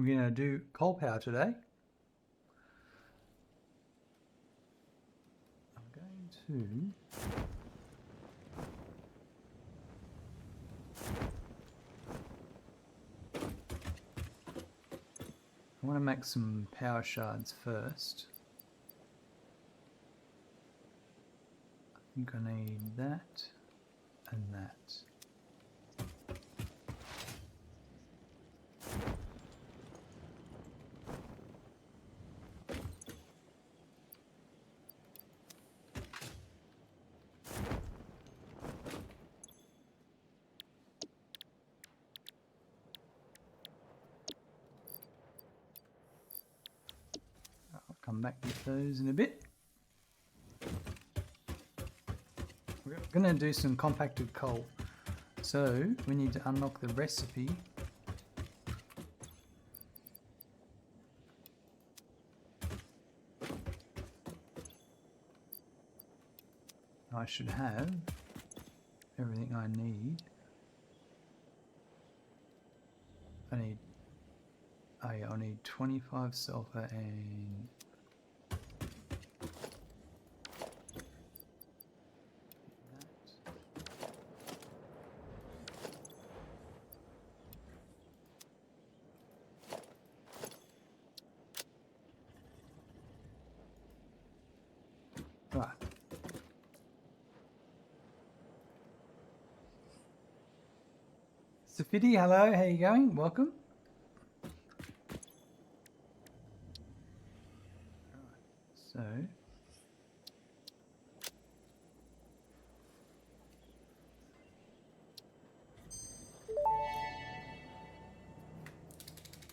We're going to do coal power today. I'm going to... I want to make some power shards first. I think I need that and that. I'll come back with those in a bit. We're going to do some compacted coal. So we need to unlock the recipe. I should have everything I need. I need 25 sulfur and right. Safidi, hello, how you going? Welcome. So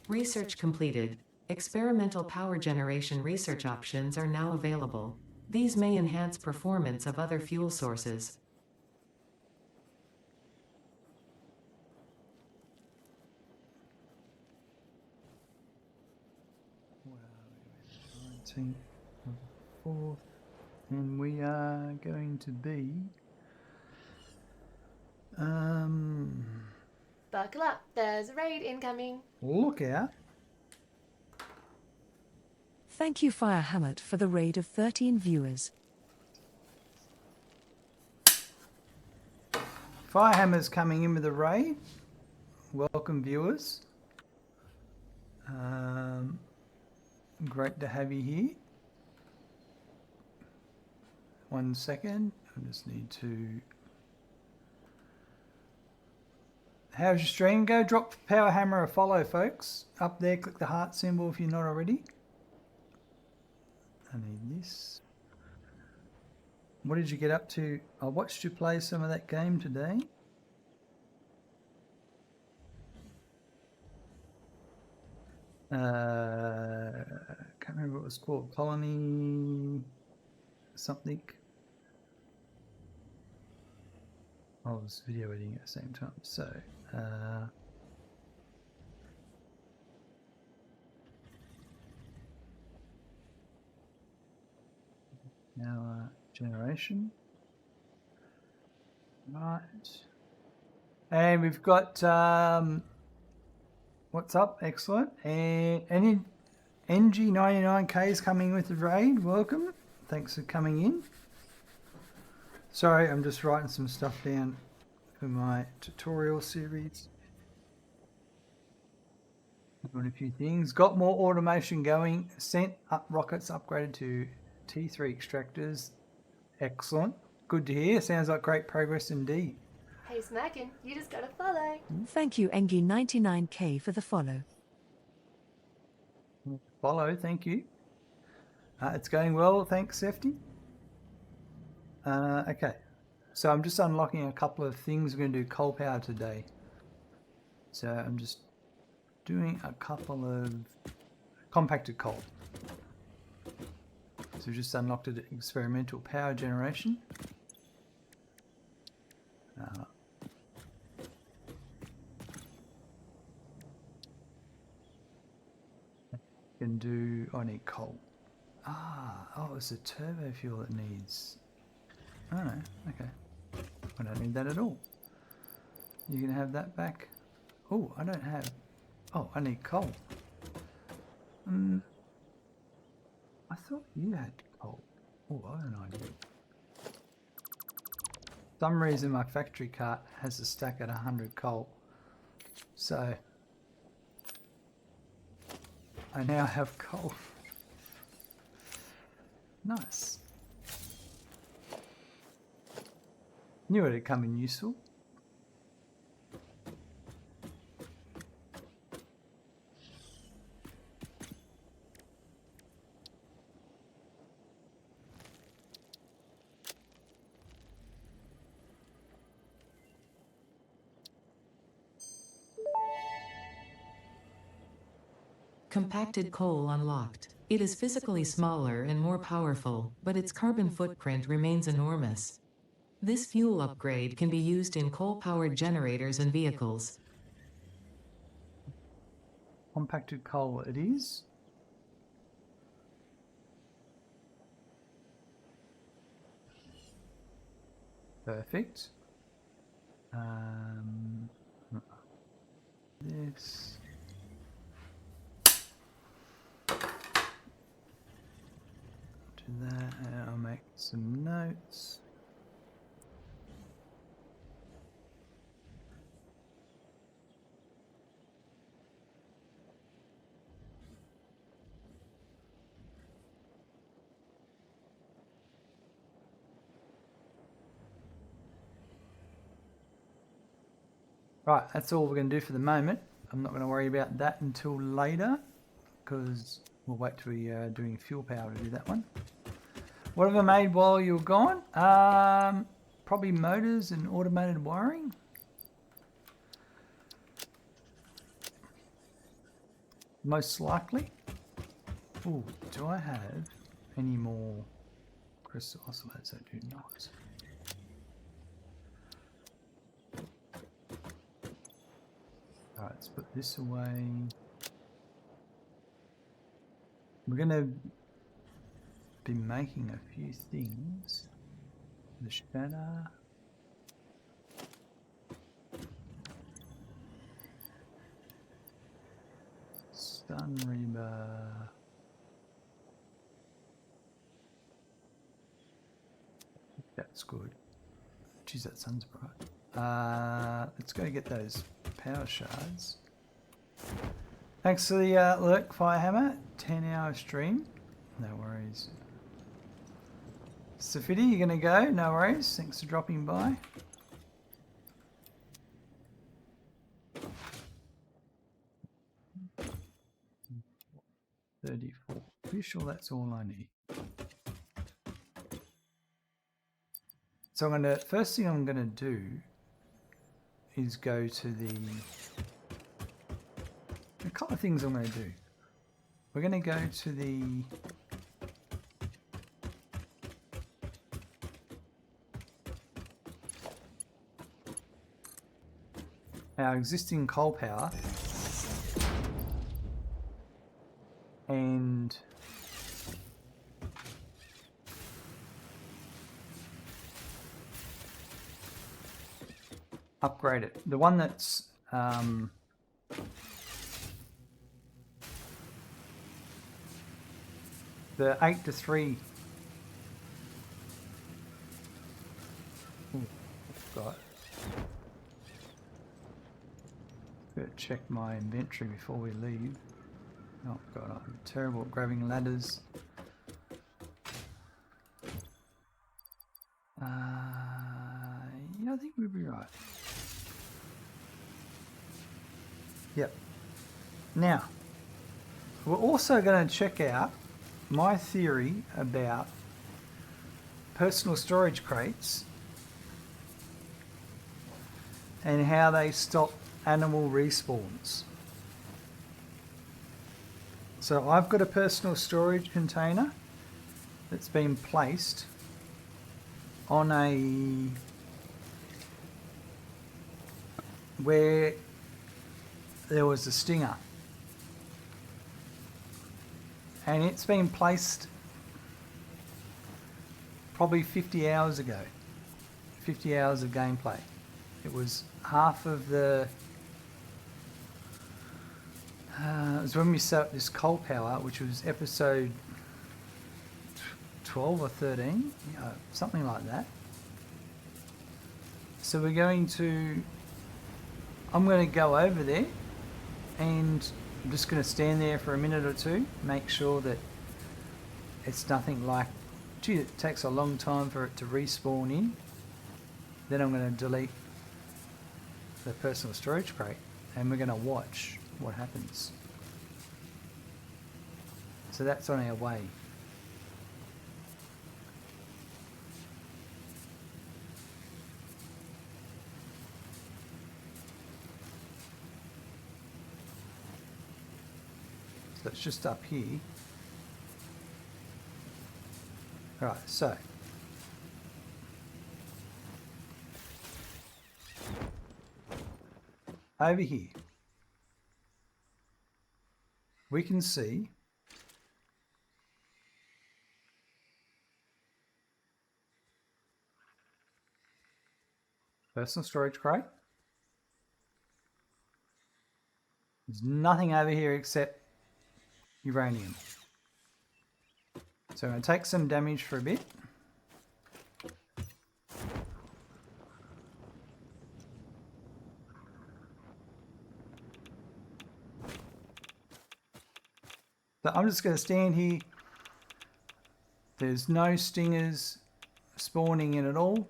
research completed. Experimental power generation research options are now available. These may enhance performance of other fuel sources. well, 19th of the 4th, and we are going to be Buckle up, there's a raid incoming. look out. Thank you, Firehammer, for the raid of 13 viewers. Firehammer's coming in with a raid. Welcome, viewers. Great to have you here. 1 second. I just need to... How's your stream? Go drop Powerhammer a follow, folks. Up there, click the heart symbol if you're not already. I need this. What did you get up to? I watched you play some of that game today. Can't remember what it was called. Colony something. I was video editing at the same time. So now generation. Right. And we've got what's up? Excellent. And any NG99K is coming with the raid. Welcome. Thanks for coming in. Sorry, I'm just writing some stuff down for my tutorial series. Doing a few things. Got more automation going. Sent up rockets upgraded to T3 extractors. Excellent. Good to hear. Sounds like great progress indeed. Hey Smackin', you just gotta follow. Thank you, Engie99K, for the follow. Follow, thank you. It's going well, thanks, Sefty. Okay, so I'm just unlocking a couple of things. We're going to do coal power today. So I'm just doing a couple of compacted coal. So we just unlocked an experimental power generation. Can do, I need coal. Oh, it's a turbo fuel it needs. Oh, no, okay. I don't need that at all. You can have that back. Oh, I don't have, oh, I need coal. thought you had coal. Oh, I don't know. For some reason my factory cart has a stack at 100 coal. So I now have coal. Nice. Knew it'd come in useful. Compacted coal unlocked. It is physically smaller and more powerful, but its carbon footprint remains enormous. This fuel upgrade can be used in coal-powered generators and vehicles. Compacted coal it is. Perfect. This. Do that, and I'll make some notes. Right, that's all we're going to do for the moment. I'm not going to worry about that until later, because we'll wait till we're doing fuel power to do that one. What have I made while you were gone? Probably motors and automated wiring. Most likely. Ooh, do I have any more crystal oscillators? I do not. Alright, let's put this away. We're going to be making a few things. The shatter. Stun rebar. That's good. Geez, that sun's bright. Let's go get those power shards. Thanks for the lurk, Firehammer. 10-hour stream. No worries. Safidi, you gonna go? No worries. Thanks for dropping by. $34. Pretty sure that's all I need. So I'm gonna, first thing I'm gonna do is go to a couple of things I'm gonna do. We're gonna go to our existing coal power and upgrade it. The one that's the 8 to 3. Ooh, got. Better check my inventory before we leave. Oh god, I'm terrible at grabbing ladders. Yeah, I think we'll be right. Yep. Now, we're also going to check out my theory about personal storage crates and how they stop animal respawns. So I've got a personal storage container that's been placed on where there was a stinger, and it's been placed probably 50 hours ago. 50 hours of gameplay. It was half of the it was when we set up this coal power, which was episode 12 or 13, something like that. So we're going to, I'm going to go over there and I'm just going to stand there for a minute or two, make sure that it's nothing like, gee, it takes a long time for it to respawn in. Then I'm going to delete the personal storage crate and we're going to watch what happens. So that's on our way. So it's just up here. Right, so over here we can see personal storage crate. There's nothing over here except uranium. So I'm going to take some damage for a bit. So I'm just going to stand here. There's no stingers spawning in at all.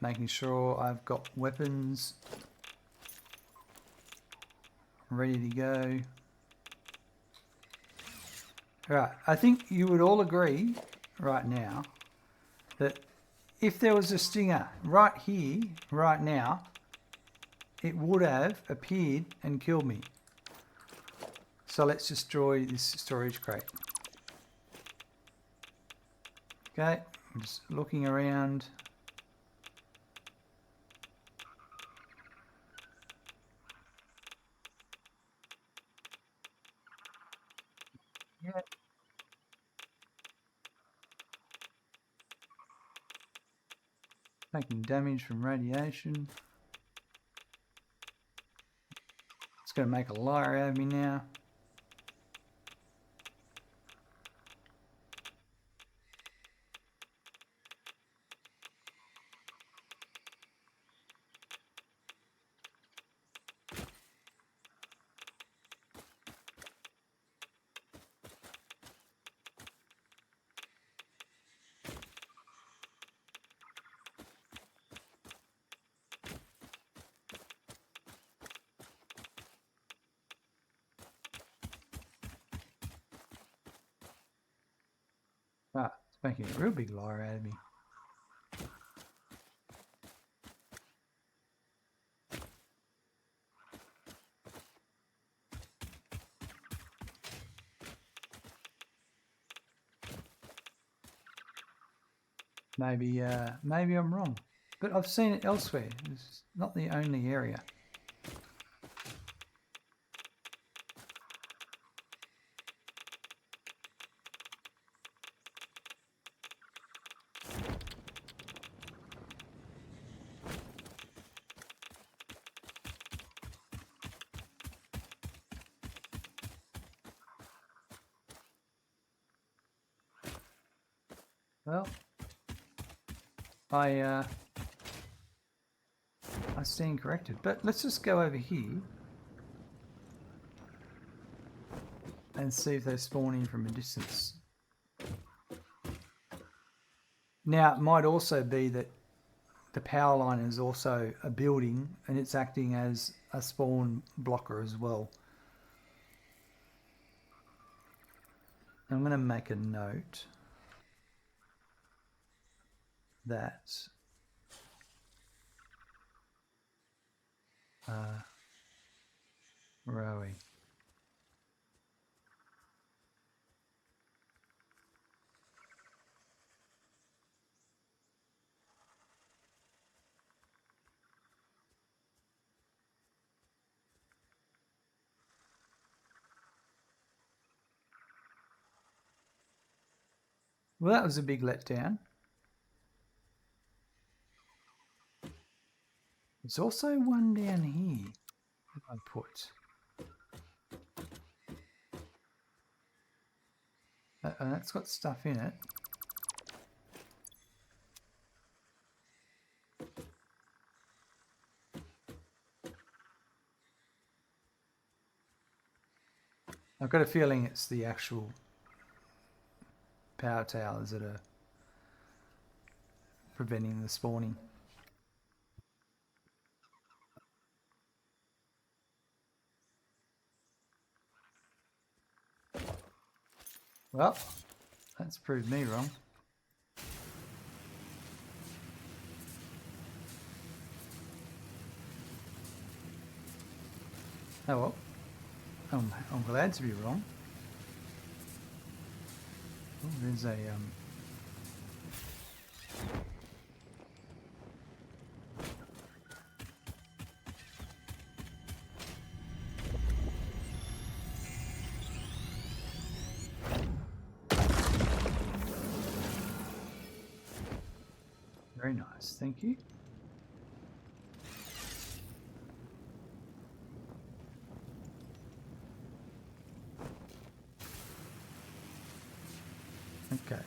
Making sure I've got weapons ready to go. Right, I think you would all agree right now that if there was a stinger right here, right now, it would have appeared and killed me. So let's destroy this storage crate. Okay, I'm just looking around. Yeah. Taking damage from radiation. It's going to make a liar out of me now. Ah, it's making a real big liar out of me. Maybe I'm wrong, but I've seen it elsewhere. It's not the only area. Well, I stand corrected, but let's just go over here and see if they spawn in from a distance. Now, it might also be that the power line is also a building and it's acting as a spawn blocker as well. I'm going to make a note that where are we? Well, that was a big letdown. There's also one down here that I put. That's got stuff in it. I've got a feeling it's the actual power towers that are preventing the spawning. Well, that's proved me wrong. Oh well, I'm glad to be wrong. Oh, there's a very nice, thank you. Okay.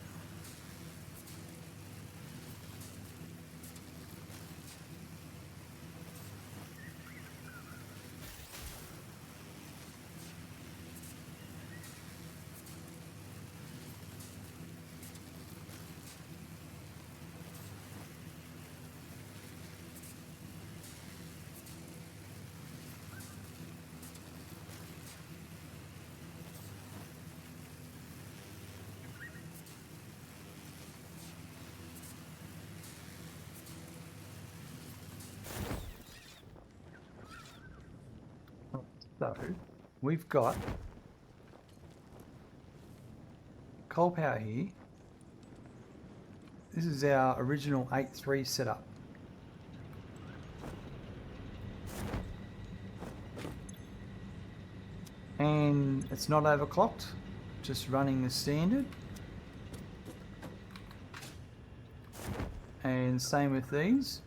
So, we've got coal power here. This is our original 8.3 setup. And it's not overclocked, just running as standard. And same with these.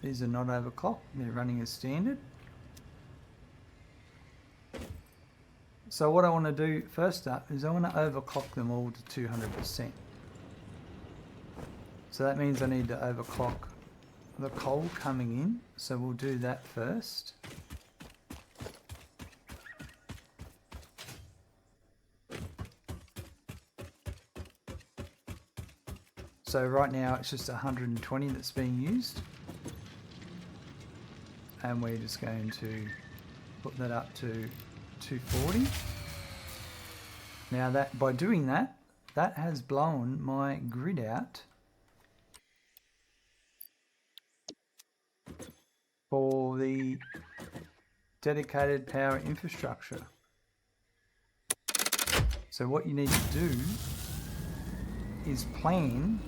These are not overclocked, they're running as standard. So what I want to do first up is I want to overclock them all to 200%. So that means I need to overclock the coal coming in. So we'll do that first. So right now it's just 120 that's being used. And we're just going to put that up to 240. Now that by doing that, that has blown my grid out for the dedicated power infrastructure. So what you need to do is plan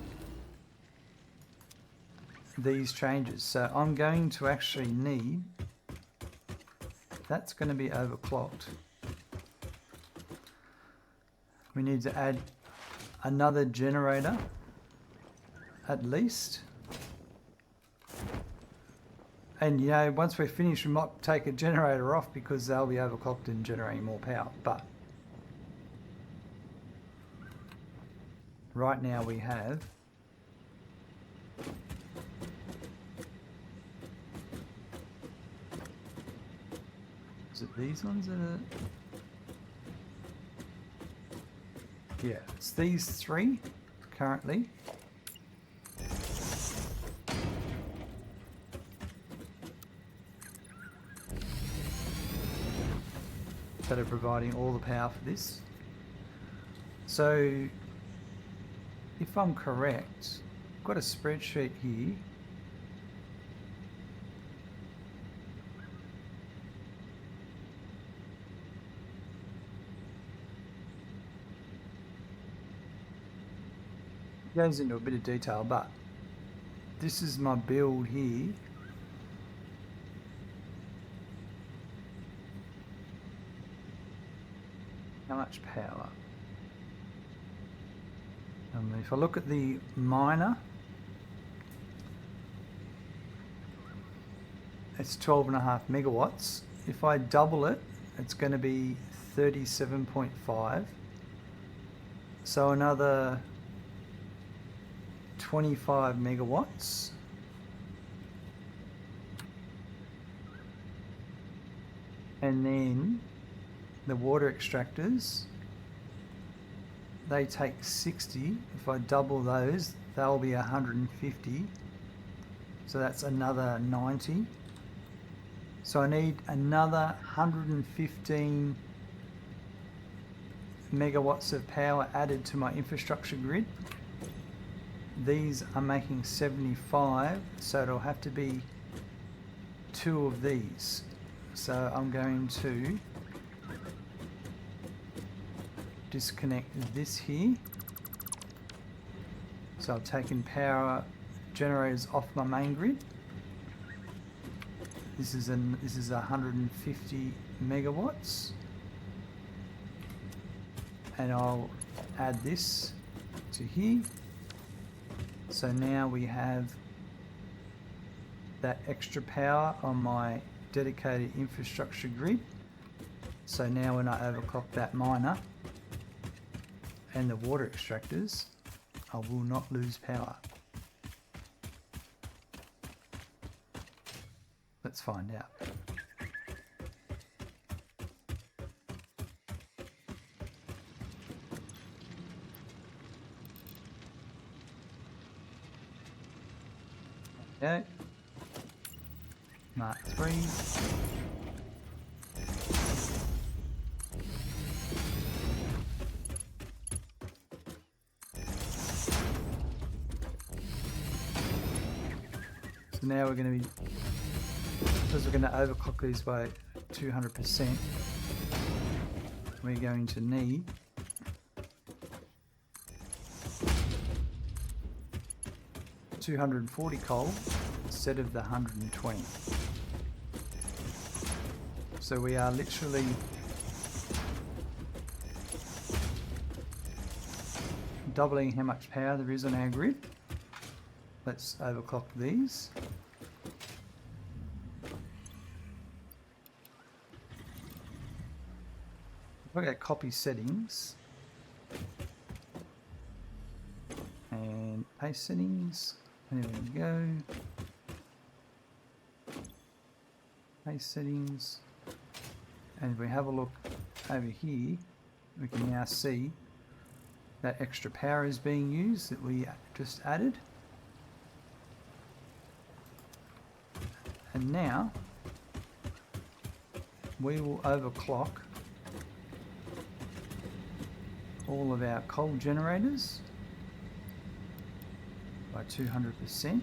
these changes. So I'm going to actually need, that's going to be overclocked. We need to add another generator at least. And you know, once we're finished, we might take a generator off because they'll be overclocked and generating more power. But right now we have is it these ones that are? Yeah, it's these three currently. That are providing all the power for this. So if I'm correct, I've got a spreadsheet here. It goes into a bit of detail, but this is my build here. How much power? If I look at the miner, it's 12.5 megawatts. If I double it, it's going to be 37.5. So another 25 megawatts. And then the water extractors, they take 60. If I double those, they'll be 150. So that's another 90. So I need another 115 megawatts of power added to my infrastructure grid. These are making 75, so it'll have to be 2 of these. So I'm going to disconnect this here. So I've taken power generators off my main grid. This is 150 megawatts, and I'll add this to here. So now we have that extra power on my dedicated infrastructure grid. So now when I overclock that miner and the water extractors, I will not lose power. Let's find out. Okay. Mark 3. So now we're going to be, because we're going to overclock these by 200%, we're going to need 240 coal instead of the 120. So we are literally doubling how much power there is on our grid. Let's overclock these. If I go copy settings and paste settings, and there we go. Paste settings, and if we have a look over here, we can now see that extra power is being used that we just added. And now we will overclock all of our coal generators by 200%.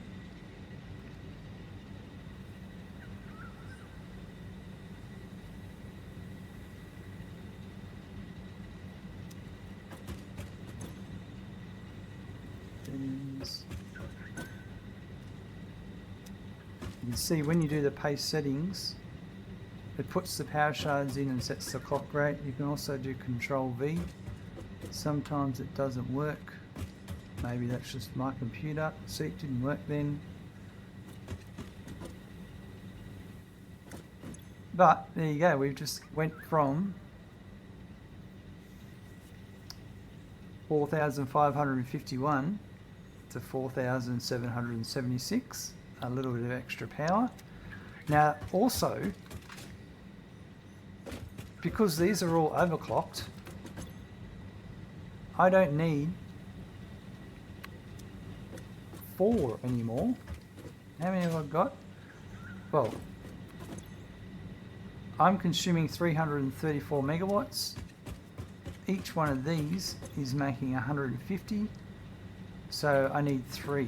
You can see when you do the paste settings, it puts the power shards in and sets the clock rate. You can also do Control V. Sometimes it doesn't work. Maybe that's just my computer. See, it didn't work then. But there you go. We've just went from 4,551 to 4,776. A little bit of extra power. Now also, because these are all overclocked, I don't need 4 anymore. How many have I got? Well, I'm consuming 334 megawatts. Each one of these is making 150. So I need 3.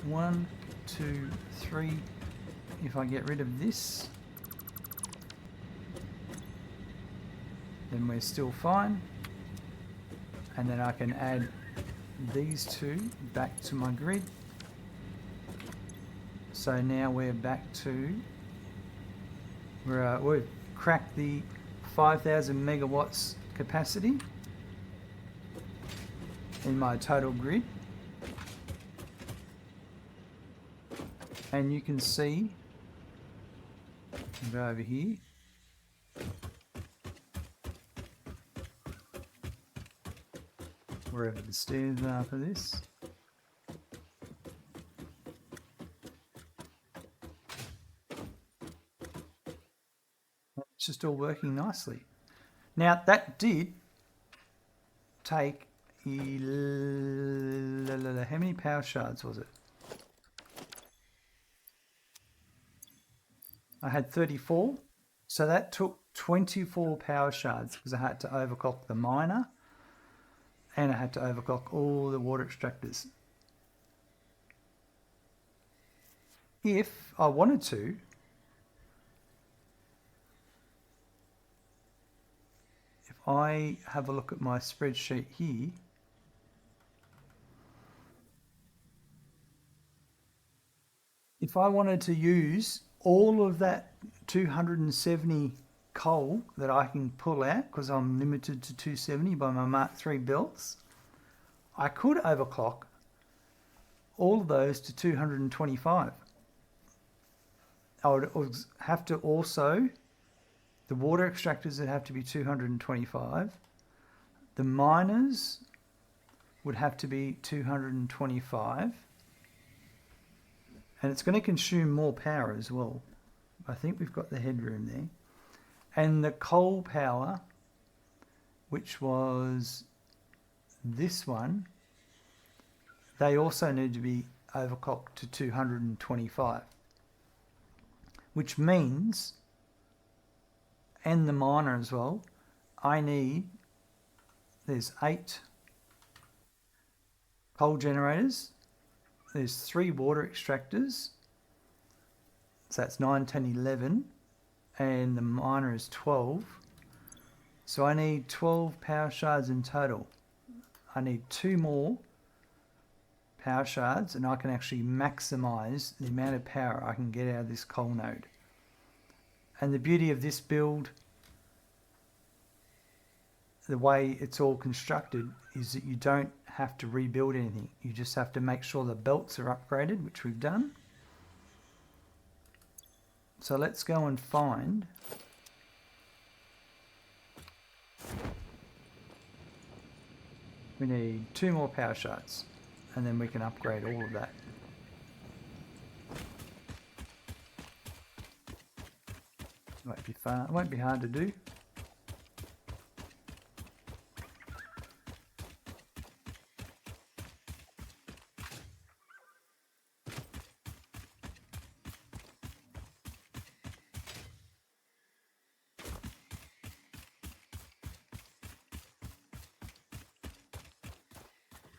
1, 2, 3. If I get rid of this, then we're still fine. And then I can add these 2 back to my grid. So now we're back to, we've cracked the 5,000 megawatts capacity in my total grid. And you can see, go over here, wherever the stairs are for this. It's just all working nicely. Now that did take how many power shards was it? I had 34, so that took 24 power shards because I had to overclock the miner and I had to overclock all the water extractors. If I wanted to, if I have a look at my spreadsheet here, if I wanted to use all of that 270 coal that I can pull out, because I'm limited to 270 by my Mark III belts, I could overclock all of those to 225. I would have to also, the water extractors would have to be 225. The miners would have to be 225. And it's going to consume more power as well. I think we've got the headroom there. And the coal power, which was this one, they also need to be overclocked to 225. Which means, and the miner as well, I need, there's 8 coal generators, there's 3 water extractors, so that's 9, 10, 11, and the miner is 12. So I need 12 power shards in total. I need 2 more power shards and I can actually maximize the amount of power I can get out of this coal node. And the beauty of this build, the way it's all constructed, is that you don't have to rebuild anything. You just have to make sure the belts are upgraded, which we've done. So let's go and find we need 2 more power shards and then we can upgrade all of that. Won't be far, it won't be hard to do.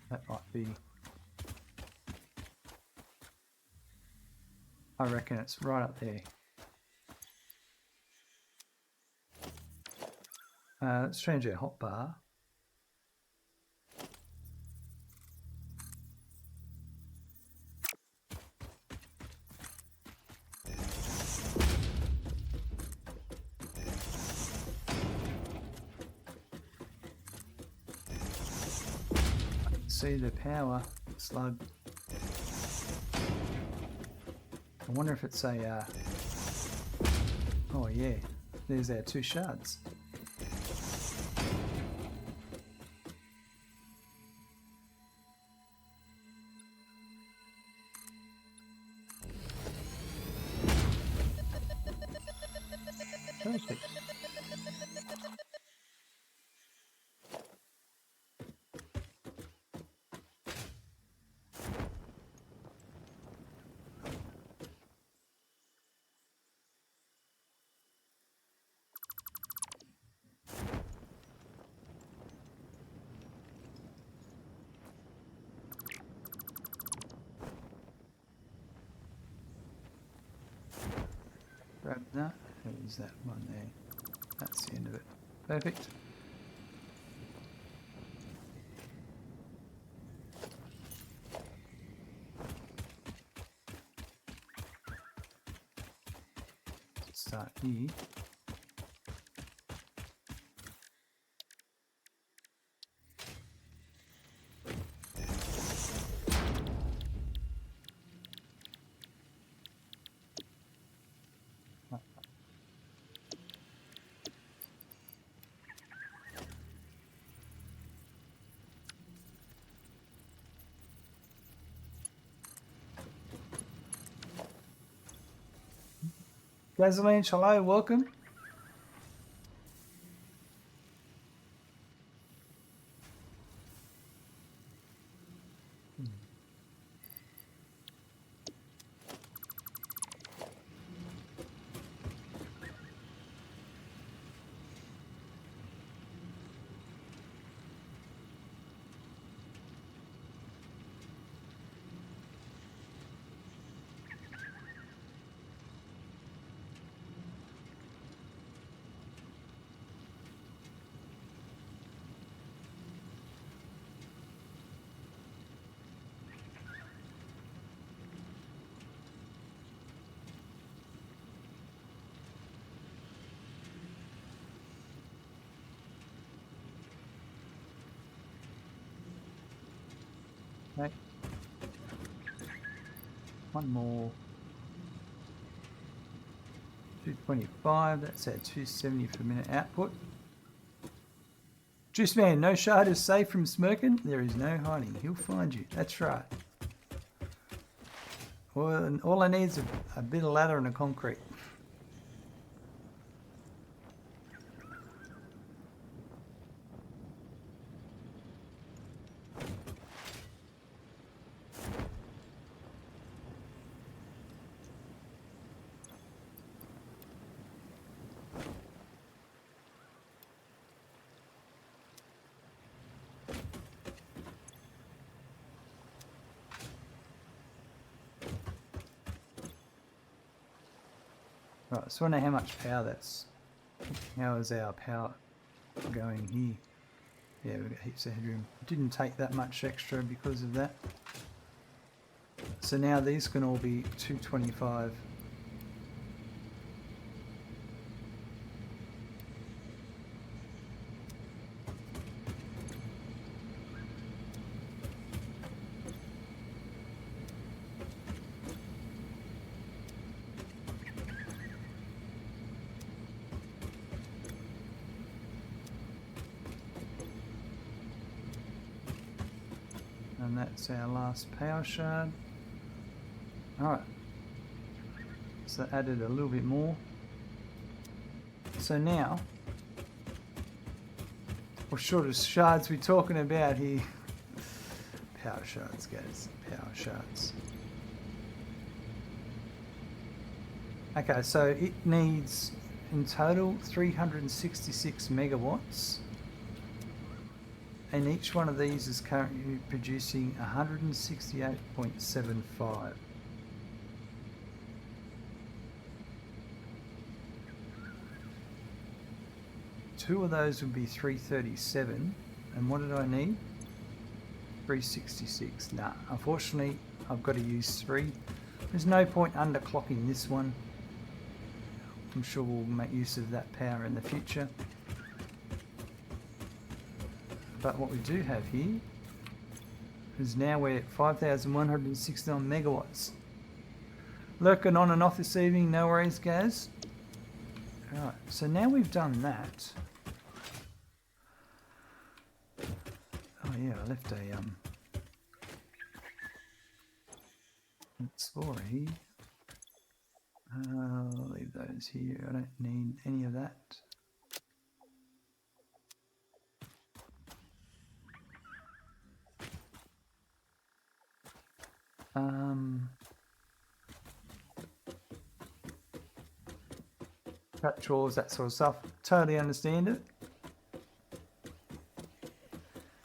That might be, I reckon it's right up there. Let's change our hotbar. See the power slug. I wonder if it's a oh yeah, there's our 2 shards. Perfect. Grab that. There's that one there. That's the end of it. Perfect. Start here. Gasoline, hello, welcome. Okay. One more. 225, that's our 270 per minute output. Juice man, no shard is safe from smirking. There is no hiding. He'll find you. That's right. All I need is a bit of ladder and a concrete. Right, so I know how much power that's. How is our power going here? Yeah, we've got heaps of headroom. Didn't take that much extra because of that. So now these can all be 225. And that's our last power shard. Alright. So that added a little bit more. So now, what sort of shards we talking about here? Power shards, guys. Power shards. Okay, so it needs in total 366 megawatts. And each one of these is currently producing 168.75. Two of those would be 337. And what did I need? 366. Nah, unfortunately, I've got to use 3. There's no point underclocking this one. I'm sure we'll make use of that power in the future. But what we do have here is now we're at 5,169 megawatts. Lurking on and off this evening, no worries, Gaz. Alright, so now we've done that. Oh yeah, I left a Explorer here. I'll leave those here. I don't need any of that. Cut chores, that sort of stuff. Totally understand it.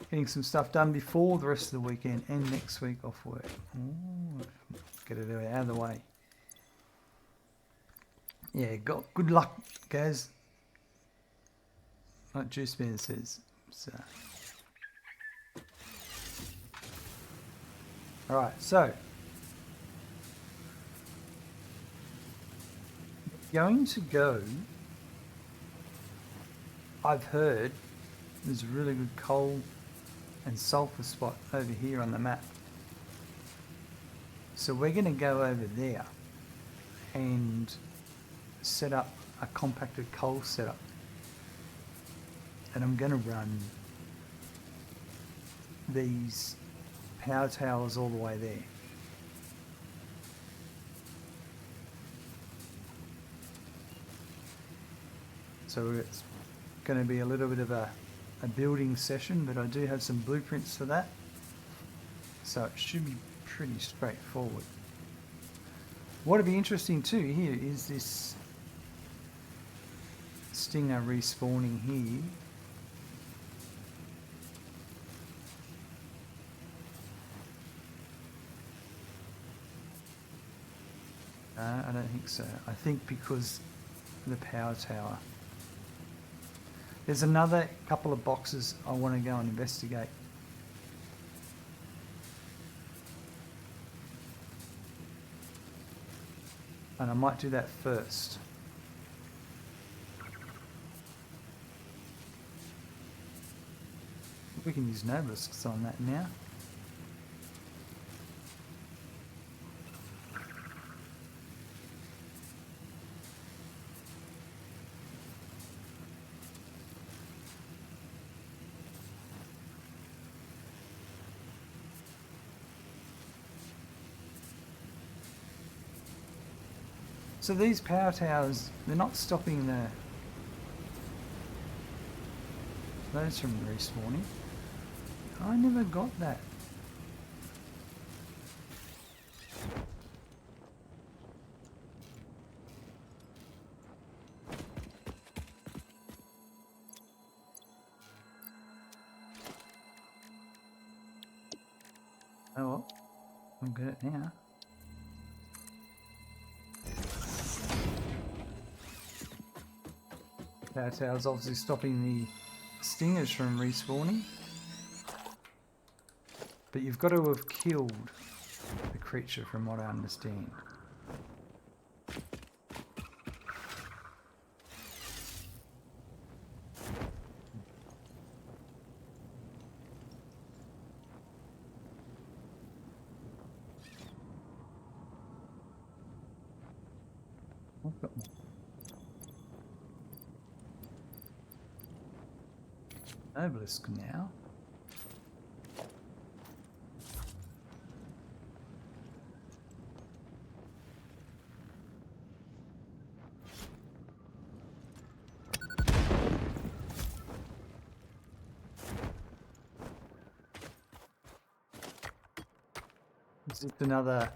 Getting some stuff done before the rest of the weekend and next week off work. Ooh, get it out of the way. Yeah, good luck, guys. Like Juice Man says. So. Alright, so. Going to go. I've heard there's a really good coal and sulfur spot over here on the map. So we're going to go over there and set up a compacted coal setup. And I'm going to run these power towers all the way there. So it's going to be a little bit of a building session, but I do have some blueprints for that. So it should be pretty straightforward. What'd be interesting too here is this stinger respawning here. I don't think so. I think because the power tower. There's another couple of boxes I want to go and investigate. And I might do that first. We can use nobelisks on that now. So these power towers, they're not stopping those from respawning. I never got that. Oh well, I'll get it now. Power tower's obviously stopping the stingers from respawning. But you've got to have killed the creature from what I understand. I've got one. Obelisk now. This is another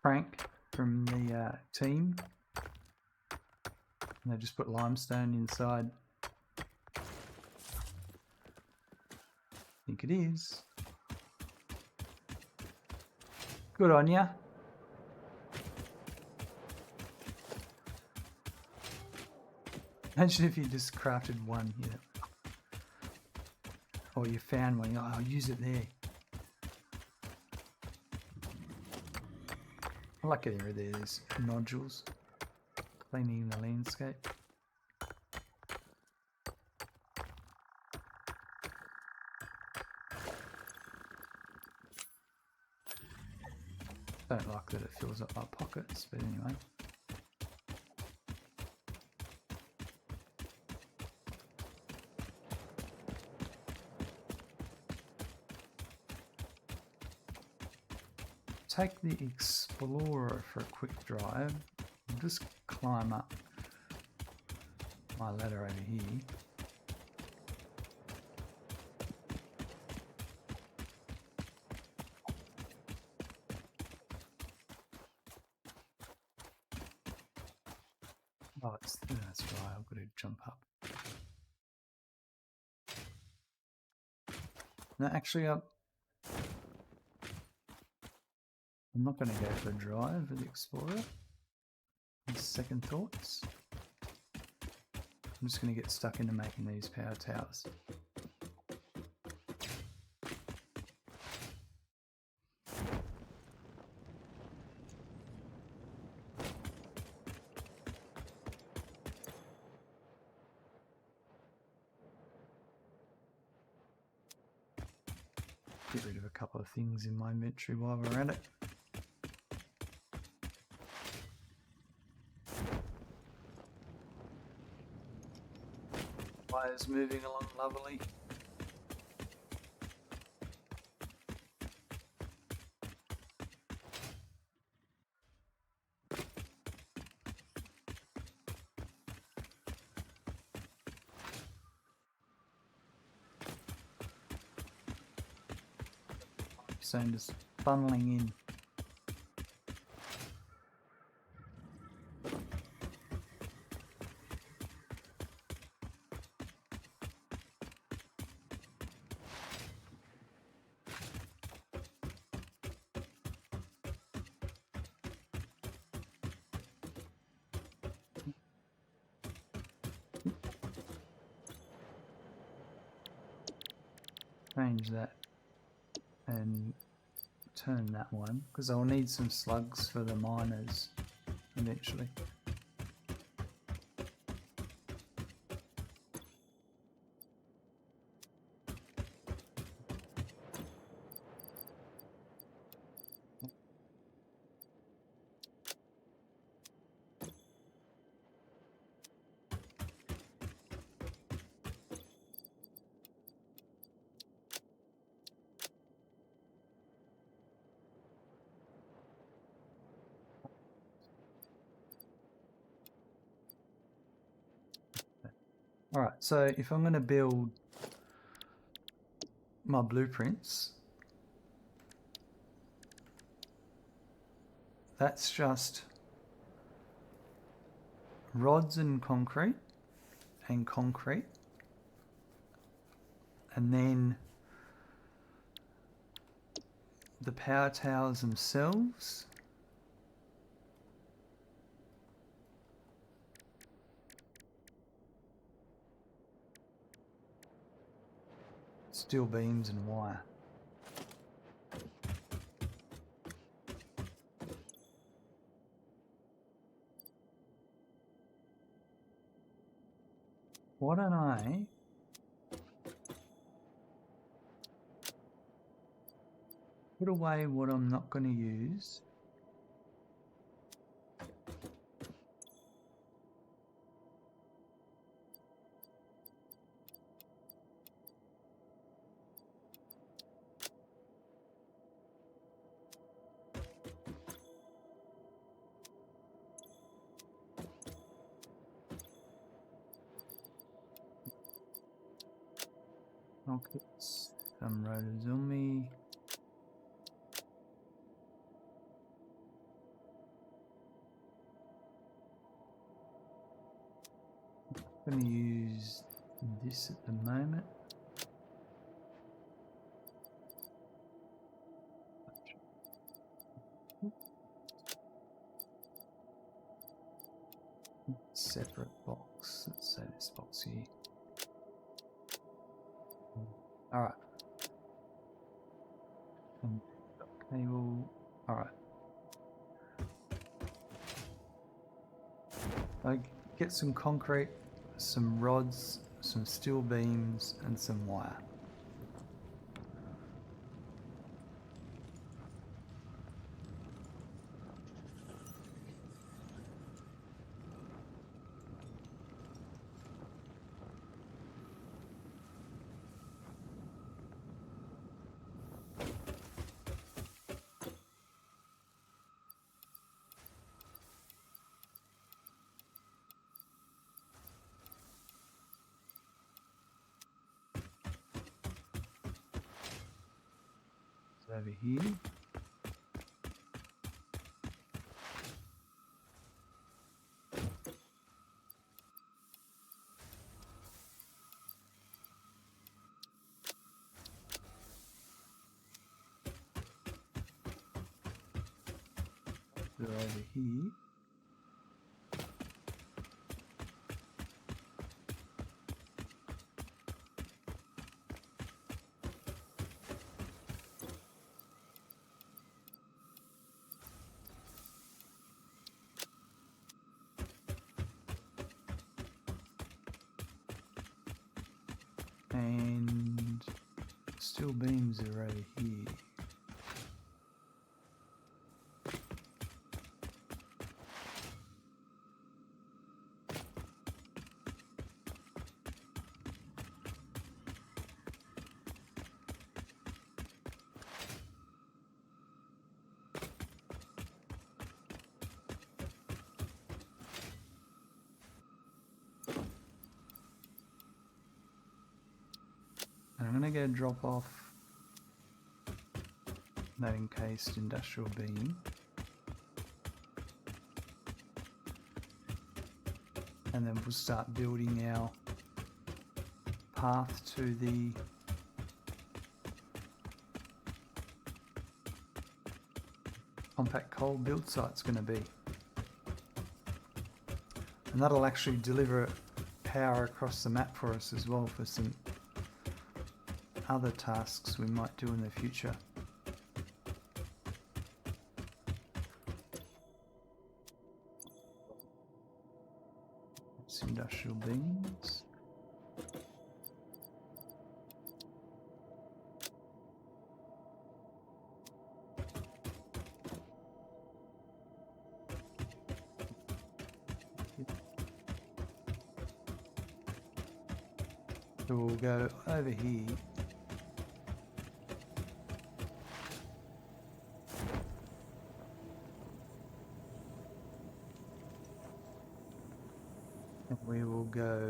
prank from the team. And they just put limestone inside. I think it is. Good on ya. Imagine if you just crafted one here. Or you found one, oh, I'll use it there. I like getting rid of these nodules. Cleaning the landscape. Don't like that it fills up my pockets, but anyway. Take the Explorer for a quick drive. I'll just climb up my ladder over here. Oh, that's right, I've got to jump up. No, actually, I'm not going to go for a drive with the Explorer. Second thoughts. I'm just going to get stuck into making these power towers. Get rid of a couple of things in my inventory while we're at it. Fire's moving along lovely. redstone just funneling in. Change that and turn that one because I'll need some slugs for the miners eventually. Alright, so if I'm going to build my blueprints, that's just rods and concrete, and then the power towers themselves. Steel beams and wire. Why don't I put away what I'm not going to use? I'll get some rotozumi. I'm going to use this at the moment. Separate box. Let's say this box here. Alright. Cable. Alright. I get some concrete, some rods, some steel beams, and some wire. Over here. Over here. And steel beams are over here. I'm going to go drop off that encased industrial beam. And then we'll start building our path to the compact coal build site's going to be. And that'll actually deliver power across the map for us as well for some other tasks we might do in the future. It's industrial beams. So we'll go over here. And we will go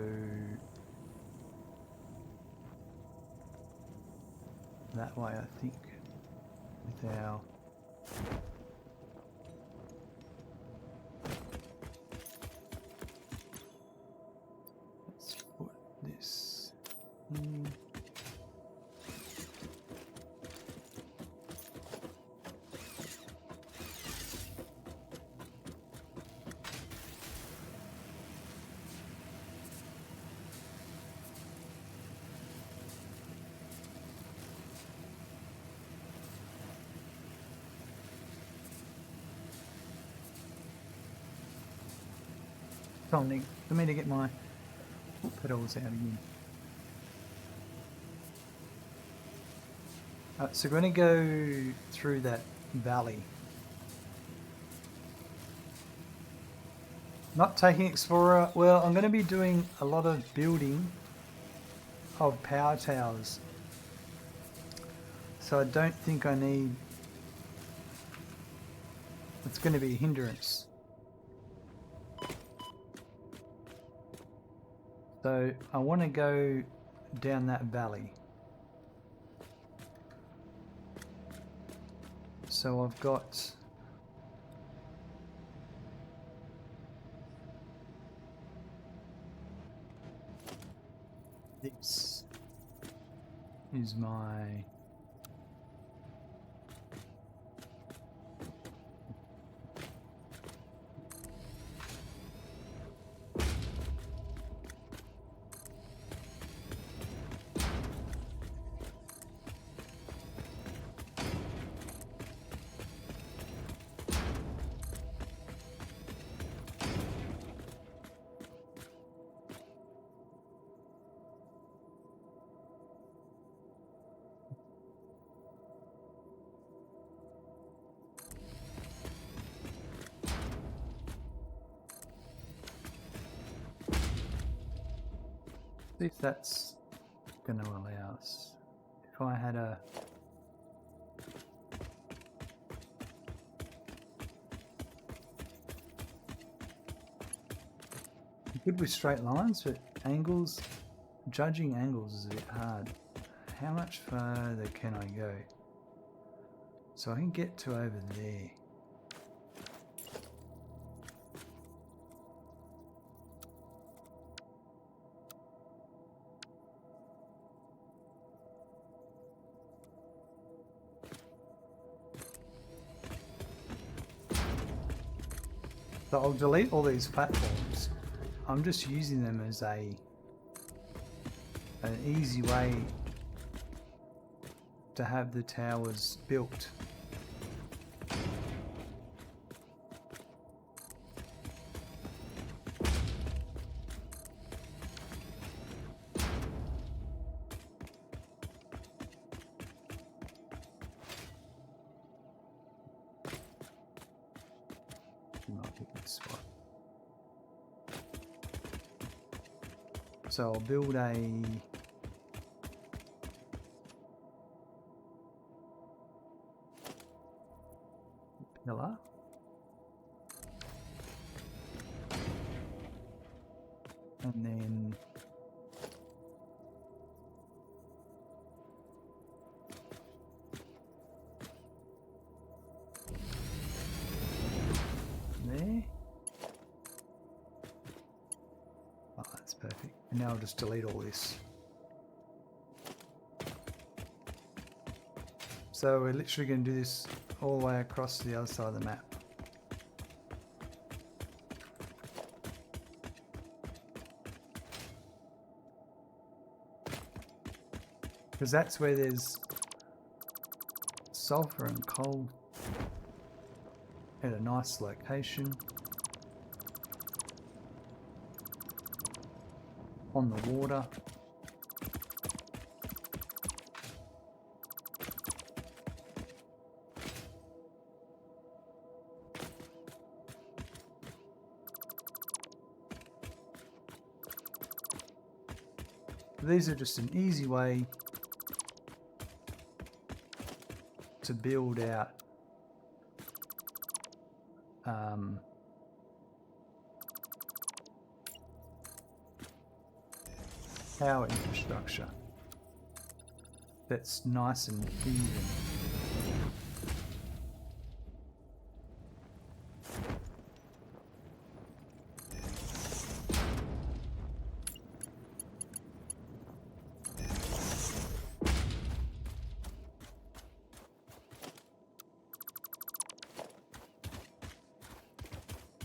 that way, I think, with our let's put this in. Something for me to get my foot pedals out again. So we're going to go through that valley. Not taking Explorer. Well, I'm going to be doing a lot of building of power towers. So I don't think I need... It's going to be a hindrance. So I want to go down that valley. So I've got this is my see if that's going to allow us. If I had a good with straight lines, but angles, judging angles is a bit hard. How much further can I go? So I can get to over there. So I'll delete all these platforms. I'm just using them as an easy way to have the towers built. Might be a good spot. So I'll build a pillar. And then And now I'll just delete all this. So we're literally going to do this all the way across to the other side of the map. Because that's where there's sulfur and coal at a nice location on the water. These are just an easy way to build out power infrastructure that's nice and even.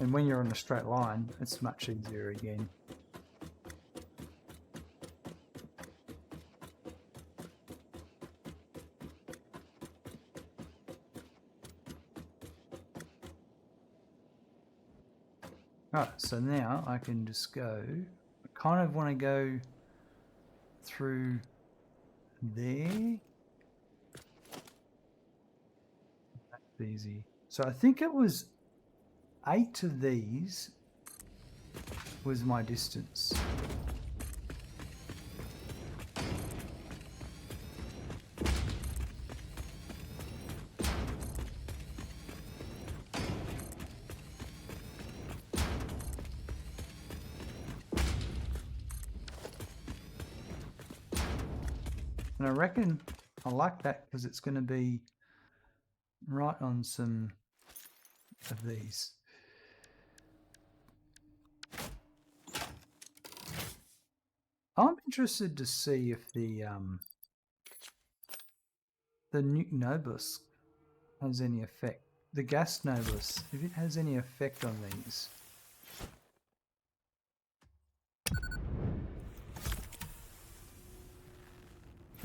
And when you're on a straight line, it's much easier again. Right, so now I can just go, I kind of want to go through there. That's easy. So I think it was 8 of these was my distance. And I reckon I like that because it's going to be right on some of these. I'm interested to see if the nuke Nobus has any effect. The gas Nobus, if it has any effect on these.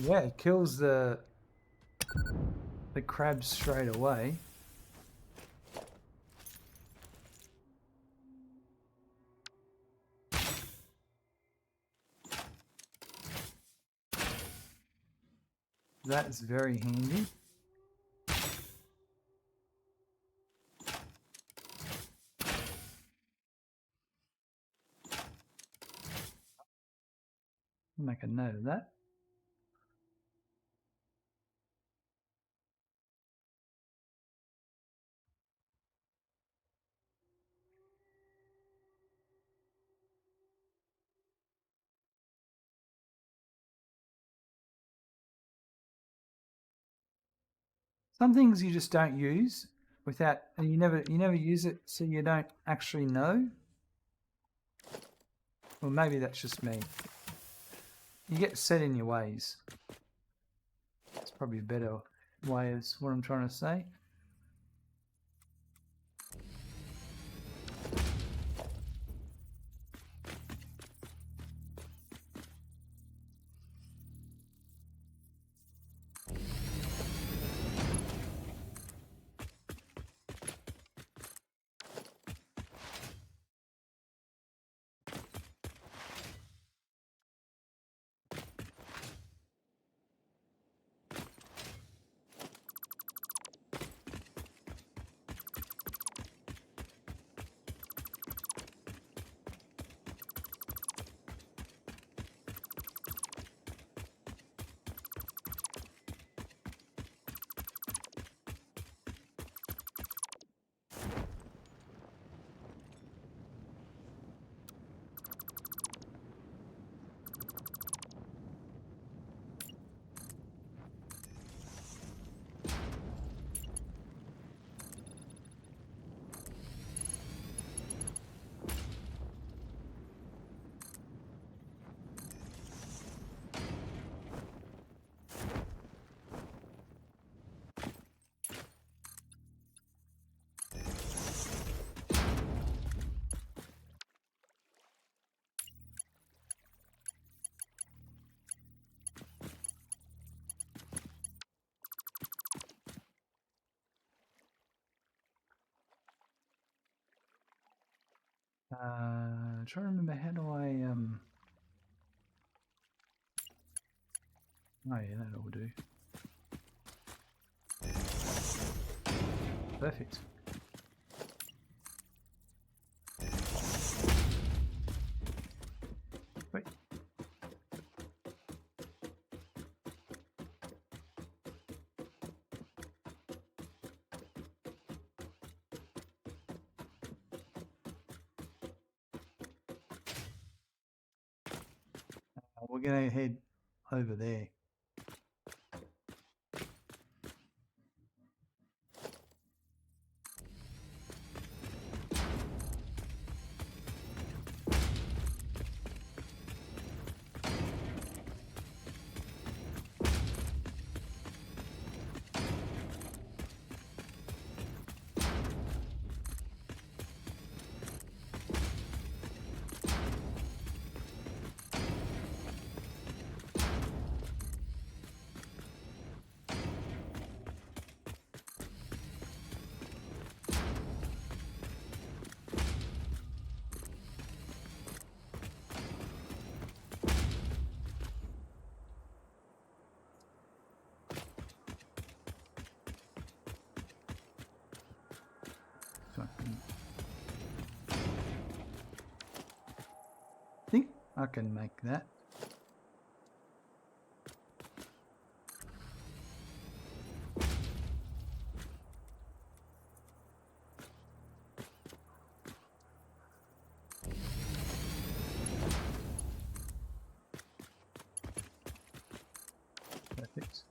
Yeah, it kills the crabs straight away. That's very handy. Make a note of that. Some things you just don't use without, and you never use it, so you don't actually know. Well, maybe that's just me. You get set in your ways. It's probably a better way, is what I'm trying to say. Trying to remember how do I oh yeah, that'll do. Perfect. Wait. We're going to head over there. So I think I can make that. Perfect.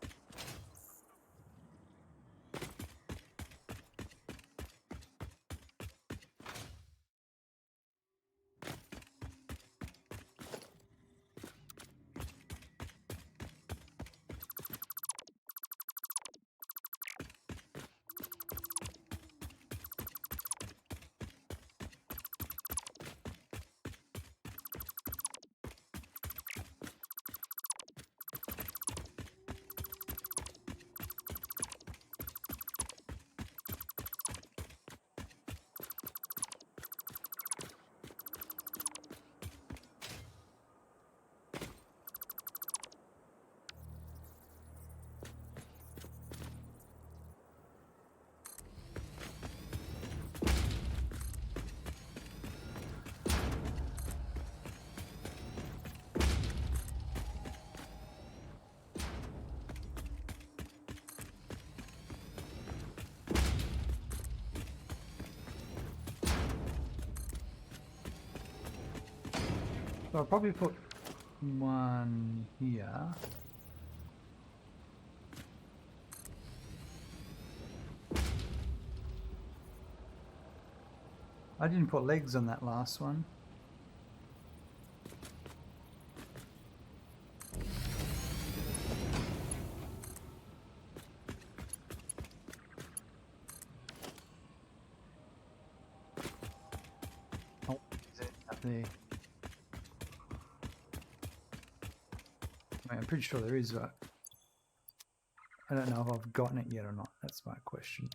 So I'll probably put one here. I didn't put legs on that last one. Oh, is it up there? I'm pretty sure there is, but I don't know if I've gotten it yet or not. That's my question.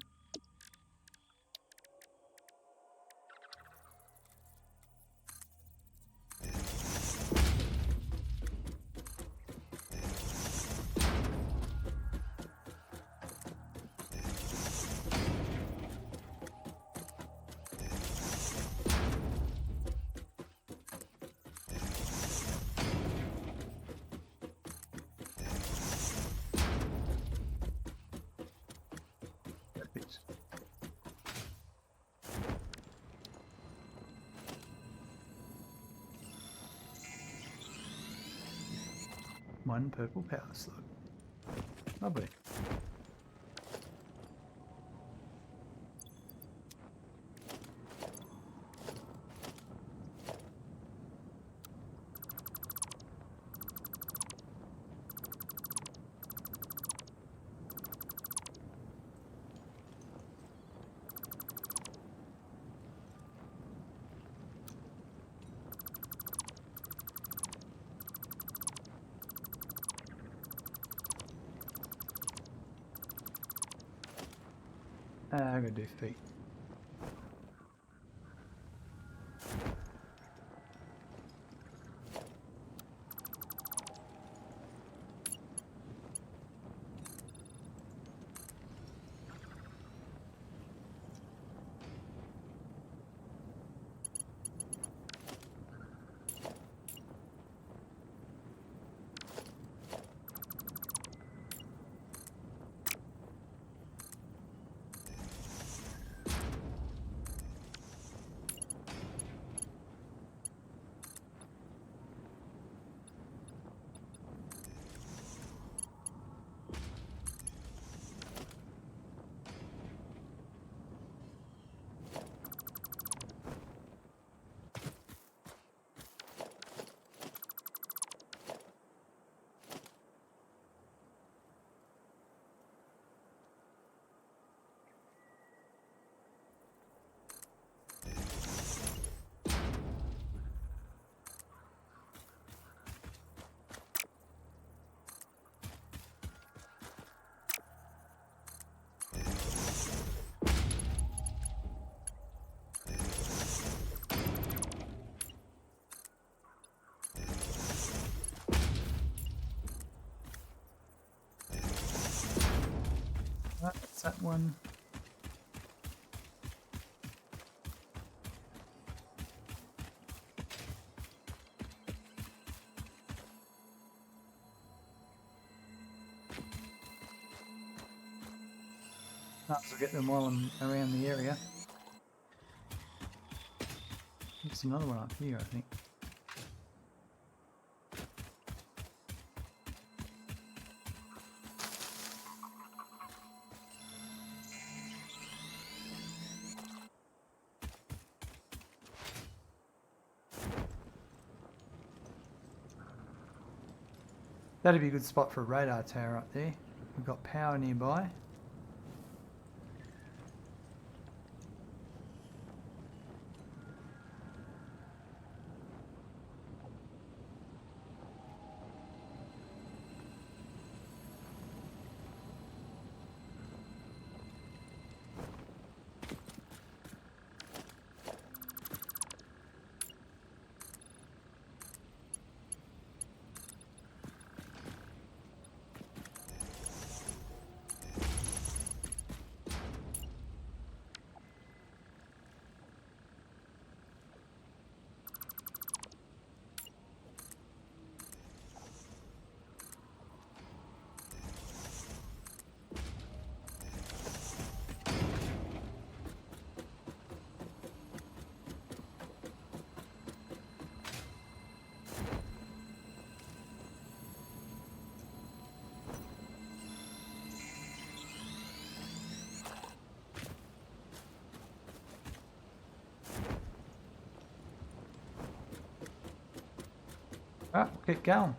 Perfect. One purple power slug. Lovely. I'm gonna do feet. that one. Might as well get them while I'm around the area. There's another one up here, I think. That'd be a good spot for a radar tower up there. We've got power nearby. Right, we'll get going.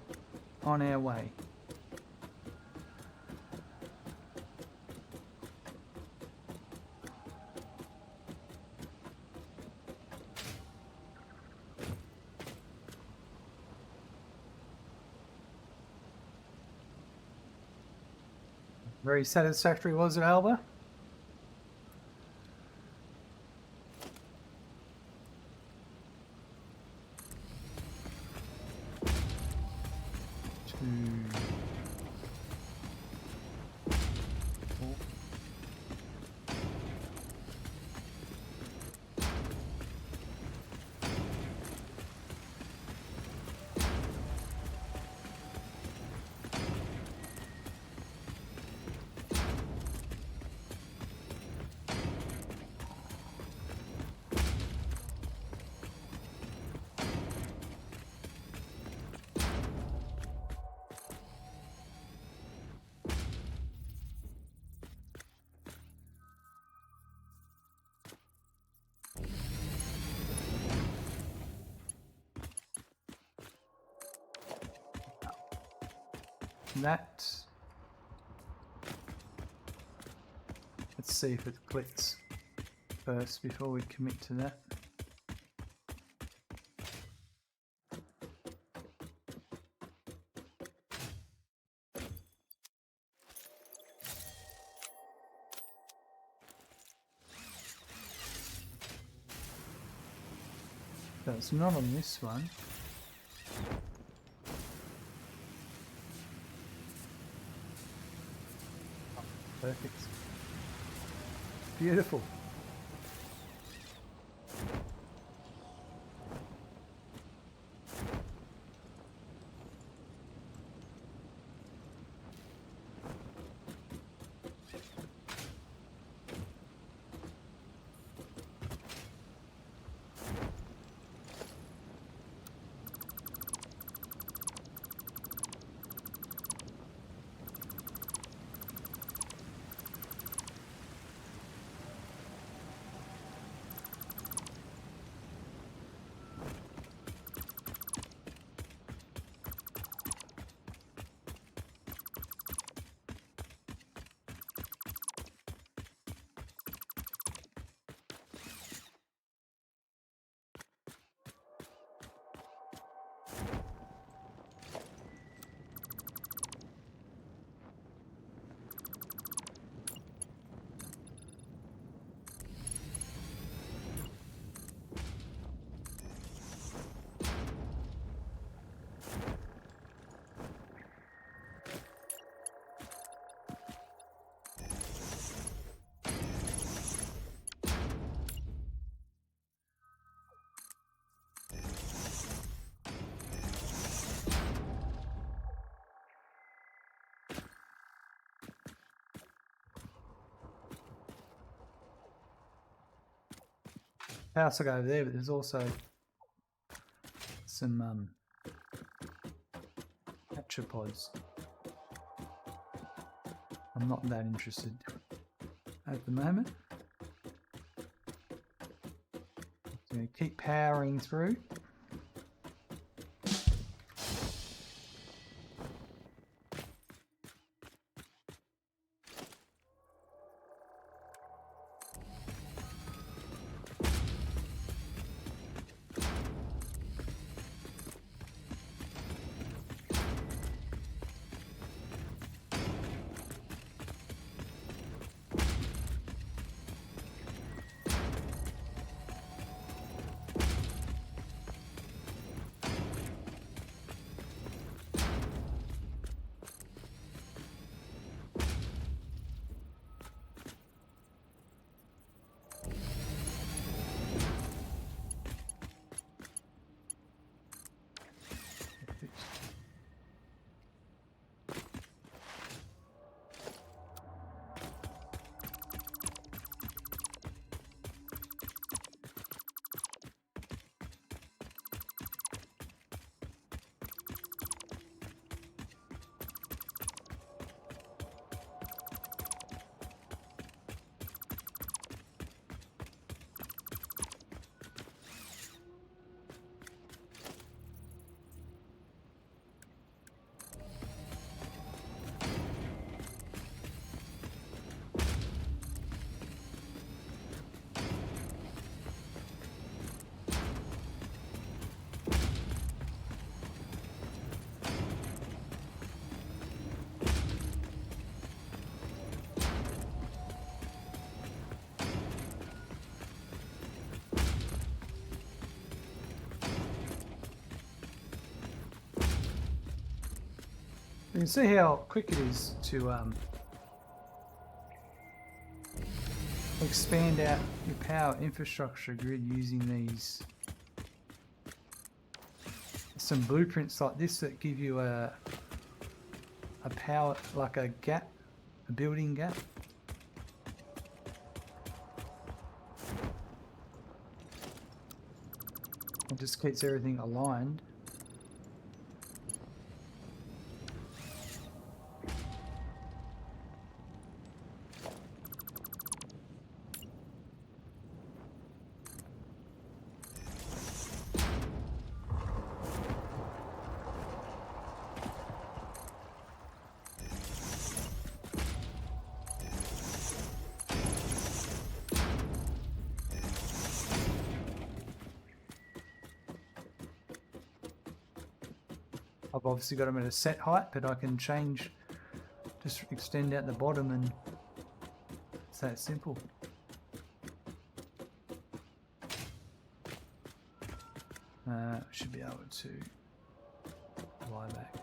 On our way. Very satisfactory, was it, Alba? That. Let's see if it clicks first before we commit to that. So it's not on this one. Perfect. Beautiful. house will go over there, but there's also some tetrapods. I'm not that interested at the moment. So keep powering through. You can see how quick it is to expand out your power infrastructure grid using these. Some blueprints like this that give you a power, like a gap, a building gap. It just keeps everything aligned. I've obviously got them at a set height, but I can change, just extend out the bottom, and it's that simple. Should be able to lie back.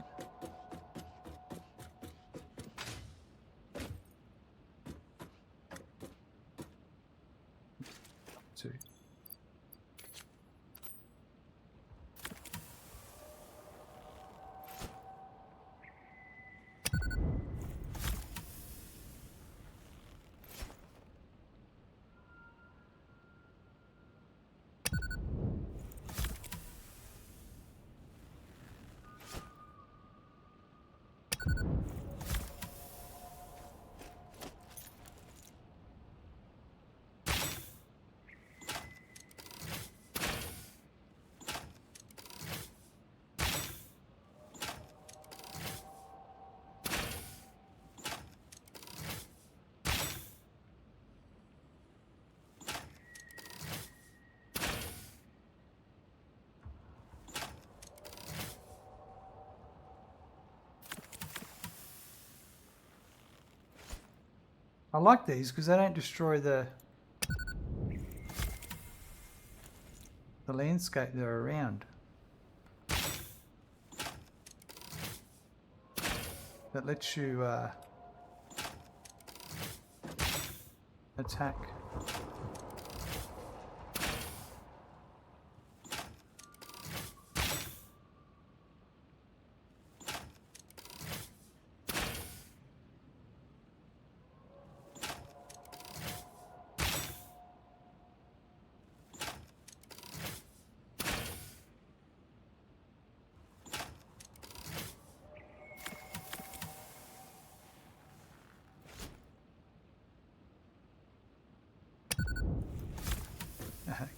Two. I like these because they don't destroy the landscape they're around. That lets you attack.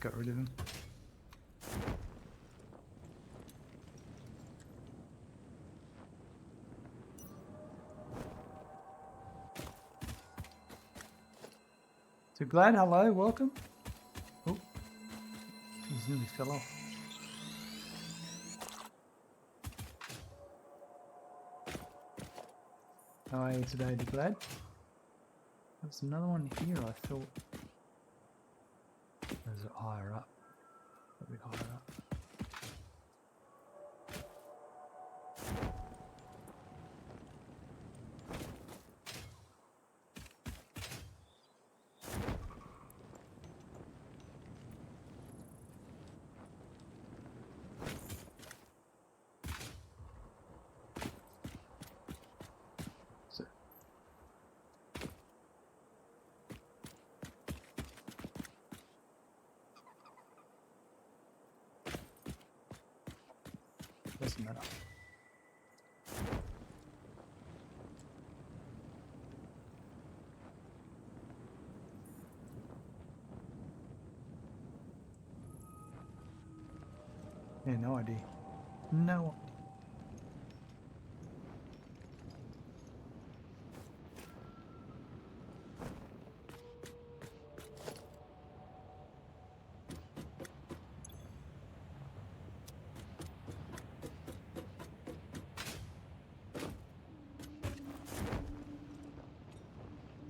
got rid of him. So Glad, hello, welcome. Oh, he's nearly fell off. How are you today, Glad? There's another one here, I thought. There's it higher up. A bit higher up. So, doesn't matter. Yeah, no idea. No idea.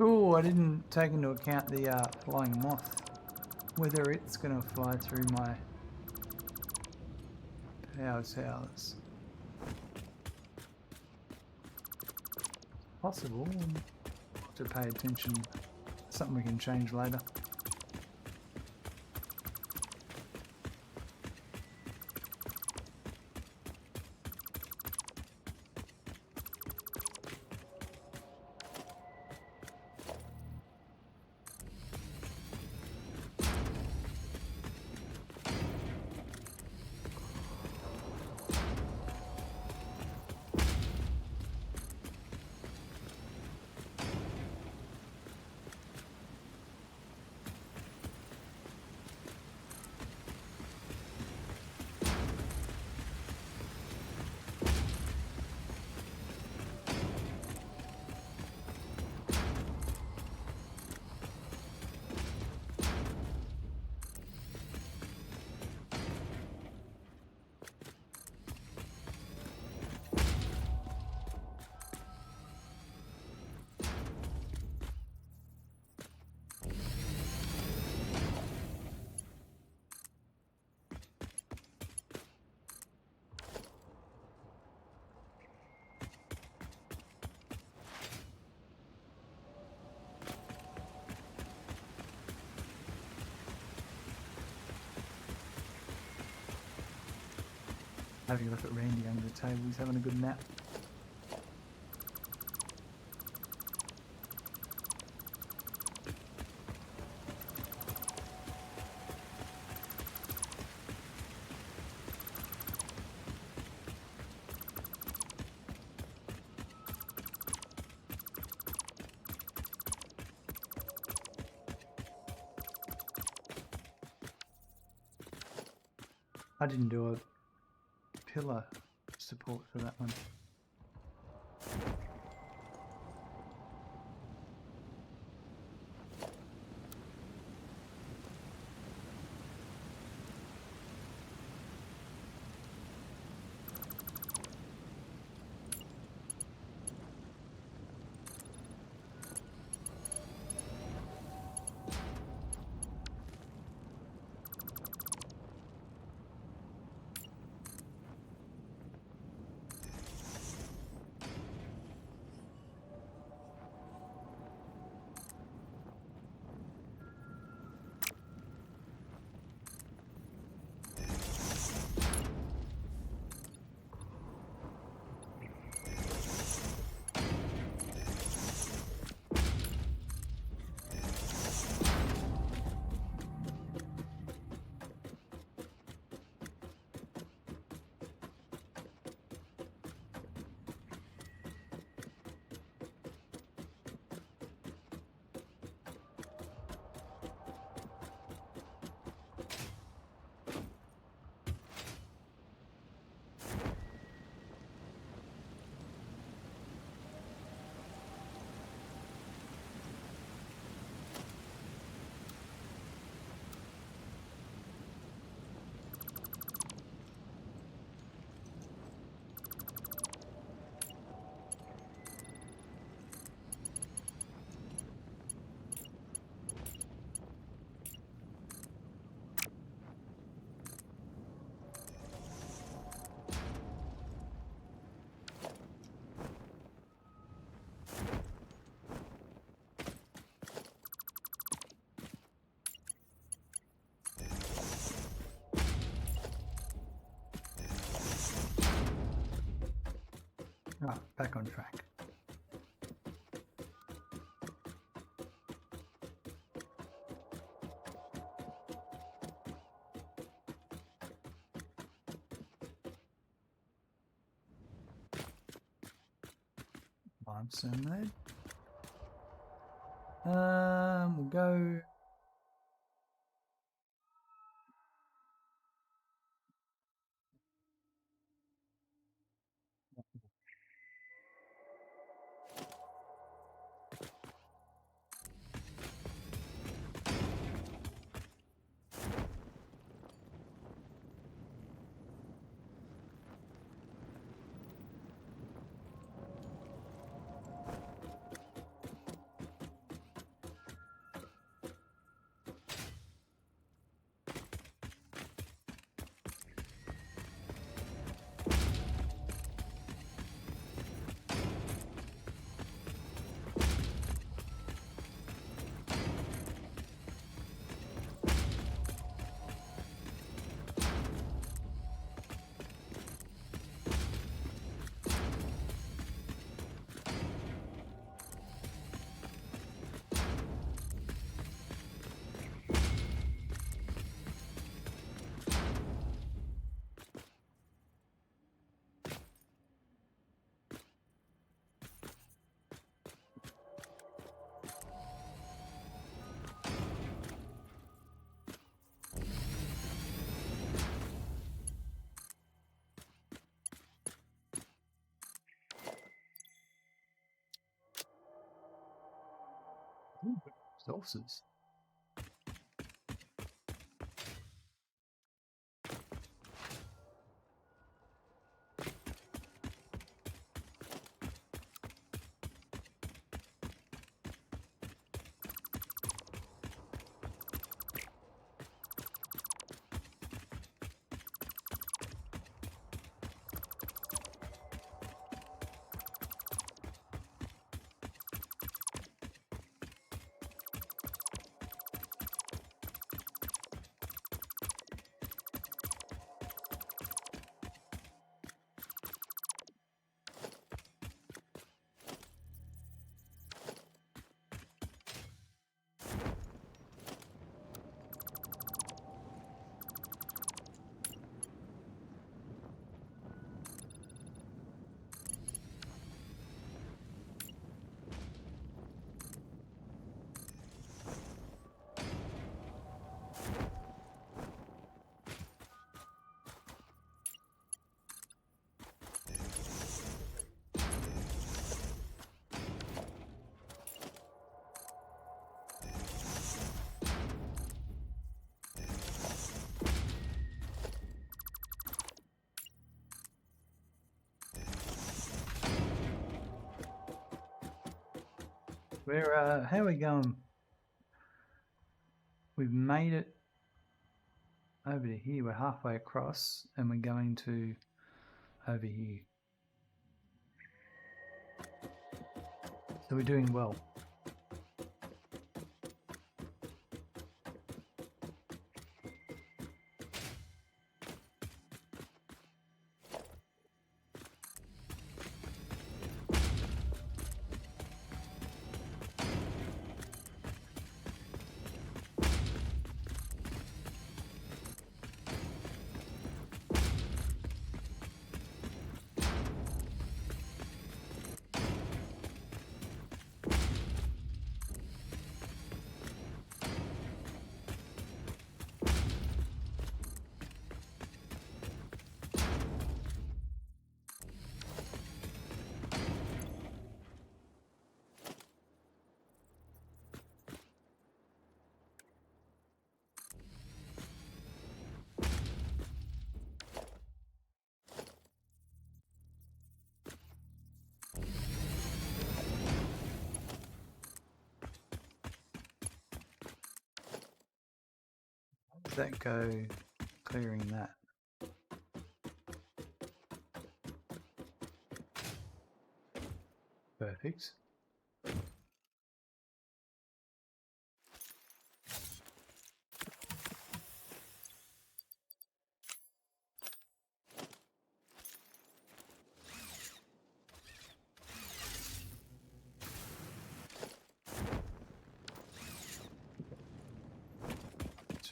Oh, I didn't take into account the flying moth. Whether it's going to fly through my power towers. Possible. To pay attention. Something we can change later. Having a look at Randy under the table, he's having a good nap. I didn't do a pillar support for that one. Right, back on track. Limestone lead. We'll go. Sources. We're how are we going? We've made it over to here. We're halfway across, and we're going to over here. So we're doing well. How does that go clearing that? Perfect.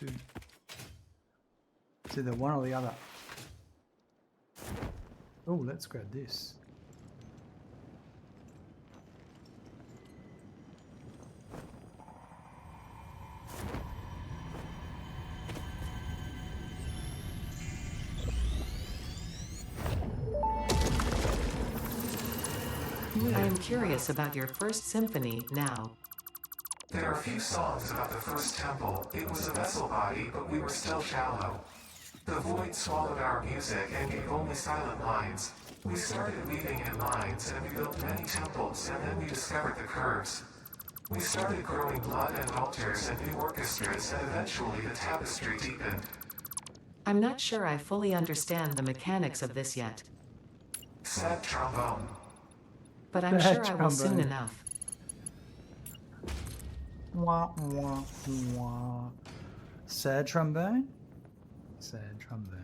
two. It's either one or the other. Oh, let's grab this. I am curious about your first symphony now. There are few songs about the first temple. It was a vessel body, but we were still shallow. The void swallowed our music and gave only silent lines. We started weaving in lines, and we built many temples, and then we discovered the curves. We started growing blood and altars and new orchestras, and eventually the tapestry deepened. I'm not sure I fully understand the mechanics of this yet, Sad trombone. but I'm Sad sure I will soon trombone. enough. Wah, wah, wah. Sad trombone? Sad trombone.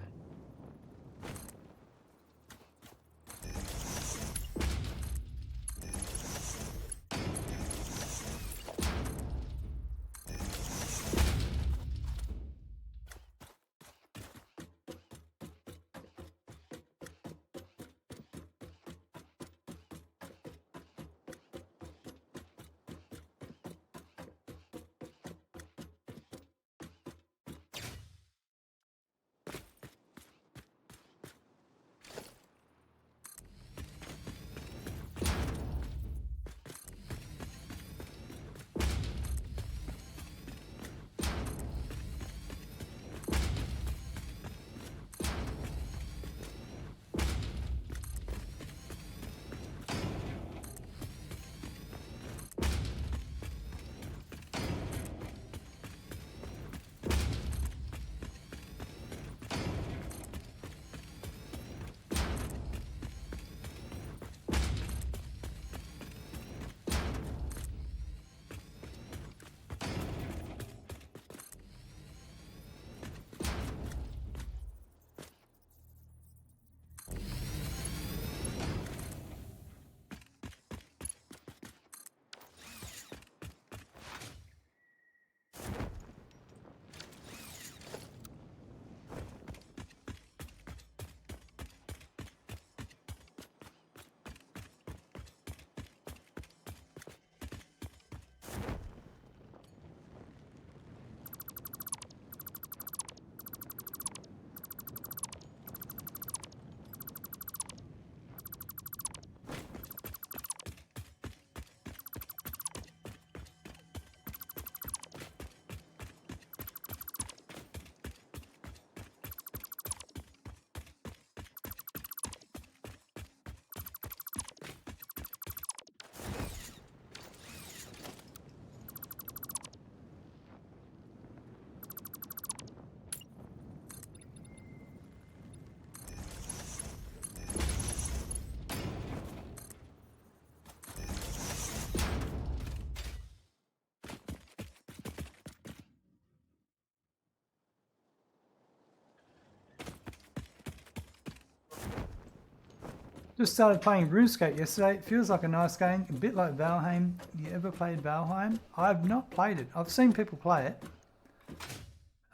Just started playing RuneScape yesterday. It feels like a nice game, a bit like Valheim. You ever played Valheim? I've not played it. I've seen people play it.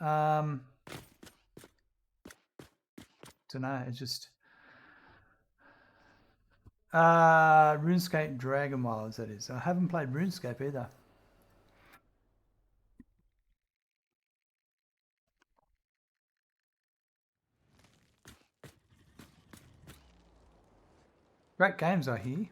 Don't know. It's just RuneScape Dragon Wilds. That is. I haven't played RuneScape either. Great games, I hear.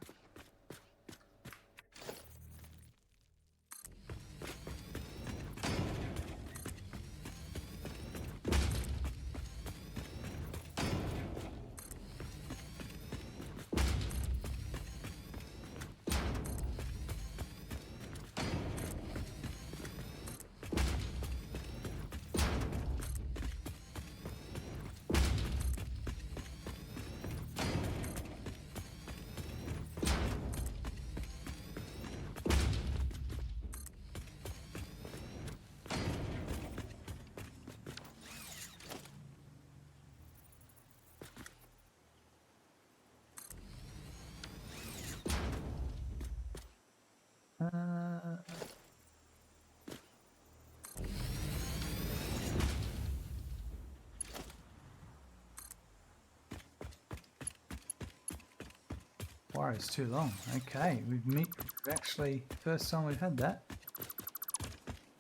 arrow's too long. Okay, we've actually, first time we've had that.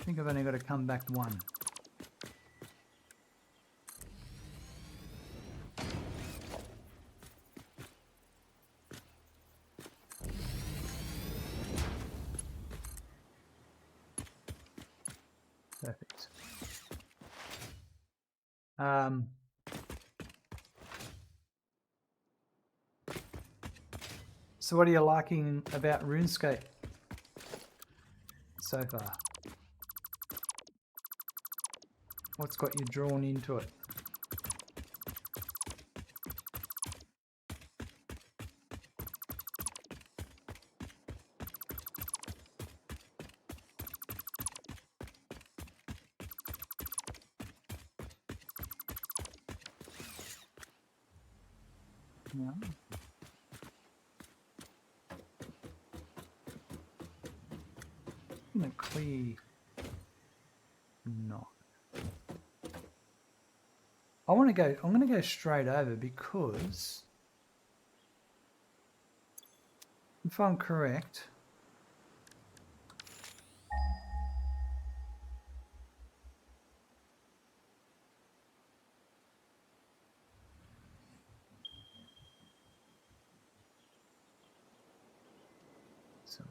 I think I've only got to come back one. Perfect. So what are you liking about RuneScape so far? What's got you drawn into it? Yeah. I'm gonna clear. No. I want to go. I'm going to go straight over because, if I'm correct, so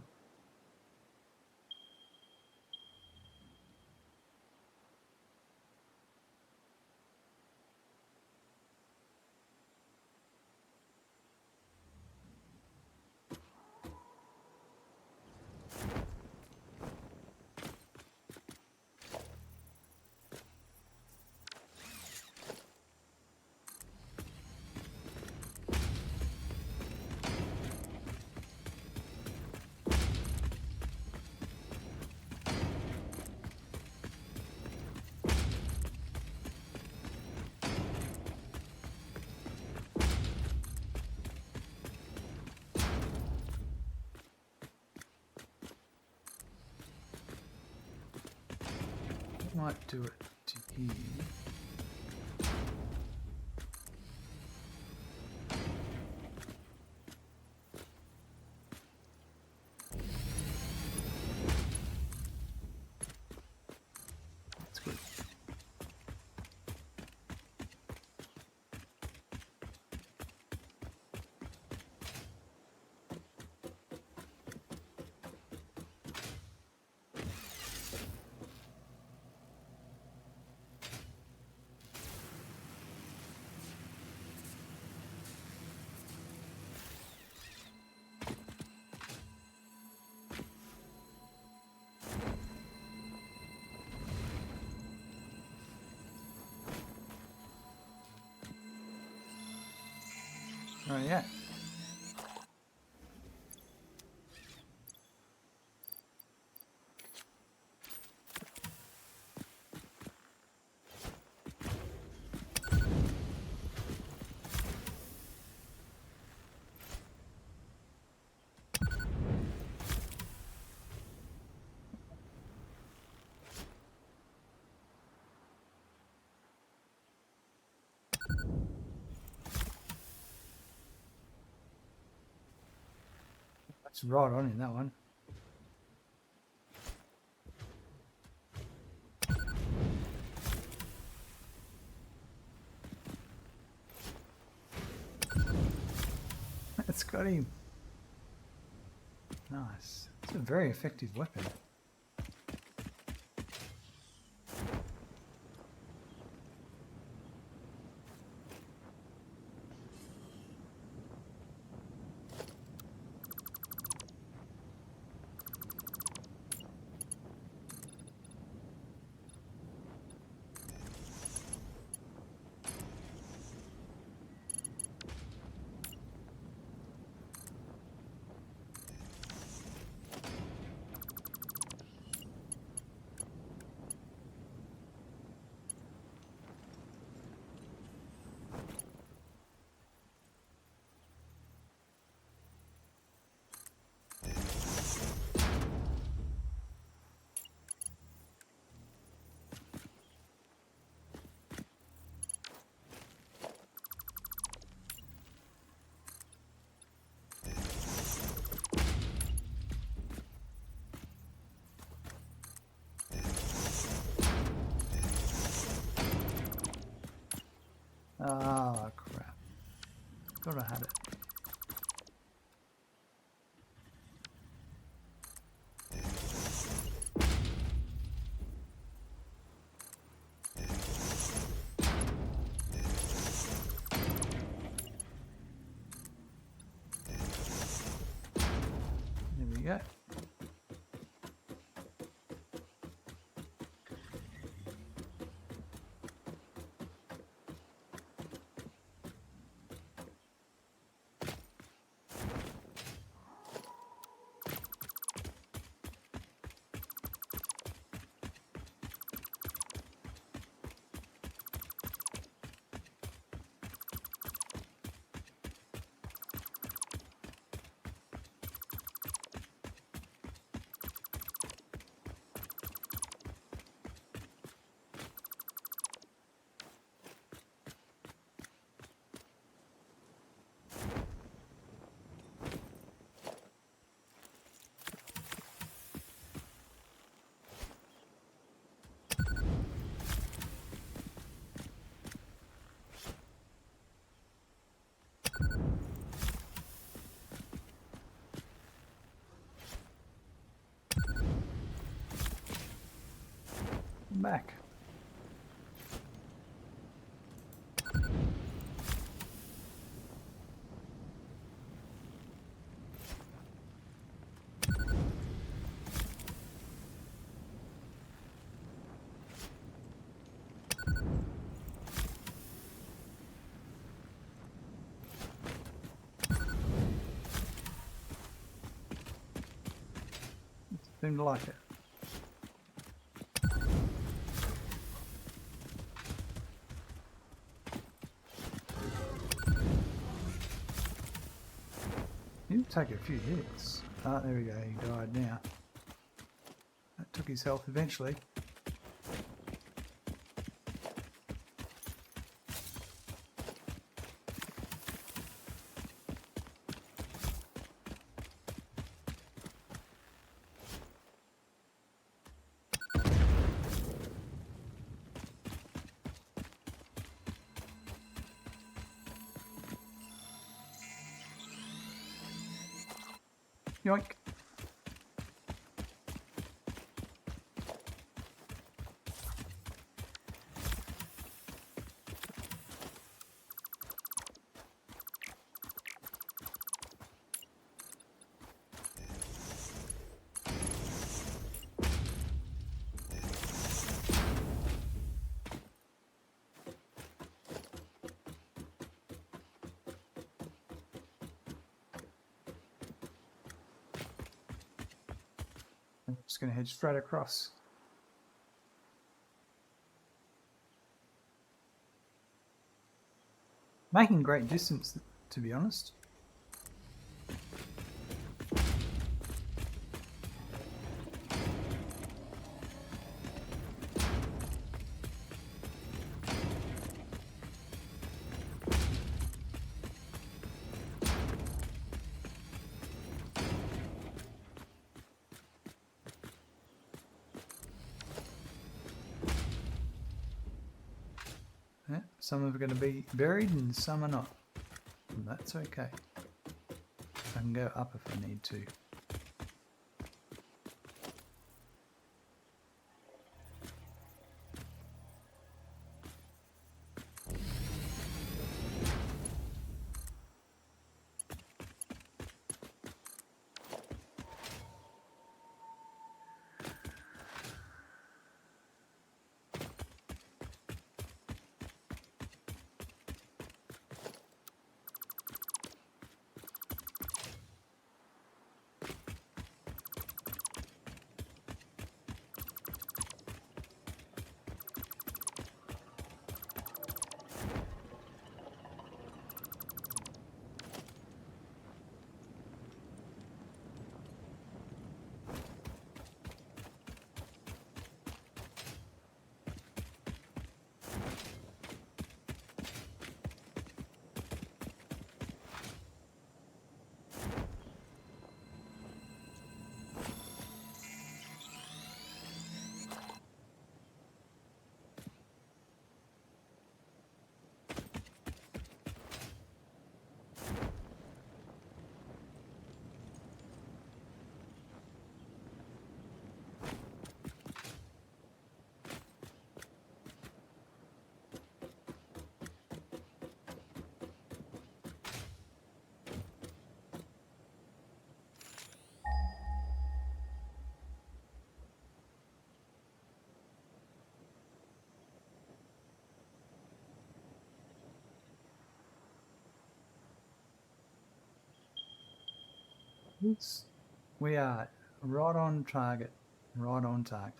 I might do it to here. That's good. Oh yeah. That's right on in that one. It's got him. Nice. It's a very effective weapon. Ah, crap. Thought I had it. There we go. I'm back. Seemed to like it. He'll take a few hits. Ah, there we go, he died now. That took his health eventually. Yoink. I'm just going to head straight across. Making great distance, to be honest. Yeah, some are going to be buried and some are not. And that's okay. I can go up if I need to. Oops. We are right on target. Right on target.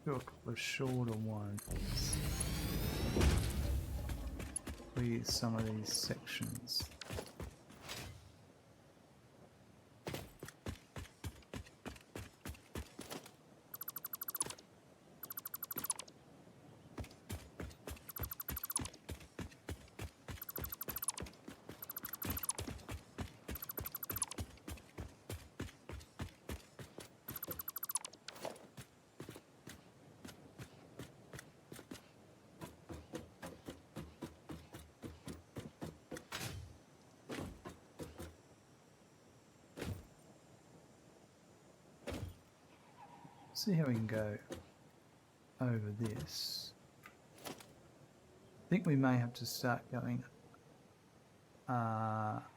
Do a couple of shorter ones with some of these sections. See how we can go over this. I think we may have to start going up.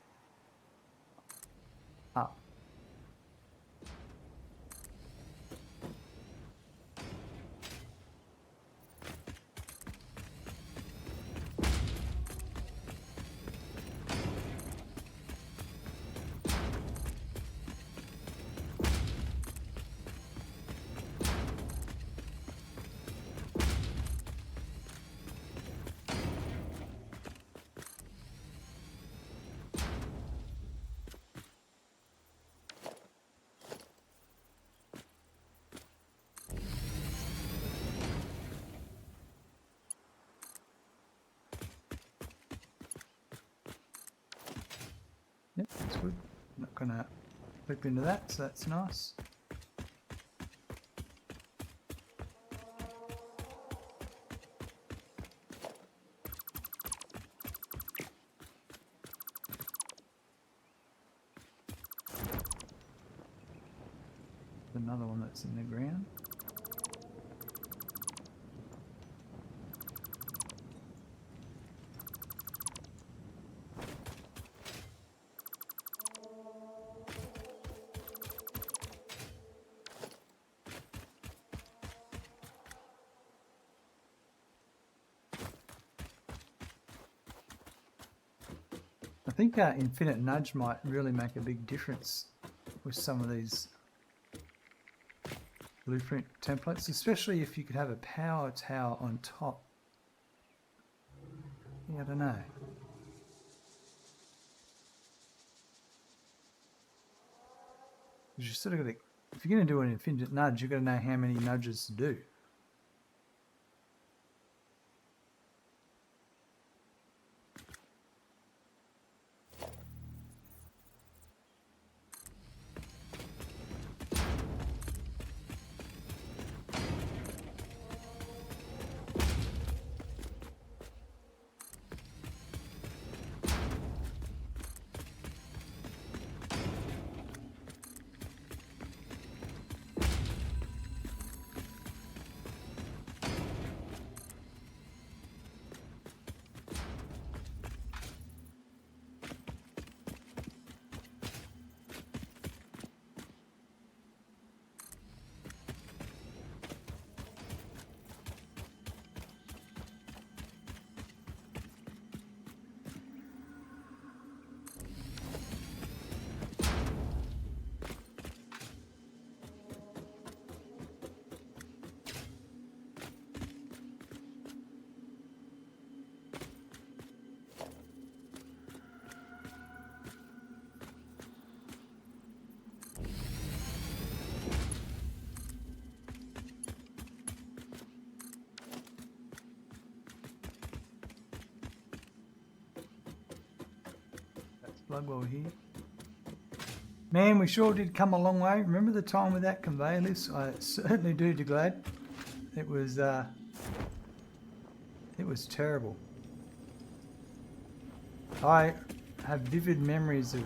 Yep, that's good. Not gonna flip into that, so that's nice. Another one that's in the ground. I think Infinite Nudge might really make a big difference with some of these blueprint templates, especially if you could have a power tower on top. Yeah, I don't know. You sort of got to, if you're going to do an Infinite Nudge, you've got to know how many nudges to do. Bloodwell here. Man, we sure did come a long way. Remember the time with that conveyor list? I certainly do, glad. It was terrible. I have vivid memories of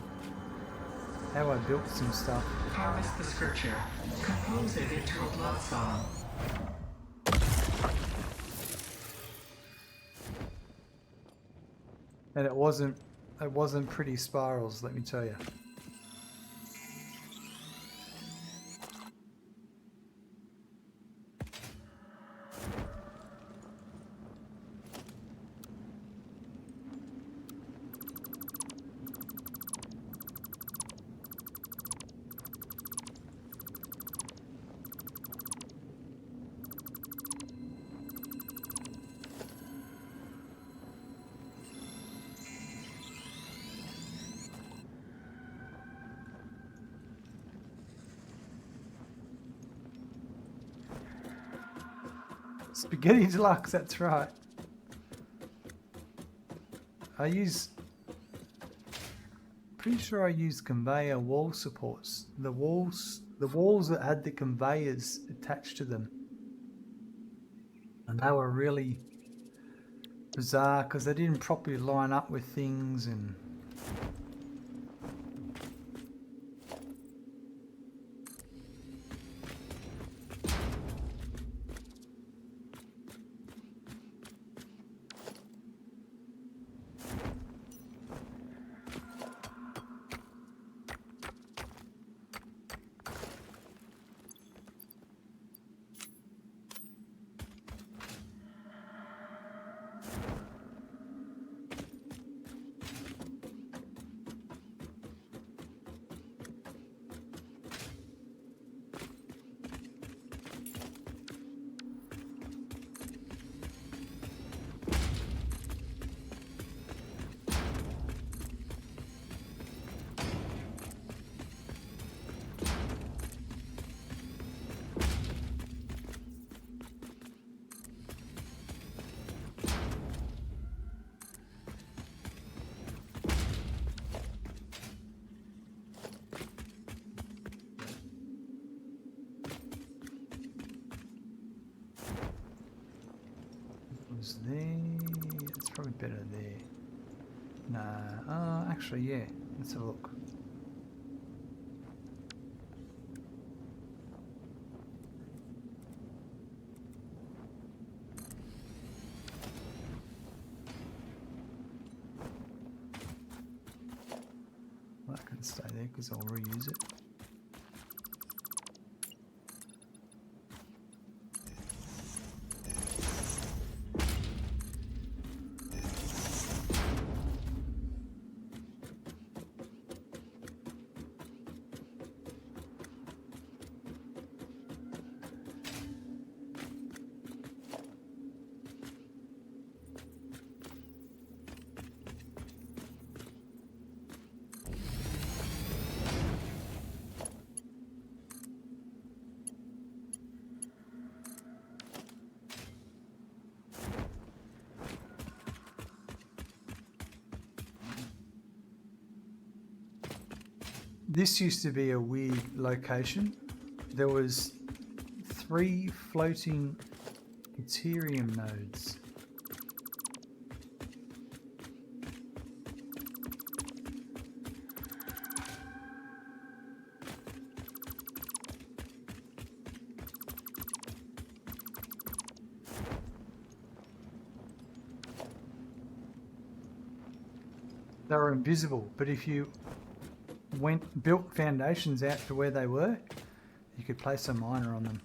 how I built some stuff. Harvest the scripture. Compose it into a blood song. And it wasn't pretty spirals, let me tell you. Spaghetti deluxe, that's right. Pretty sure I used conveyor wall supports. The walls that had the conveyors attached to them. And they were really bizarre because they didn't properly line up with things and was there. It's probably better there. Nah, actually, yeah. Let's have a look. Well, that can stay there because I'll reuse it. This used to be a weird location. There was 3 floating Ethereum nodes. They were invisible, but if you built foundations out to where they were, you could place a miner on them.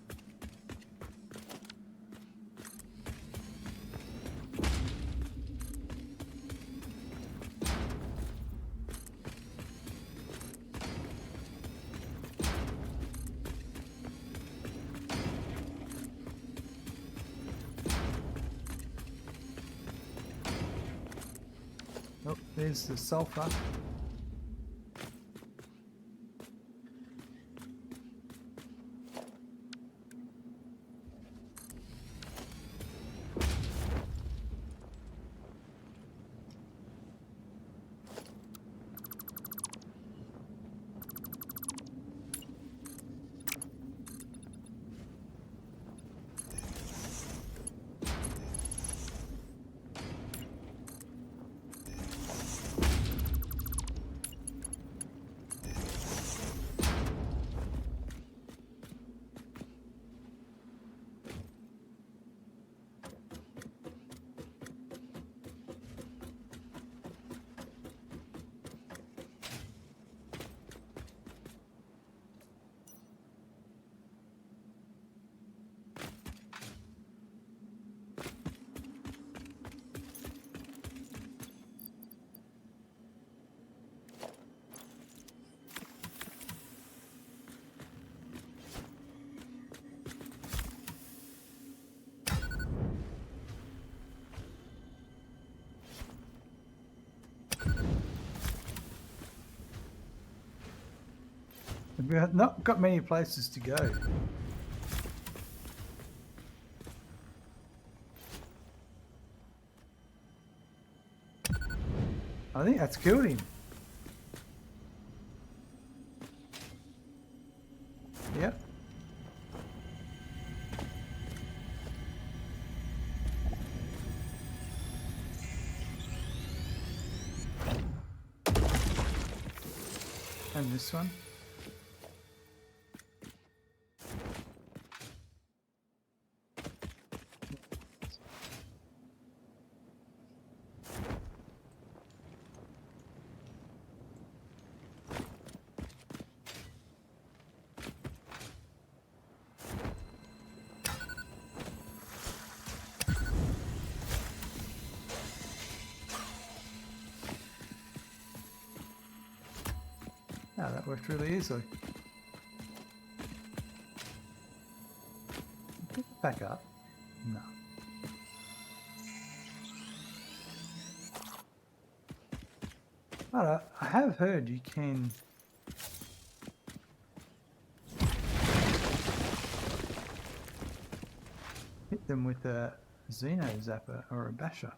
Oh, there's the sulfur. We've not got many places to go. I think that's killed him. Yep. And this one. Oh, that worked really easily. Pick it back up. No. But I have heard you can hit them with a Xeno Zapper or a Basher.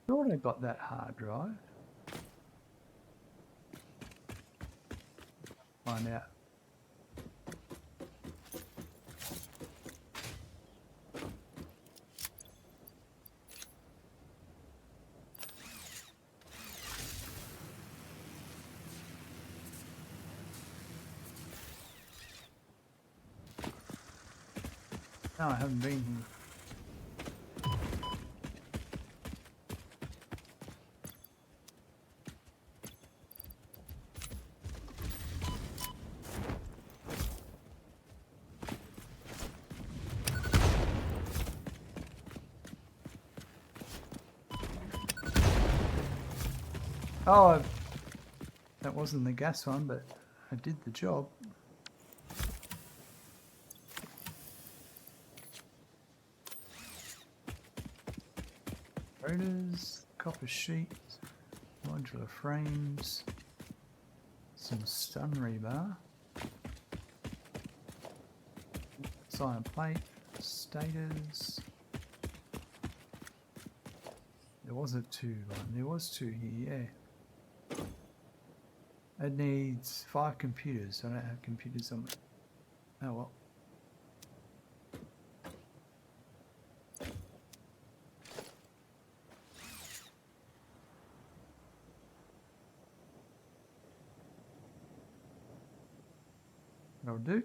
Thought I got that hard drive. Find out. No, I haven't been here. Oh, that wasn't the gas one, but I did the job. Rotors, copper sheets, modular frames, some stun rebar, iron plate, stators. There was a two one. There was two here, yeah. It needs 5 computers. I don't have computers on it. Oh well. That'll do.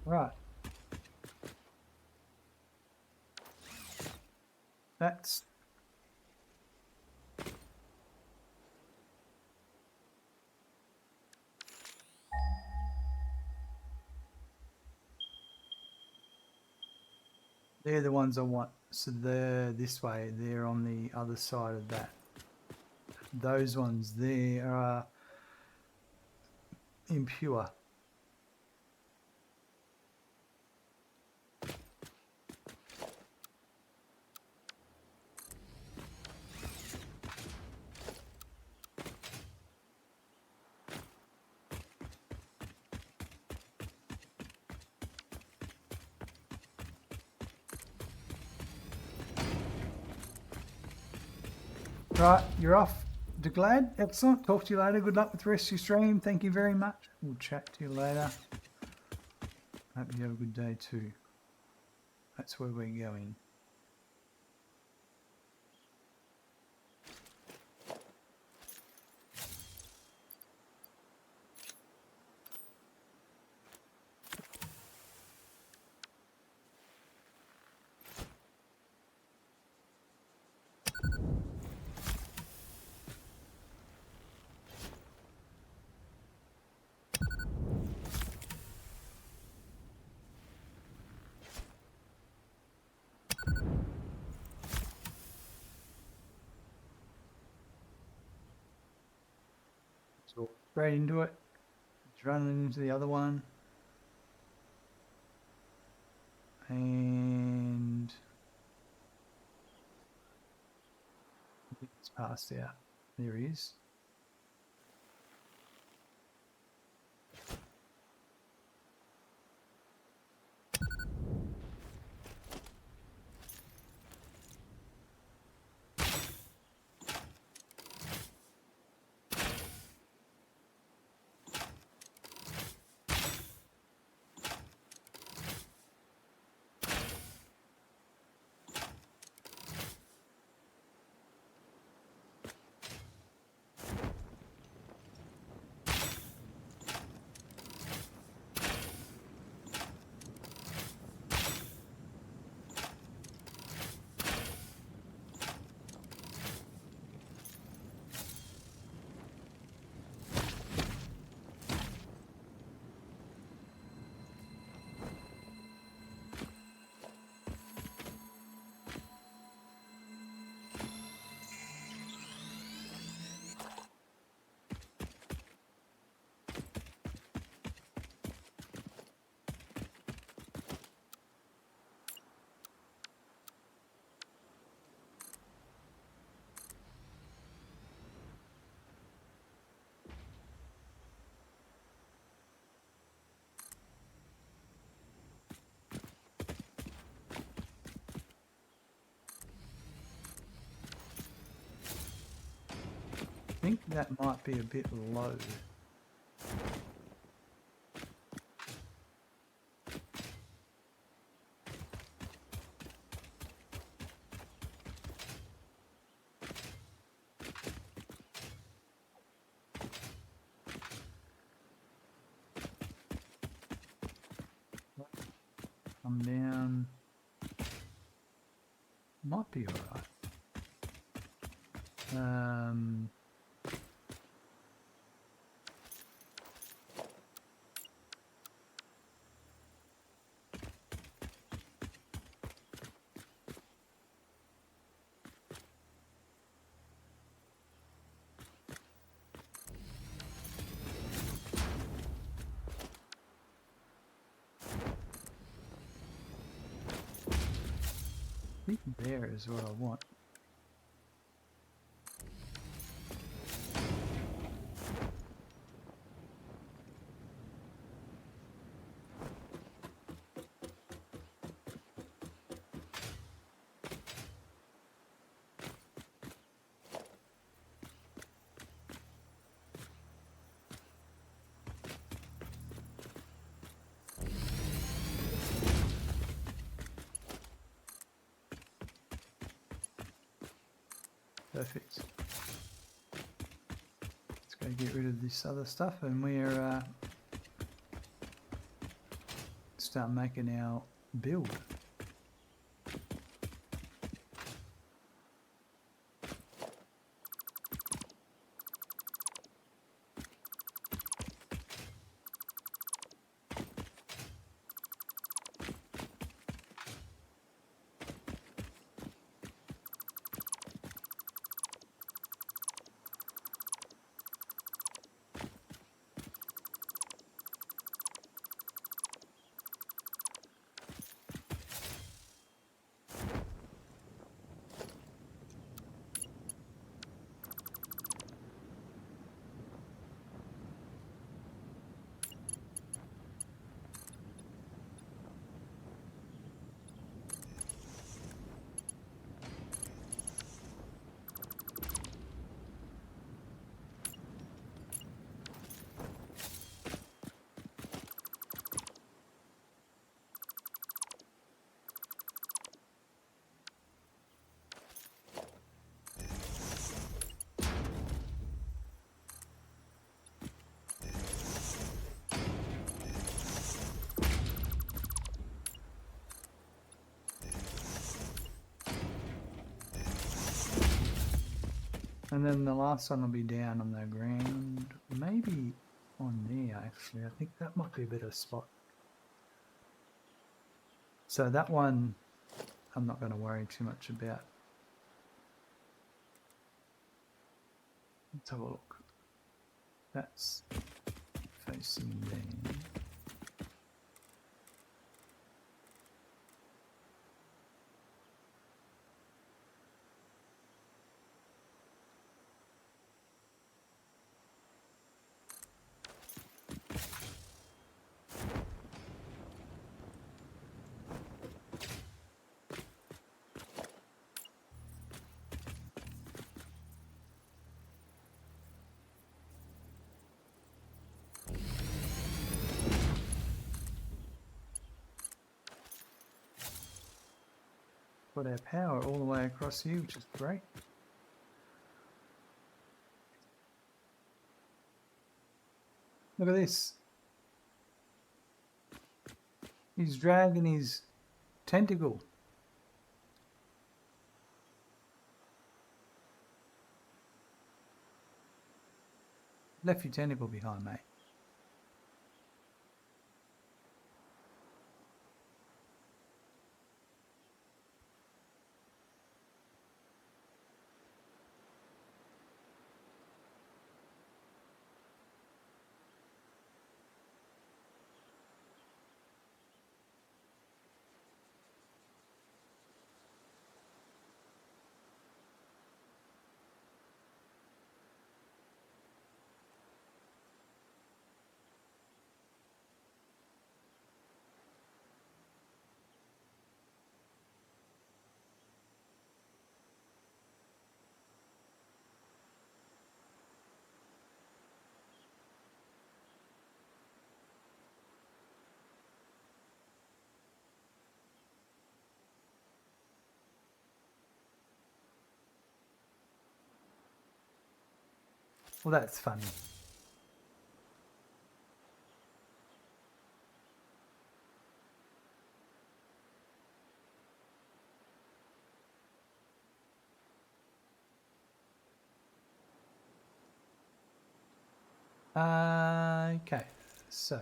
Right. That's They're the ones I want. So they're this way. They're on the other side of that. Those ones there are impure. Right, you're off. Glad. Excellent. Talk to you later. Good luck with the rest of your stream. Thank you very much. We'll chat to you later. Hope you have a good day too. That's where we're going. So straight into it. It's running into the other one. And I think it's passed out. There he is. I think that might be a bit low. I'm down. Might be alright. I think there is what I want. Perfect. Let's go get rid of this other stuff and we're start making our build. And then the last one will be down on the ground. Maybe on there, actually. I think that might be a better spot. So that one, I'm not going to worry too much about. Let's have a look. That's facing there. Got our power all the way across here, which is great. Look at this. He's dragging his tentacle. Left your tentacle behind, mate. Well, that's funny. Okay, so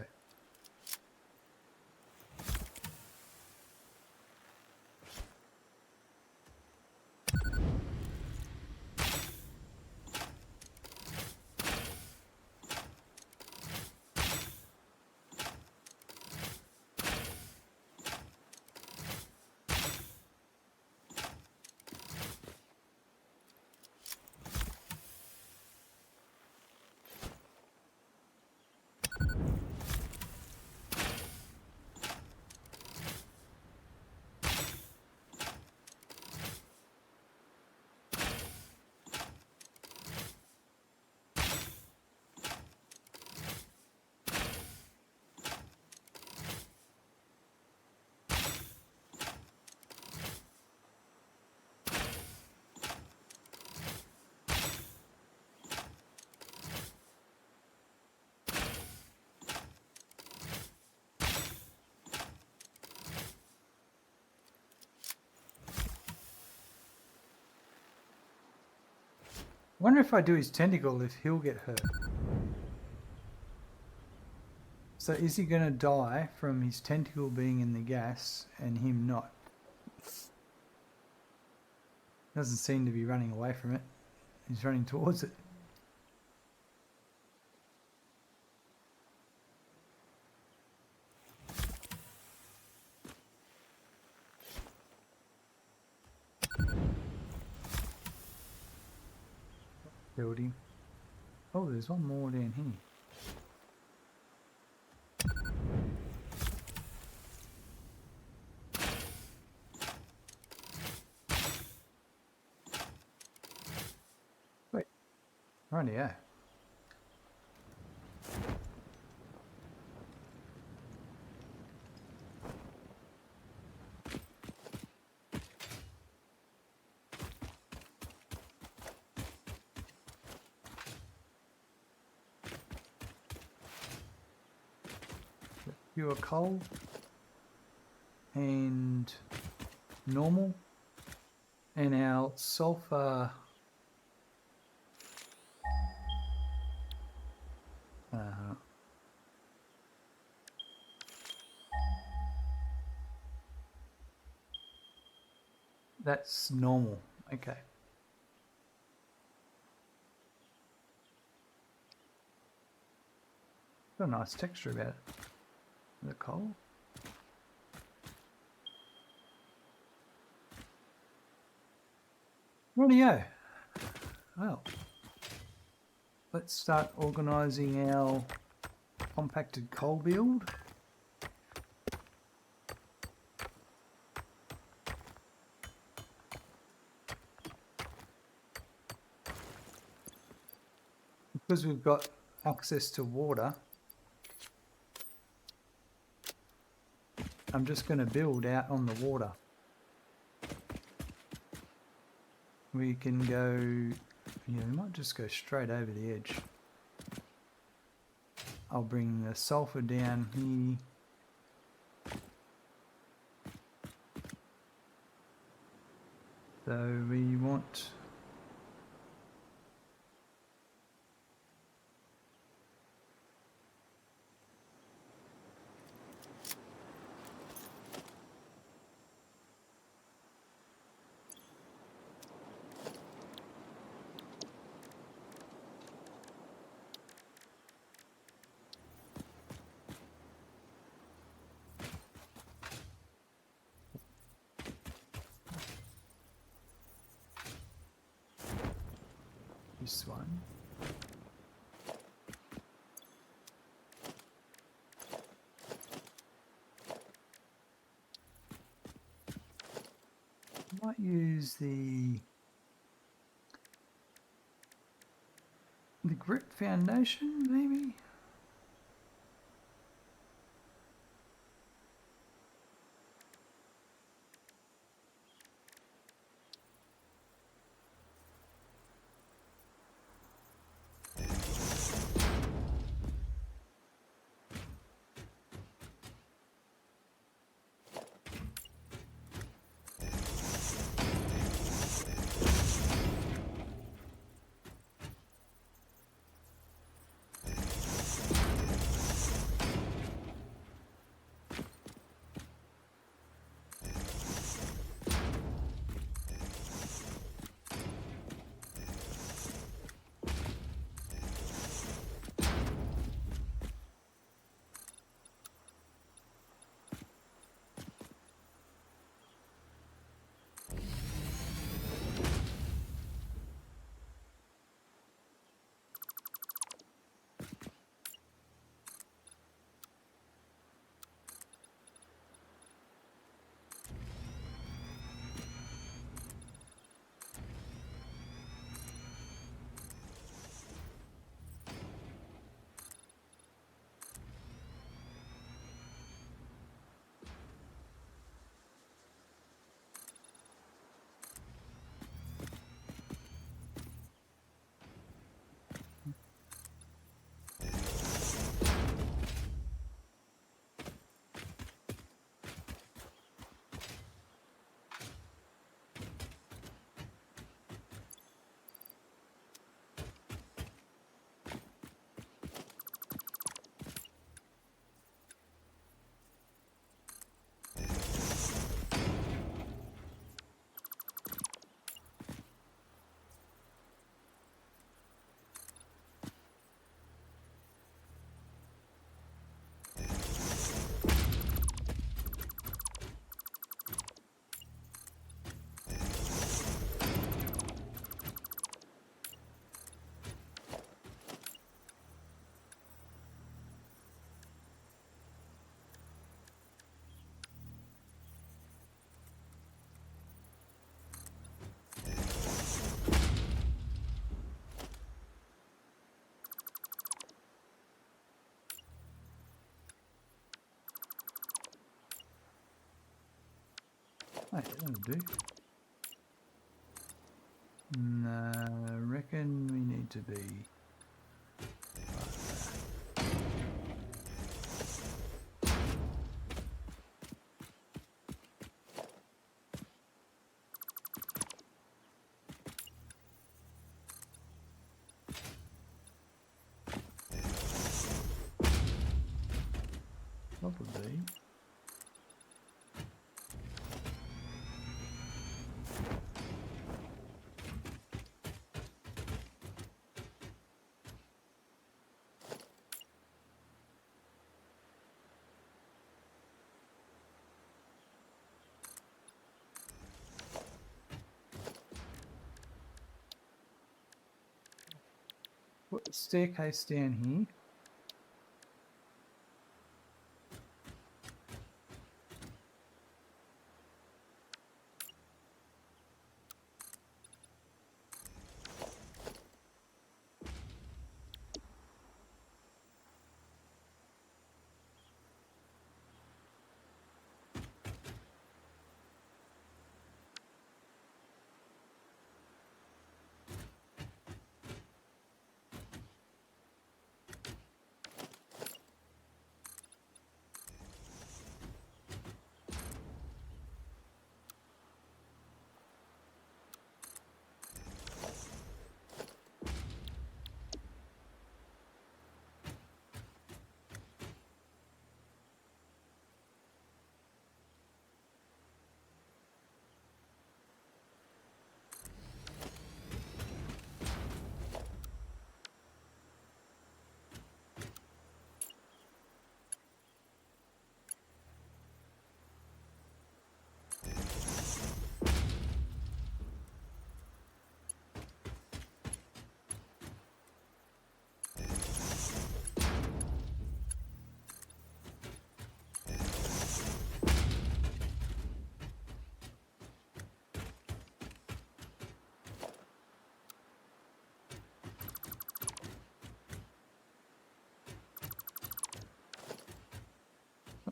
I wonder if I do his tentacle, if he'll get hurt. So is he going to die from his tentacle being in the gas and him not? Doesn't seem to be running away from it. He's running towards it. Killed him. Oh, there's one more down here. Wait. Right here. Pure coal and normal, and our sulfur That's normal. Okay. Got a nice texture about it. The coal. Rightio. Well, let's start organising our compacted coal build. Because we've got access to water, I'm just going to build out on the water. We can go, we might just go straight over the edge. I'll bring the sulfur down here. So we want this one. Might use the grit foundation, maybe. Hey, that'll do. No, I reckon we need to be like that. put the staircase down here.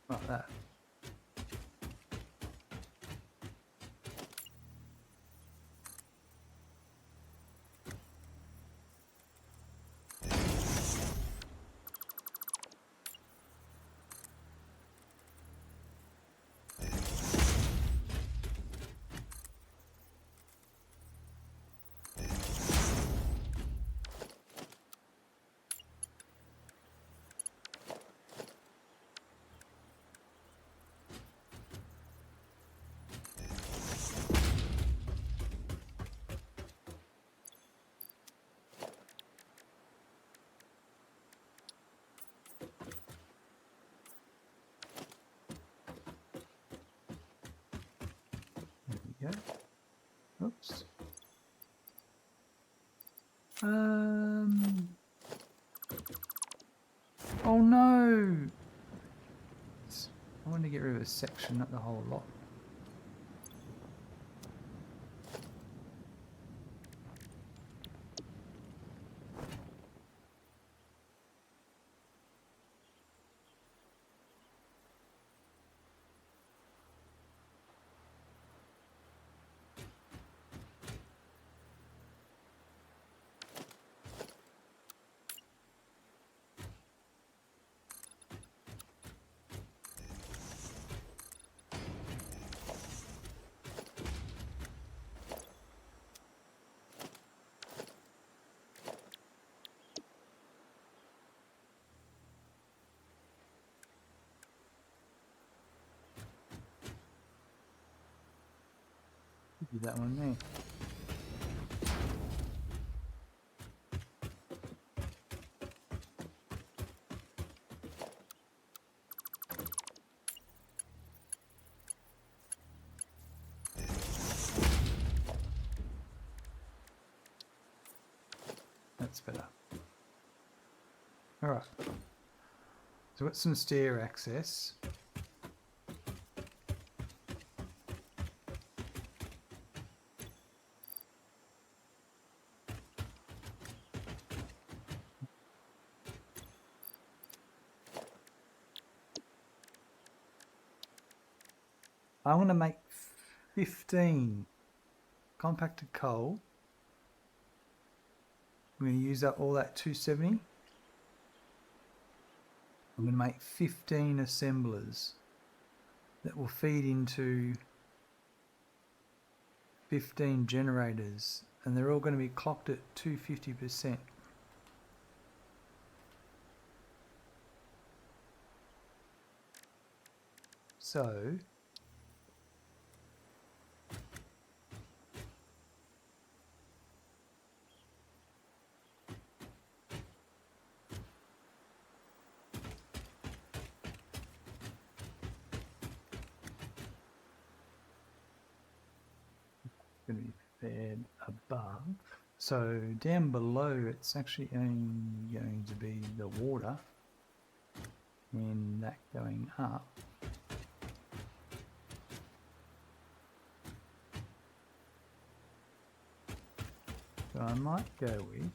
Like that. There we go. Oops. Oh no! I want to get rid of a section, not the whole lot. Do that one there. That's better. Alright. So we've got some stair access. I'm going to make 15 compacted coal. I'm going to use up all that 270. I'm going to make 15 assemblers that will feed into 15 generators, and they're all going to be clocked at 250%. So going to be fed above. So down below, it's actually only going to be the water, and that going up. So I might go with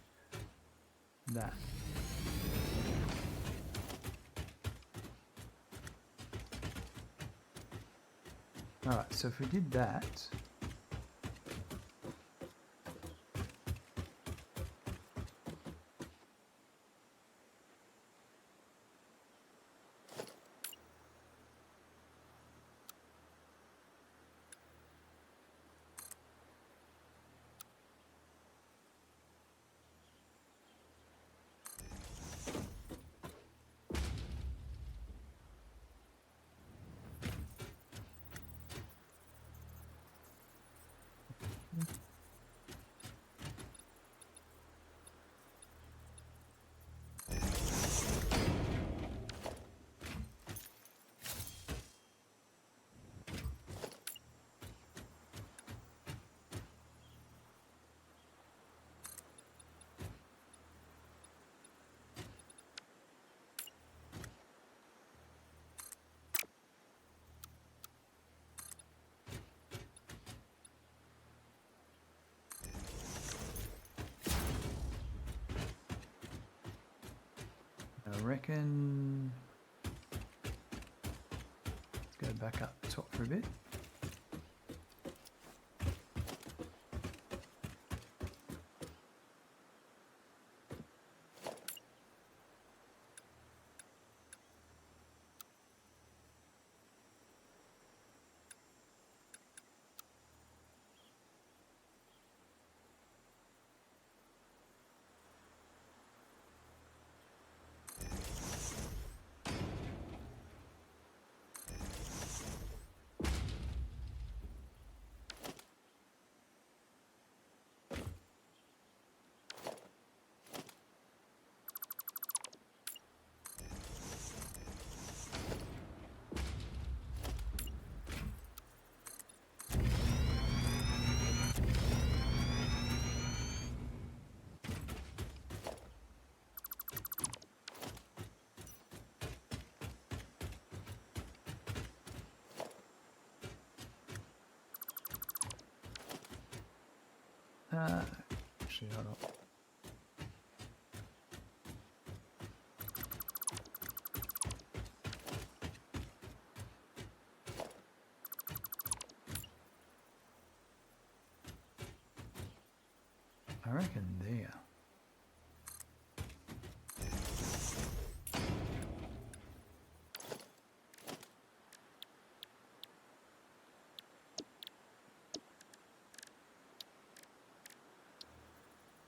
that. Alright, so if we did that, I reckon, let's go back up top for a bit. Actually, hold on. I reckon there.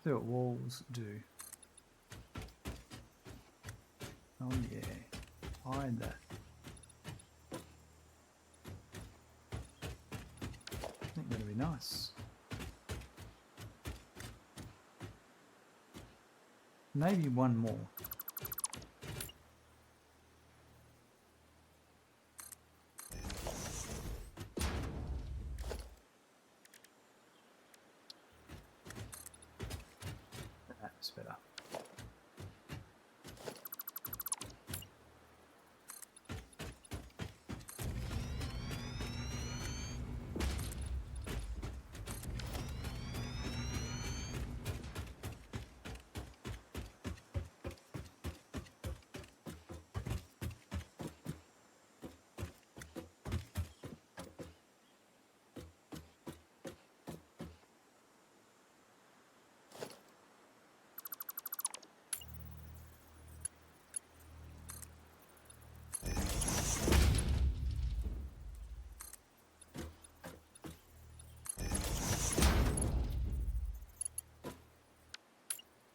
See what walls do. Oh yeah, hide that. I think that'll be nice. Maybe one more. That's better.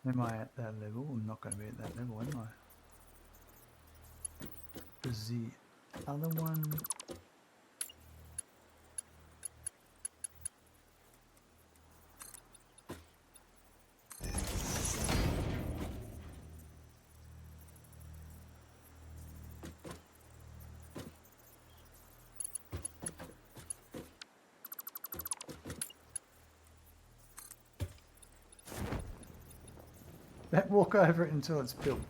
Am I at that level? I'm not going to be at that level, am I? Is the other one? Walk over it until it's built.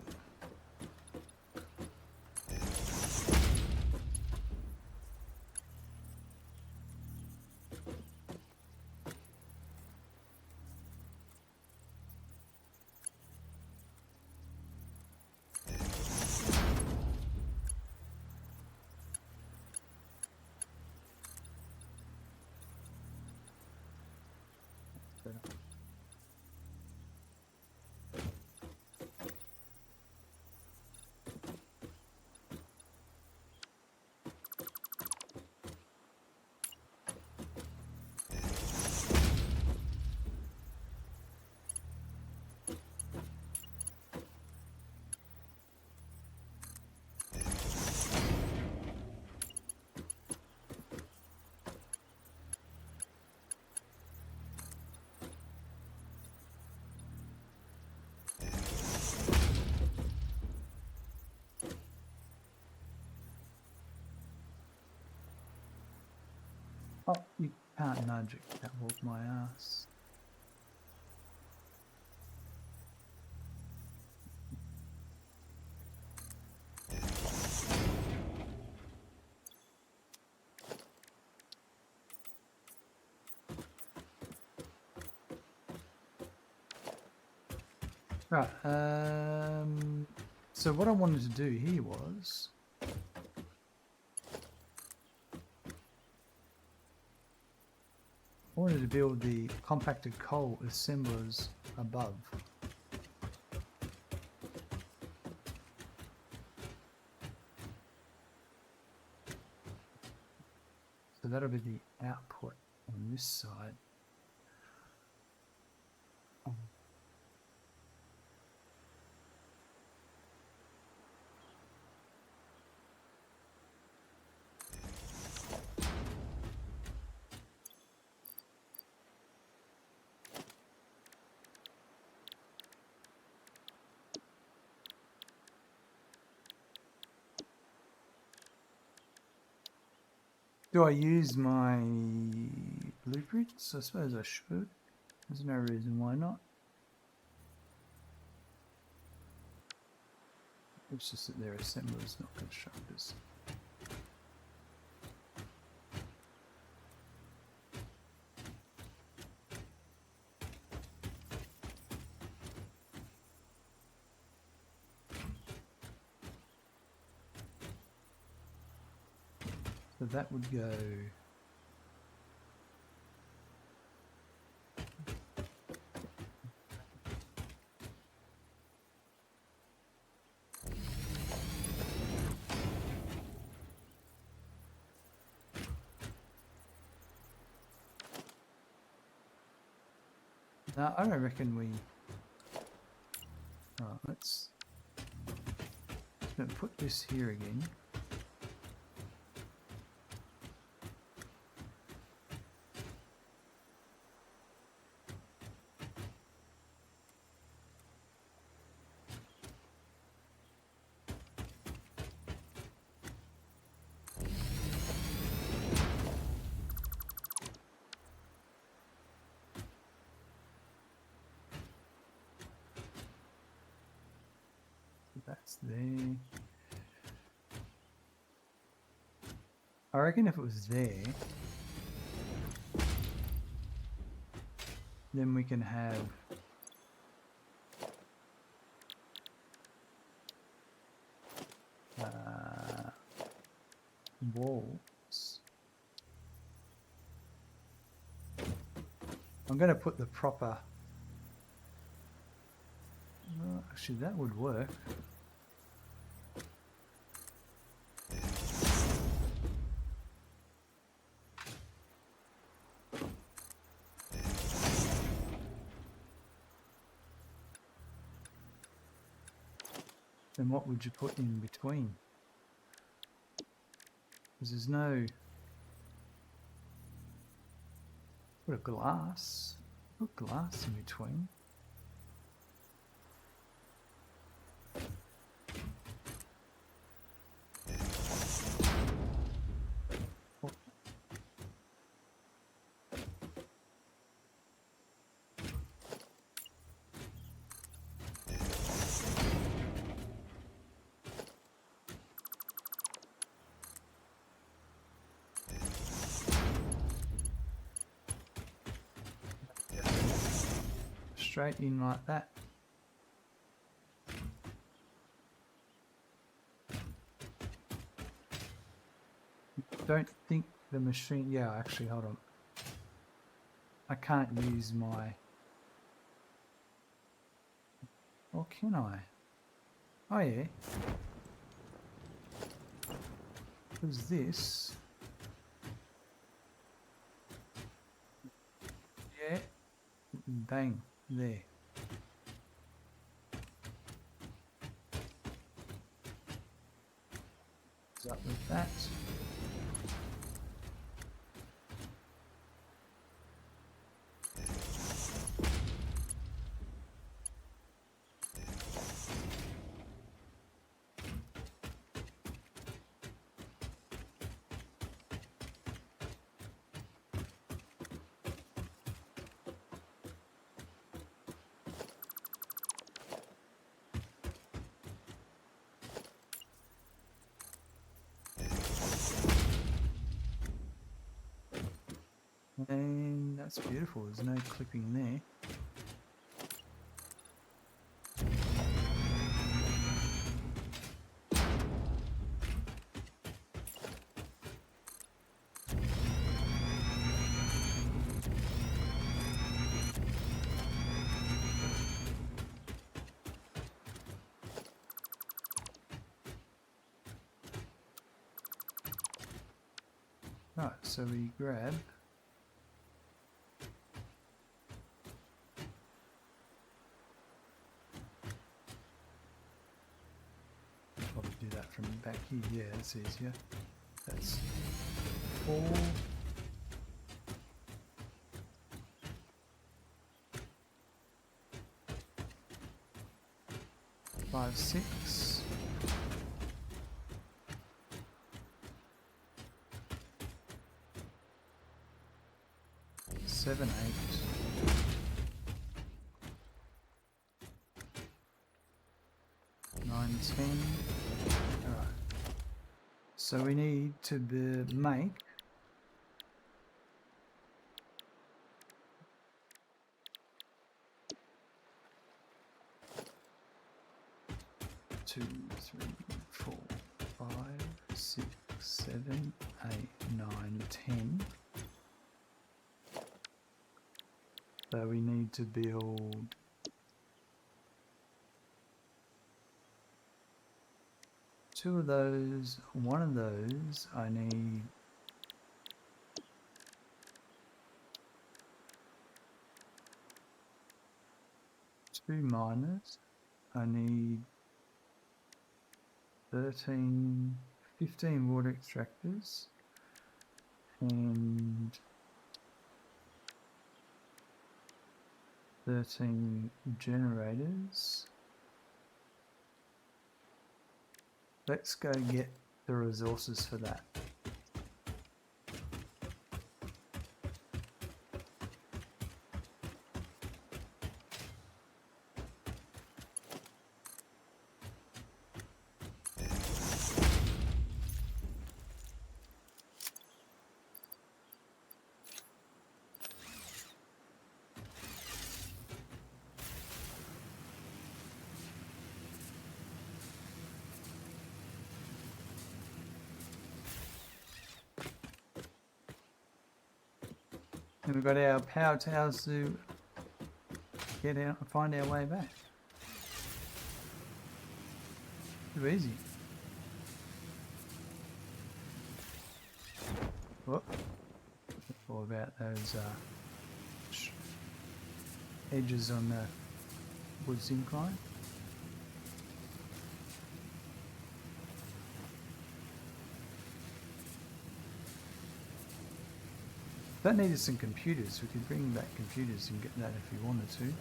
Oh, you can't nudge it. That walk my ass. Right. So what I wanted to do here was I wanted to build the compacted coal assemblers above. So that'll be the output on this side. Do I use my blueprints? I suppose I should. There's no reason why not. It's just that they're assemblers, not constructors. So that would go. No, I don't reckon we. Right, let's put this here again. That's there. I reckon if it was there, then we can have walls. I'm going to put the proper. Actually, that would work. Then what would you put in between? Because there's no... Put a glass. Put glass in between. straight in like that. Don't think the machine... Yeah, actually, hold on. I can't use my... Or can I? Oh, yeah. Because this... Yeah. Bang. There. What's up with that? And that's beautiful, there's no clipping there. Right, so we grab... Probably do that from back here, yeah, that's easier. That's 4. 5, 6. 7, 8. 9, 10. Alright. So we need to make 2, 3, 4, 5, 6, 7, 8, 9, 10. So we need to build 2 of those. 1 of those I need 2 miners. I need 15 water extractors and 13 generators. Let's go get the resources for that. And we've got our power towers to get out and find our way back. Too easy. Whoop. All about those edges on the woods incline. That needed some computers. We could bring back computers and get that if we wanted to.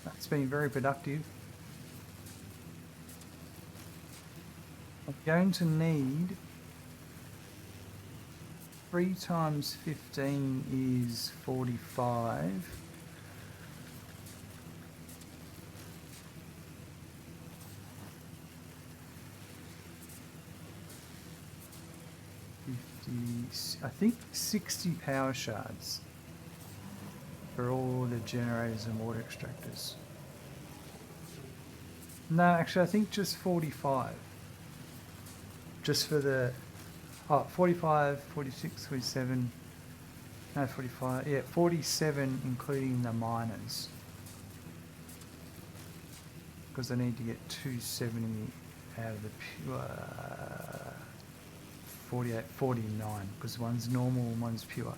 That's been very productive. I'm going to need 3 times 15 is 45. I think 60 power shards for all the generators and water extractors. No, actually I think just 45. Just for the, 45, 46, 47, no 45, yeah 47 including the miners. Because I need to get 270 out of the pure 48, 49, because one's normal and one's pure.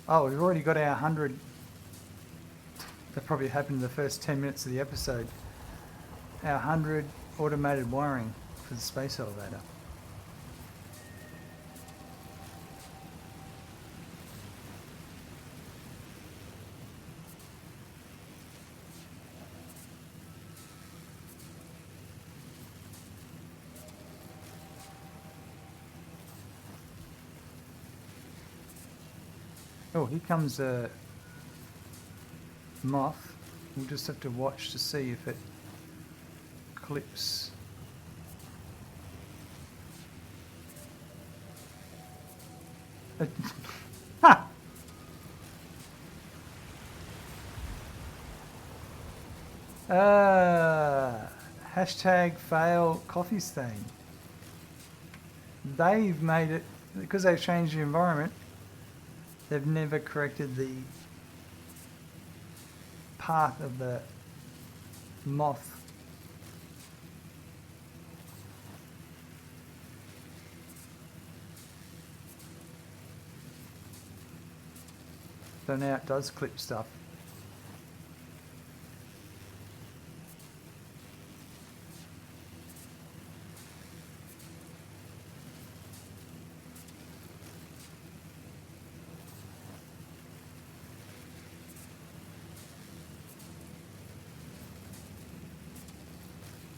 Oh, we've already got our 100. That probably happened in the first 10 minutes of the episode. Our 100 automated wiring for the space elevator. Oh, here comes a moth. We'll just have to watch to see if it clips. Ha! Hashtag fail coffee stain. They've made it, because they've changed the environment, they've never corrected the path of the moth. So now it does clip stuff.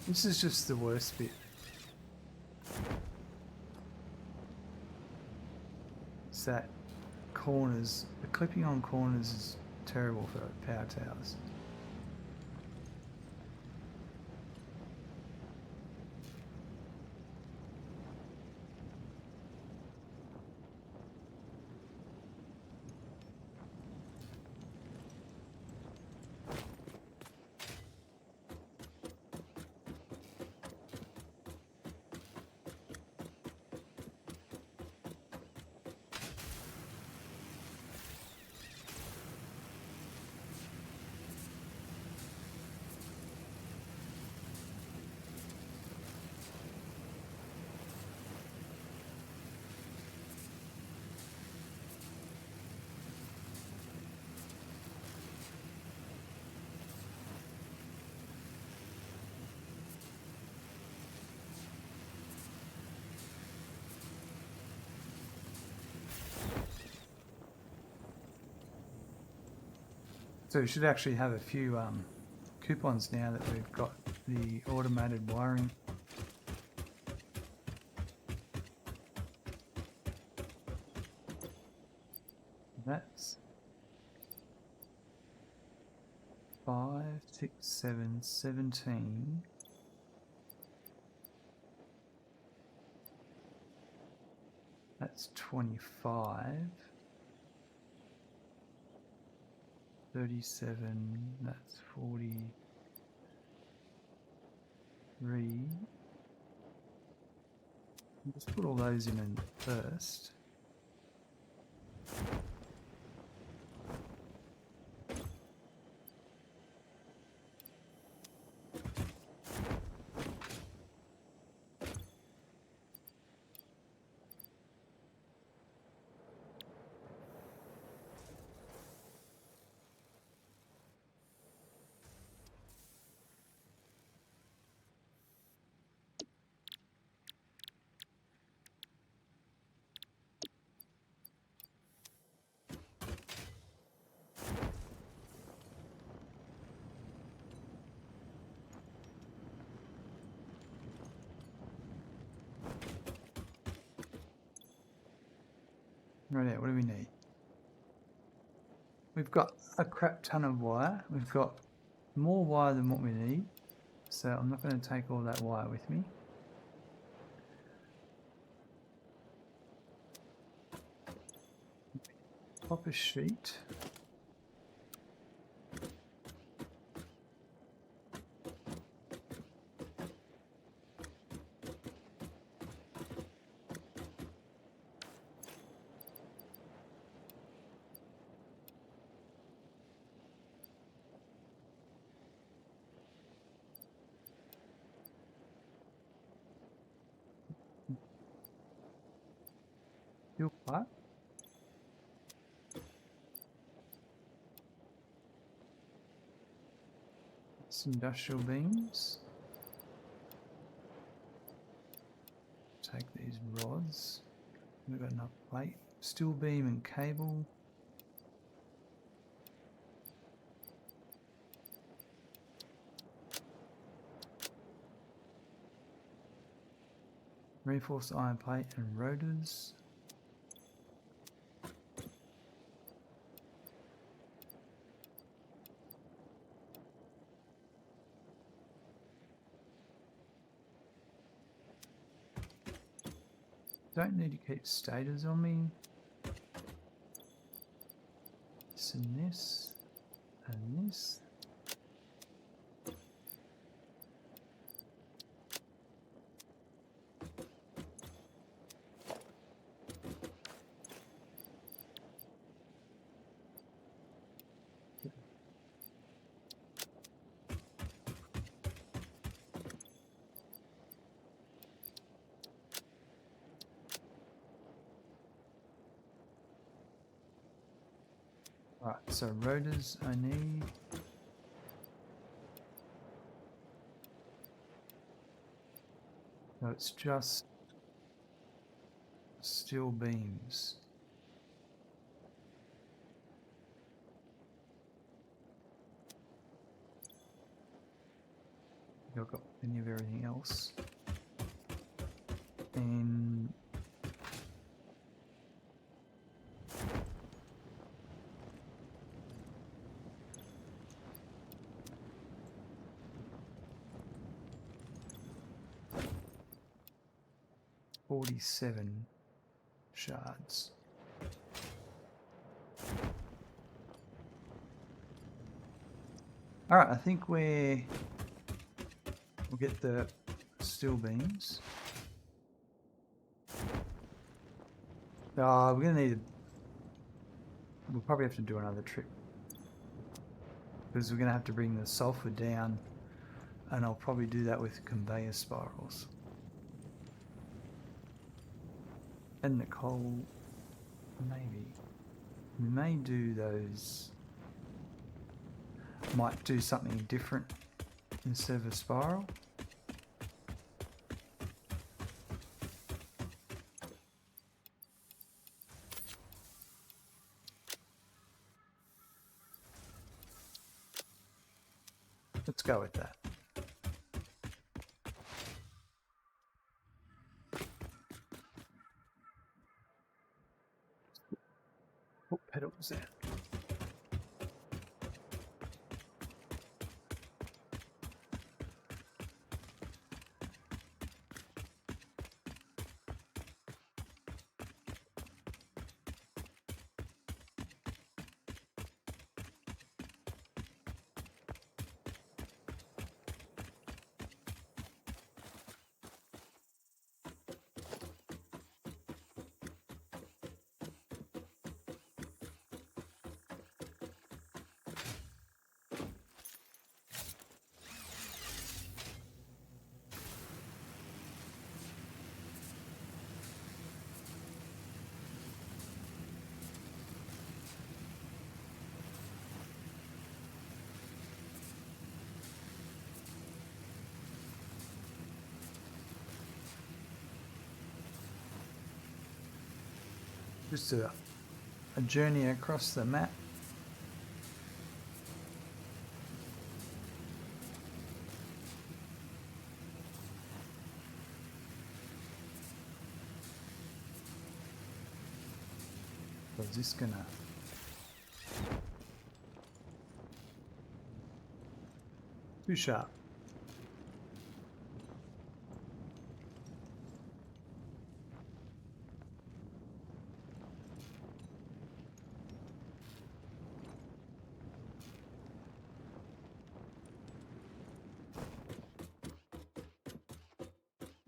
This is just the worst bit. It's that corners, the clipping on corners is terrible for power towers. So we should actually have a few coupons now that we've got the automated wiring. That's 5, 6, 7, 17. That's 25. 37, that's 43. Let's put all those in first. Right, what do we need? We've got a crap ton of wire. We've got more wire than what we need. So I'm not going to take all that wire with me. Pop a sheet. Steel pipe. Some industrial beams. Take these rods. We've got enough plate. Steel beam and cable. Reinforced iron plate and rotors. Don't need to keep stators on me. This and this. And this. Right, so rotors I need. No, it's just steel beams. I've got plenty of everything else. And $47 shards. Alright, I think we'll get the steel beams. We're gonna need we'll probably have to do another trip. Because we're gonna have to bring the sulfur down, and I'll probably do that with conveyor spirals. And the coal, maybe. We may do those. Might do something different instead of a spiral. Let's go with that. Put pedals there. Just a journey across the map. So is this gonna... Too sharp.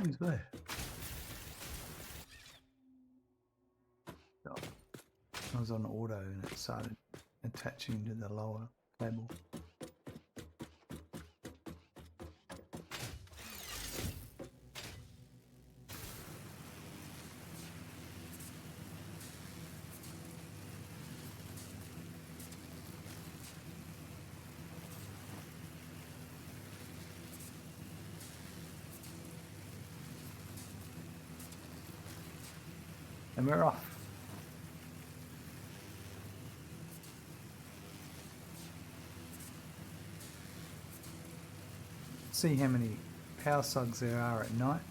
Who's there? Oh, I was on auto and it started attaching to the lower cable. And we're off. See how many power slugs there are at night.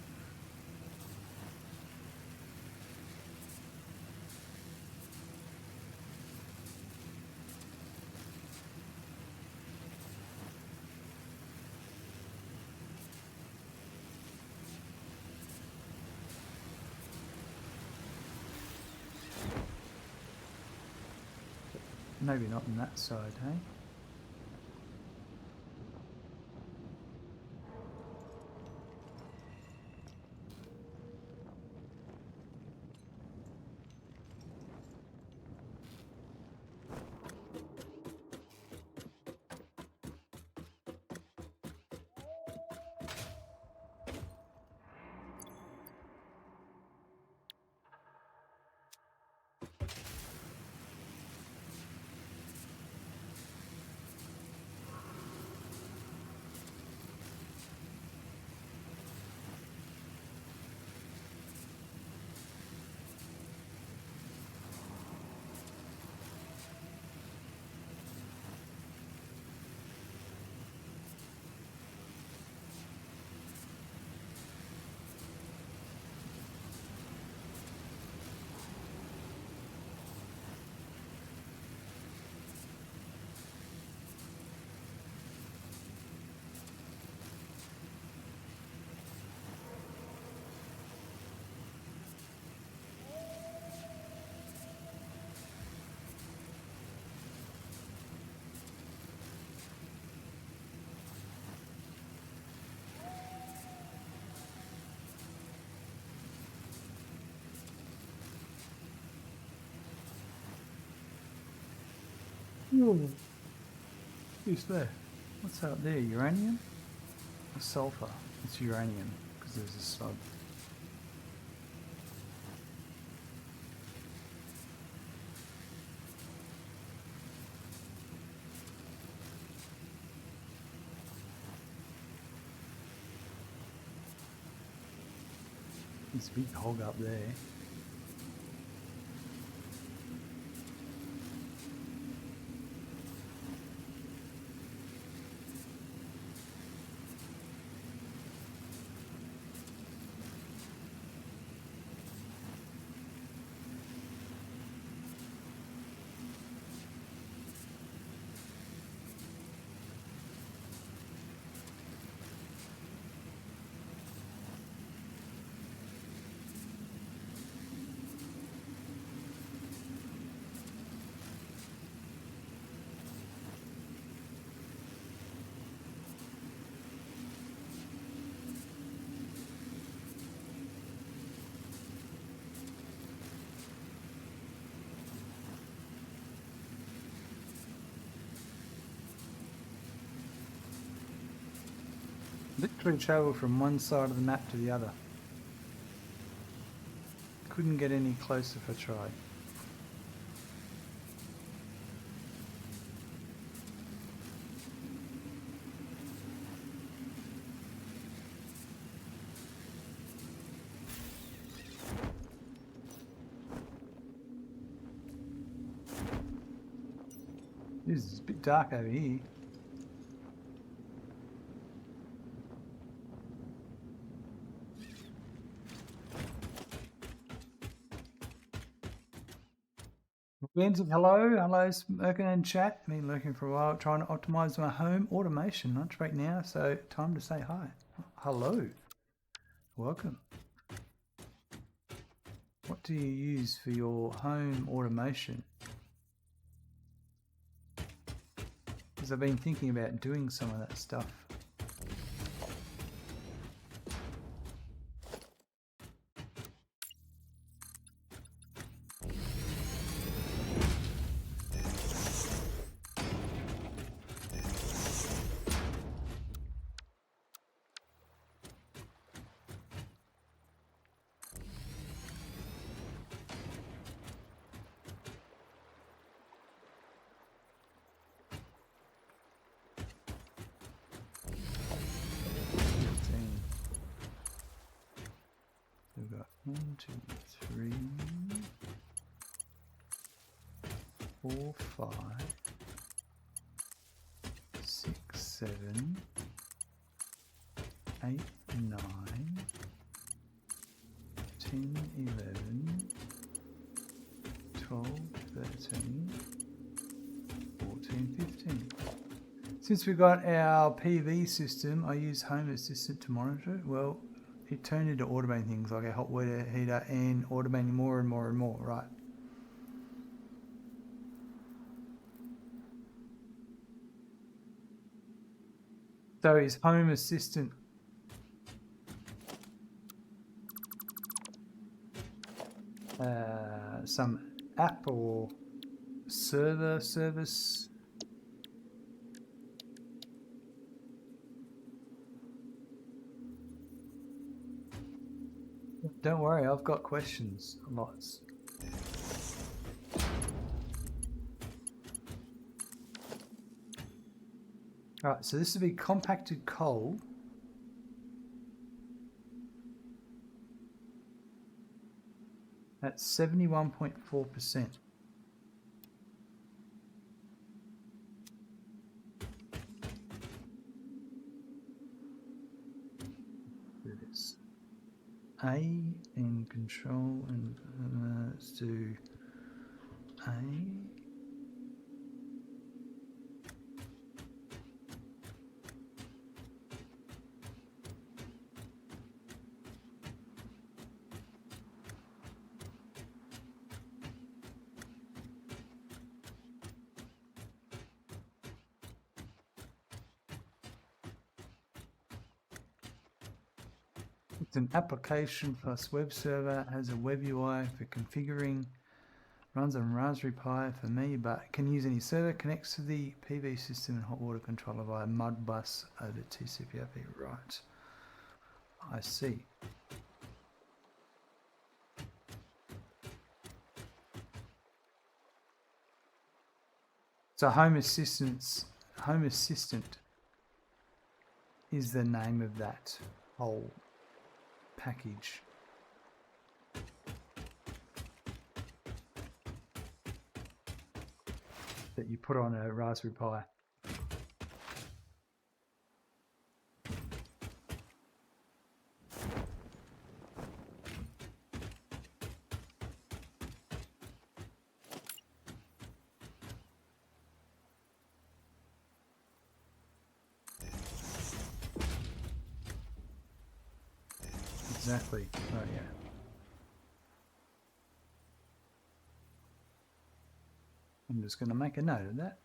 Maybe not on that side, hey? Who's there? What's out there? Uranium? Or sulfur? It's uranium because there's a slug. There's a big hog up there. Literally travel from one side of the map to the other. Couldn't get any closer if I tried. This is a bit dark over here. Benzik, hello, smoking in chat. Been lurking for a while, trying to optimize my home automation. Lunch break now, so time to say hi. Hello, welcome. What do you use for your home automation? Because I've been thinking about doing some of that stuff. We've got 1, 2, 3, 4, 5, 6, 7, 8, 9, 10, 11, 12, 13, 14, 15. Since we got our PV system, I use Home Assistant to monitor it. Well, it turned into automating things like a hot water heater and automating more and more and more, right? So is Home Assistant some app or service? Don't worry, I've got questions, lots. All right, so this would be compacted coal. That's 71.4%. Do this. A in control, and let's do A. It's an application plus web server, has a web UI for configuring, runs on Raspberry Pi for me, but can use any server, connects to the PV system and hot water controller via Modbus over TCP/IP. Right, I see. So Home Assistant is the name of that whole package. That you put on a Raspberry Pi. Exactly. Oh yeah. I'm just going to make a note of that.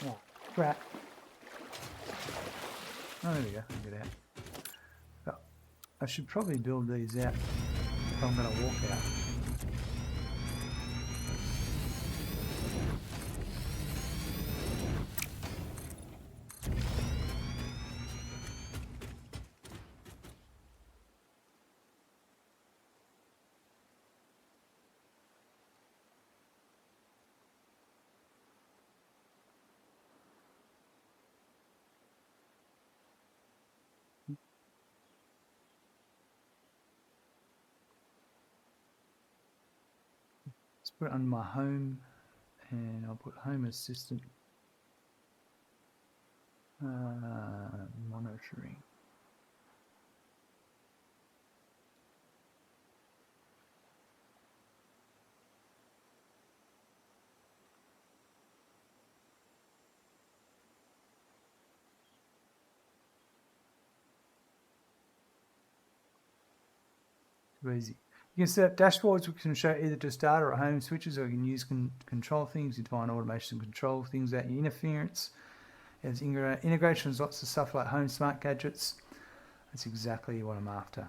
Oh, crap. Oh, there we go. I'll get out. Oh, I should probably build these out if I'm going to walk out. Let's put it on my home And I'll put home assistant monitoring. Too easy. You can set up dashboards which can show either just data or home switches, or you can use control things. You define automation and control things without your interference. There's integrations, lots of stuff like home smart gadgets. That's exactly what I'm after.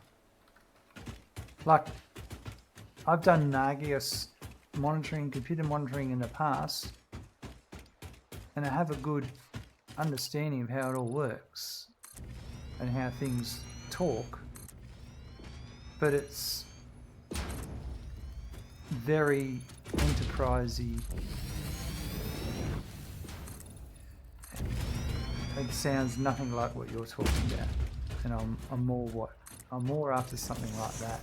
Like, I've done Nagios monitoring, computer monitoring in the past, and I have a good understanding of how it all works and how things talk, but it's very enterprisey. It sounds nothing like what you're talking about, and I'm more after something like that.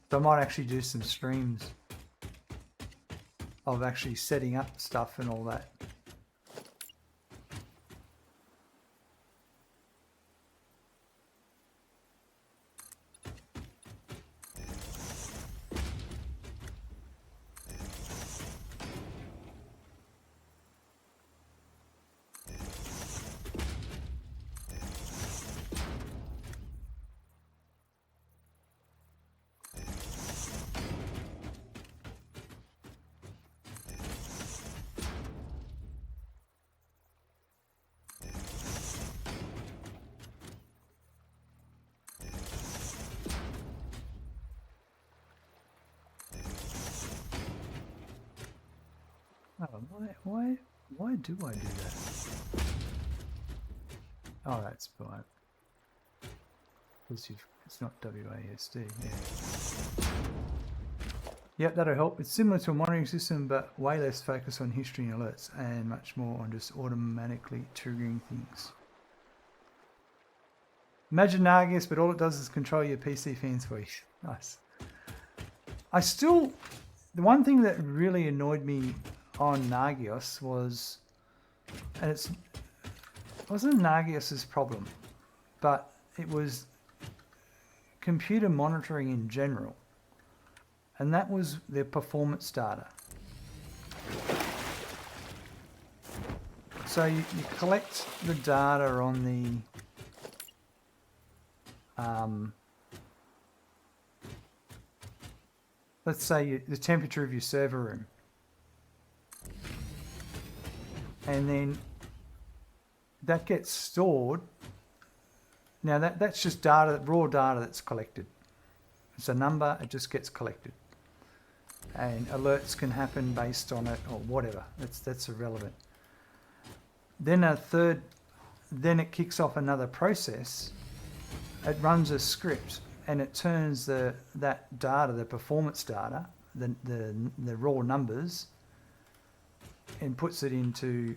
So I might actually do some streams of actually setting up stuff and all that. Oh, why do I do that? Oh, that's fine. Because it's not WASD. Yeah. Yep, that'll help. It's similar to a monitoring system, but way less focus on history and alerts, and much more on just automatically triggering things. Imagine Nagios, but all it does is control your PC fans for you. Nice. The one thing that really annoyed me on Nagios was, and it wasn't Nagios's problem, but it was computer monitoring in general, and that was their performance data. So you collect the data on the let's say the temperature of your server room, and then that gets stored. Now that's just data, raw data that's collected. It's a number, it just gets collected, and alerts can happen based on it or whatever. That's irrelevant. Then then it kicks off another process. It runs a script and it turns that data, the performance data, the raw numbers, and puts it into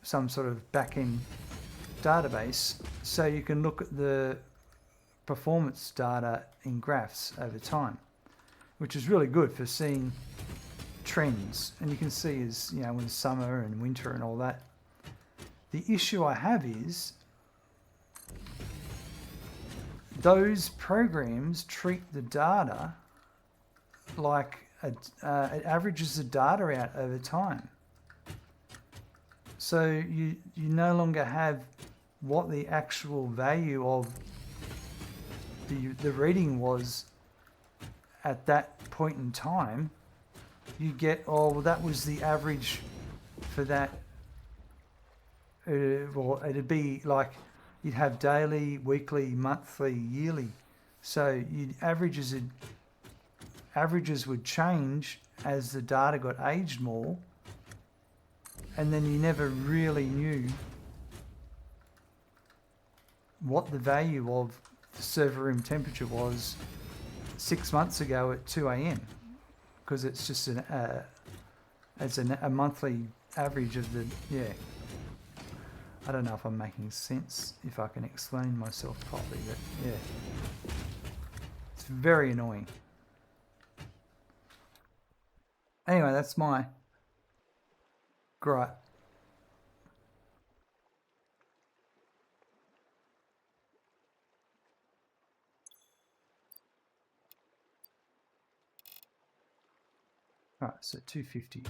some sort of back-end database, so you can look at the performance data in graphs over time, which is really good for seeing trends. And you can see as in summer and winter and all that. The issue I have is those programs treat the data like it averages the data out over time. So you no longer have what the actual value of the reading was at that point in time. You get, oh, well, that was the average for that. Well, it'd be like you'd have daily, weekly, monthly, yearly. So averages would change as the data got aged more, and then you never really knew what the value of the server room temperature was 6 months ago at 2 a.m. because it's just a monthly average of the, yeah. I don't know if I'm making sense, if I can explain myself properly, but yeah. It's very annoying. Anyway, that's my gripe. Right, so 250.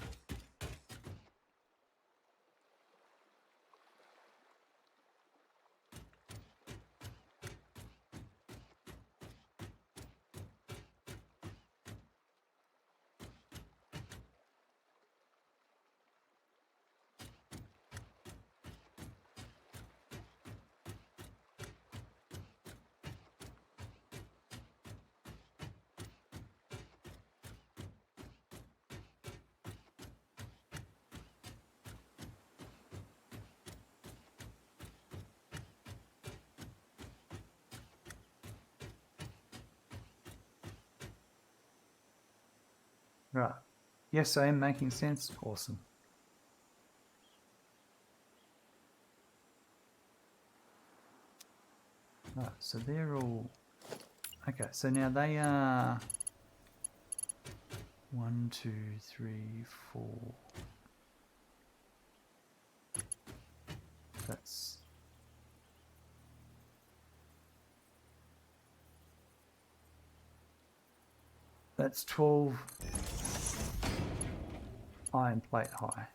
Right. Yes, I am making sense. Awesome. Right, so they're all... Okay, so now they are... 1, 2, 3, 4... That's 12 iron plate high.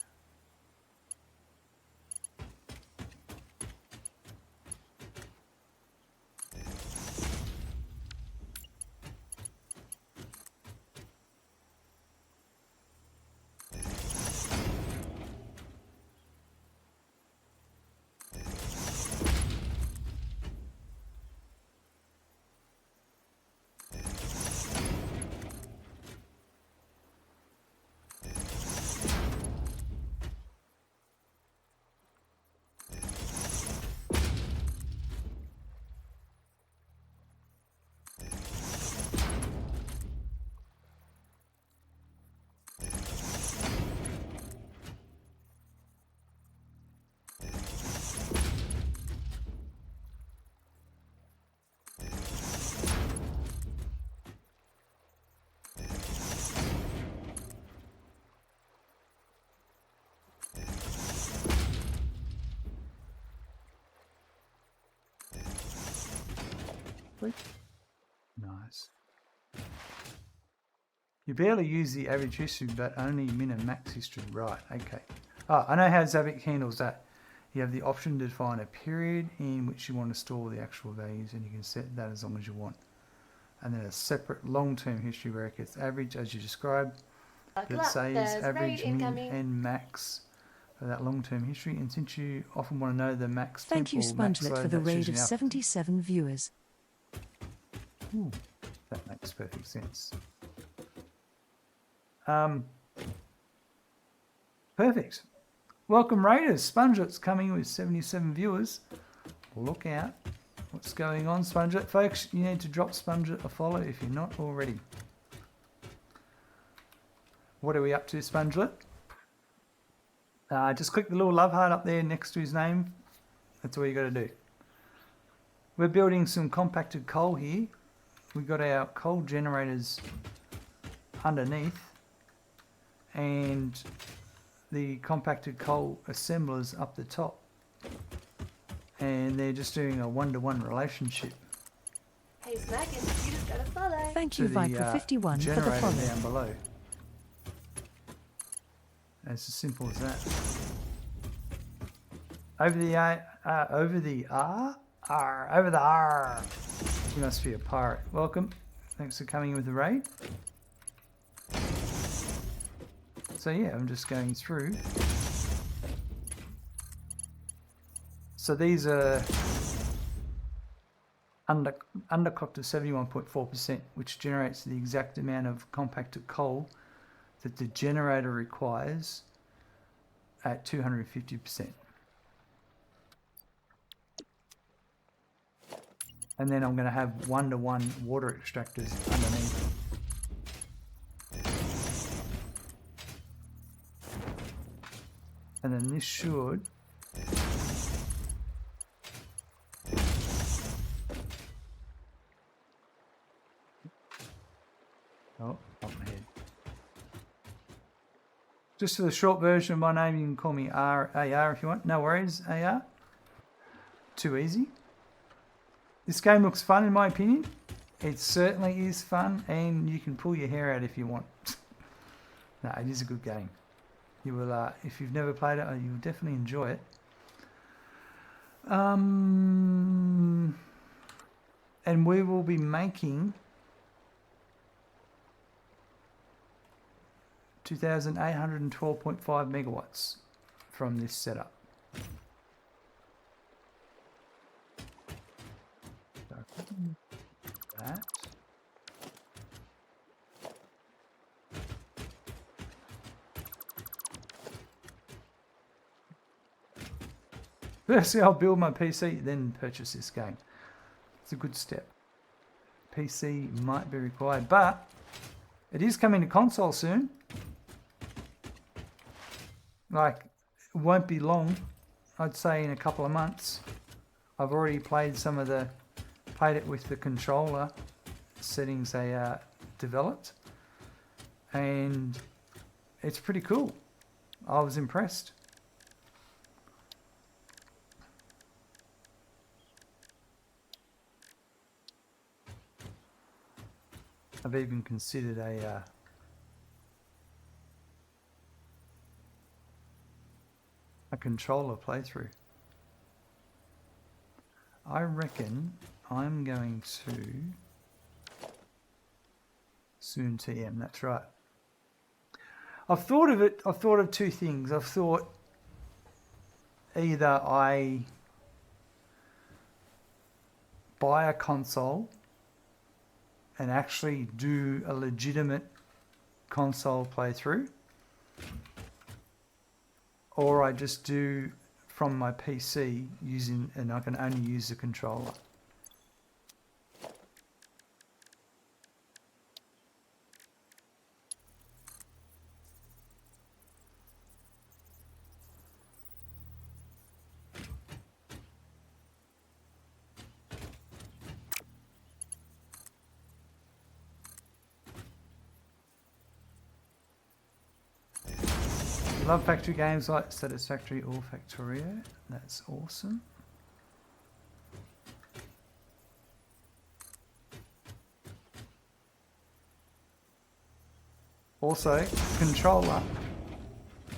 Nice. You barely use the average history, but only min and max history. Right, okay. Oh, I know how Zabbix handles that. You have the option to define a period in which you want to store the actual values, and you can set that as long as you want. And then a separate long-term history where it gets average, as you described. Buckle It up, says there's average, raid min, incoming. and max for that long-term history. And since you often want to know the max Thank you, temp or max Spongelet, load, for the that's raid usually of up. 77 viewers. Ooh, that makes perfect sense. Perfect. Welcome, Raiders. Sponget's coming with 77 viewers. Look out. What's going on, Sponget? Folks, you need to drop Sponget a follow if you're not already. What are we up to, Spongelet? Just click the little love heart up there next to his name. That's all you got to do. We're building some compacted coal here. We've got our coal generators underneath and the compacted coal assemblers up the top. And they're just doing a one-to-one relationship Hey, Smackin', you just gotta follow. Thank to you, the Viper51, for the generator follow. down below. It's as simple as that. Over the R. You must be a pirate. Welcome. Thanks for coming with the raid. So yeah, I'm just going through. So these are underclocked to 71.4%, which generates the exact amount of compacted coal that the generator requires at 250%. And then I'm going to have one-to-one water extractors underneath. And then this should Oh, off my head. Just for the short version of my name, you can call me AR if you want. No worries, AR. Too easy. This game looks fun in my opinion. It certainly is fun, and you can pull your hair out if you want. No, it is a good game. You will, if you've never played it, you'll definitely enjoy it. And we will be making 2,812.5 megawatts from this setup. So, that. Firstly, I'll build my PC, then purchase this game. It's a good step. PC might be required, but it is coming to console soon. Like, it won't be long. I'd say in a couple of months. I've already played it with the controller settings they developed, and it's pretty cool. I was impressed. I've even considered a controller playthrough. I reckon I'm going to soon TM, that's right. I've thought of it, I've thought of two things. I've thought either I buy a console and actually do a legitimate console playthrough, or I just do from my PC and I can only use the controller. Love factory games like Satisfactory or Factorio. That's awesome. Also, controller.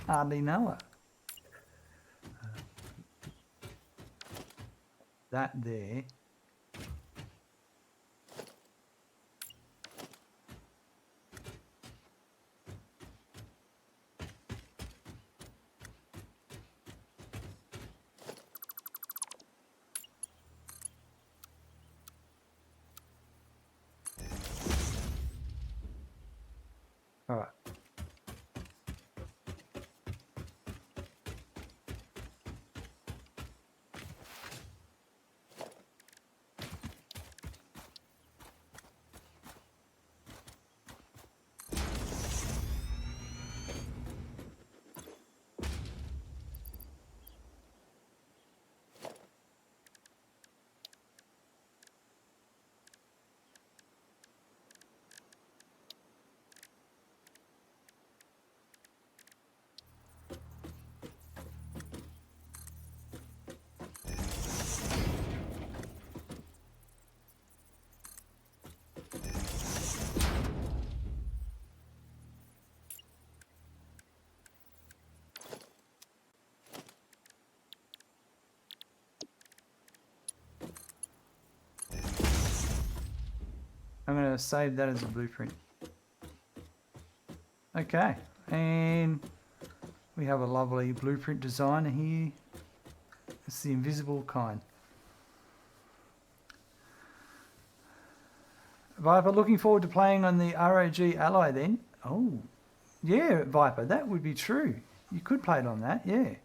Hardly know it. That there. All right. I'm going to save that as a blueprint. Okay, and we have a lovely blueprint design here. It's the invisible kind. Viper, looking forward to playing on the ROG Ally then. Oh, yeah, Viper, that would be true. You could play it on that, yeah.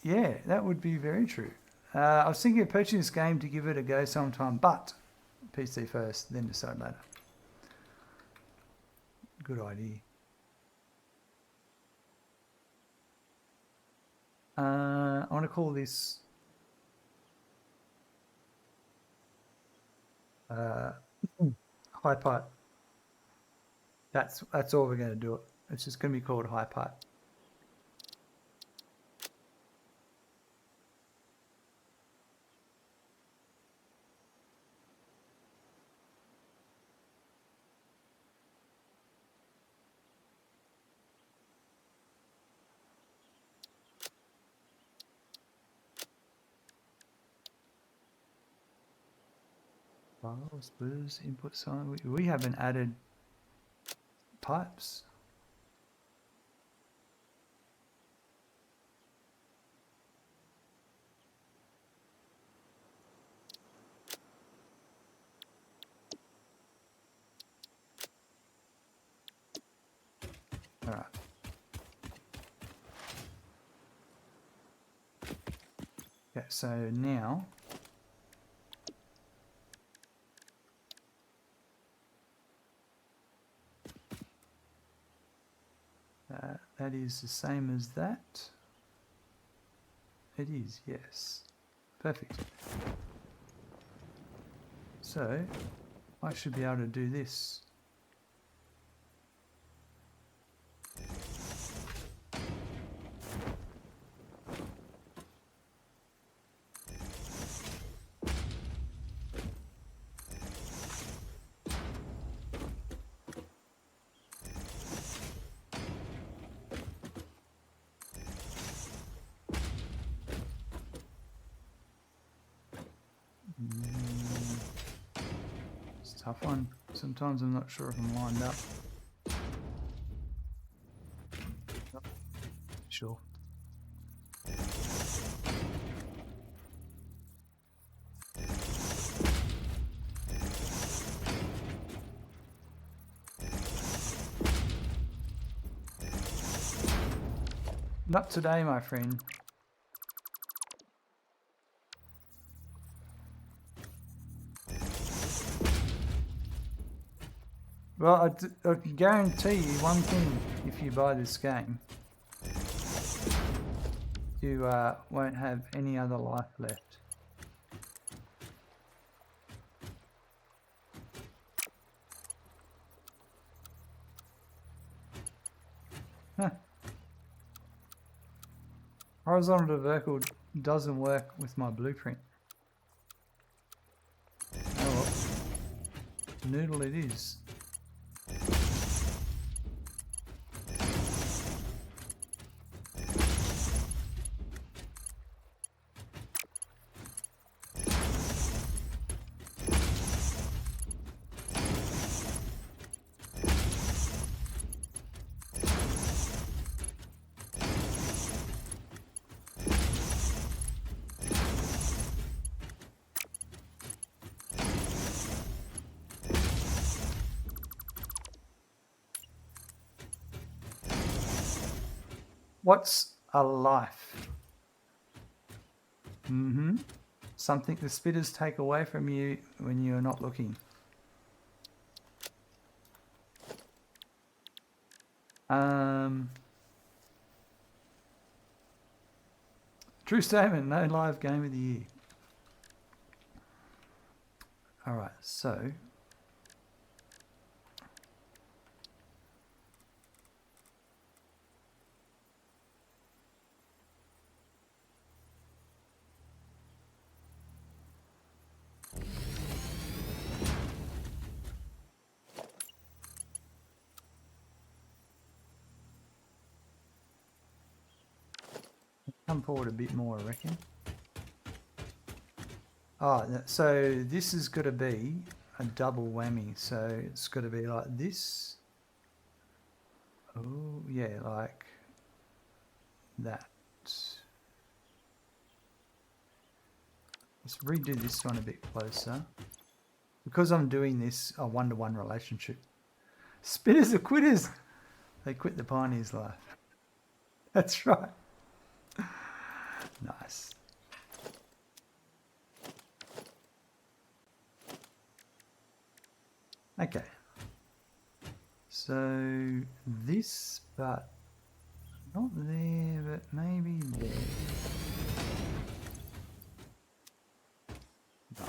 Yeah, that would be very true. I was thinking of purchasing this game to give it a go sometime, but PC first, then decide later. Good idea. I want to call this High pipe. That's all we're going to do it. It's just going to be called high pipe. Files, splitters, input sign. We haven't added pipes. All right. Okay, so now that is the same as that. It is, yes. Perfect. So I should be able to do this. It's a tough one. Sometimes I'm not sure if I'm lined up. Yep. Sure. Not today, my friend. Well, I can guarantee you one thing: if you buy this game, you won't have any other life left. Huh. Horizontal to vertical doesn't work with my blueprint. Oh well. Noodle it is. What's a life? Something the spitters take away from you when you're not looking. True statement, no live game of the year. Alright, so come forward a bit more, I reckon. Oh, so this is going to be a double whammy. So it's going to be like this. Oh, yeah, like that. Let's redo this one a bit closer. Because I'm doing this a one-to-one relationship. Spitters are quitters. They quit the pioneer's life. That's right. Nice. Okay. So this, but not there, but maybe there. No.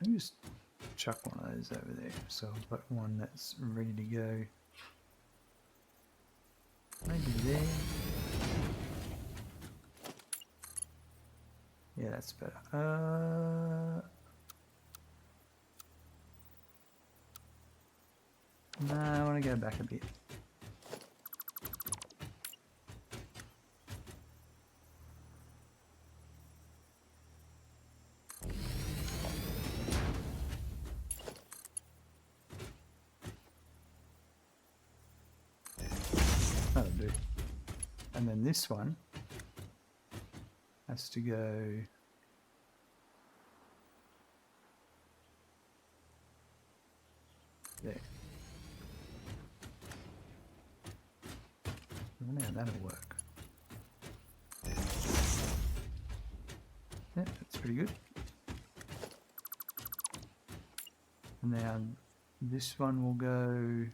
Let me just chuck one of those over there. So I've got one that's ready to go. Maybe there. Yeah, that's better. No, I want to go back a bit. That'll do. And then this one has to go there. Well, now that'll work. Yeah, that's pretty good. And now this one will go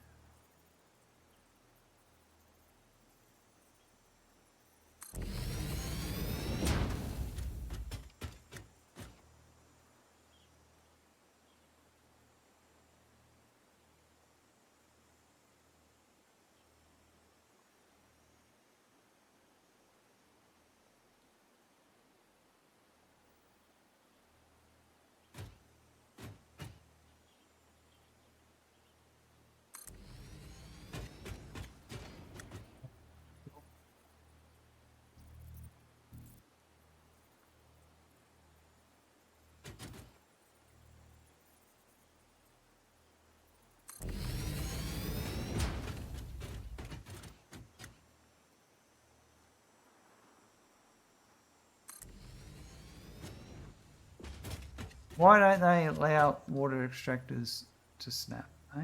Why don't they allow water extractors to snap, eh?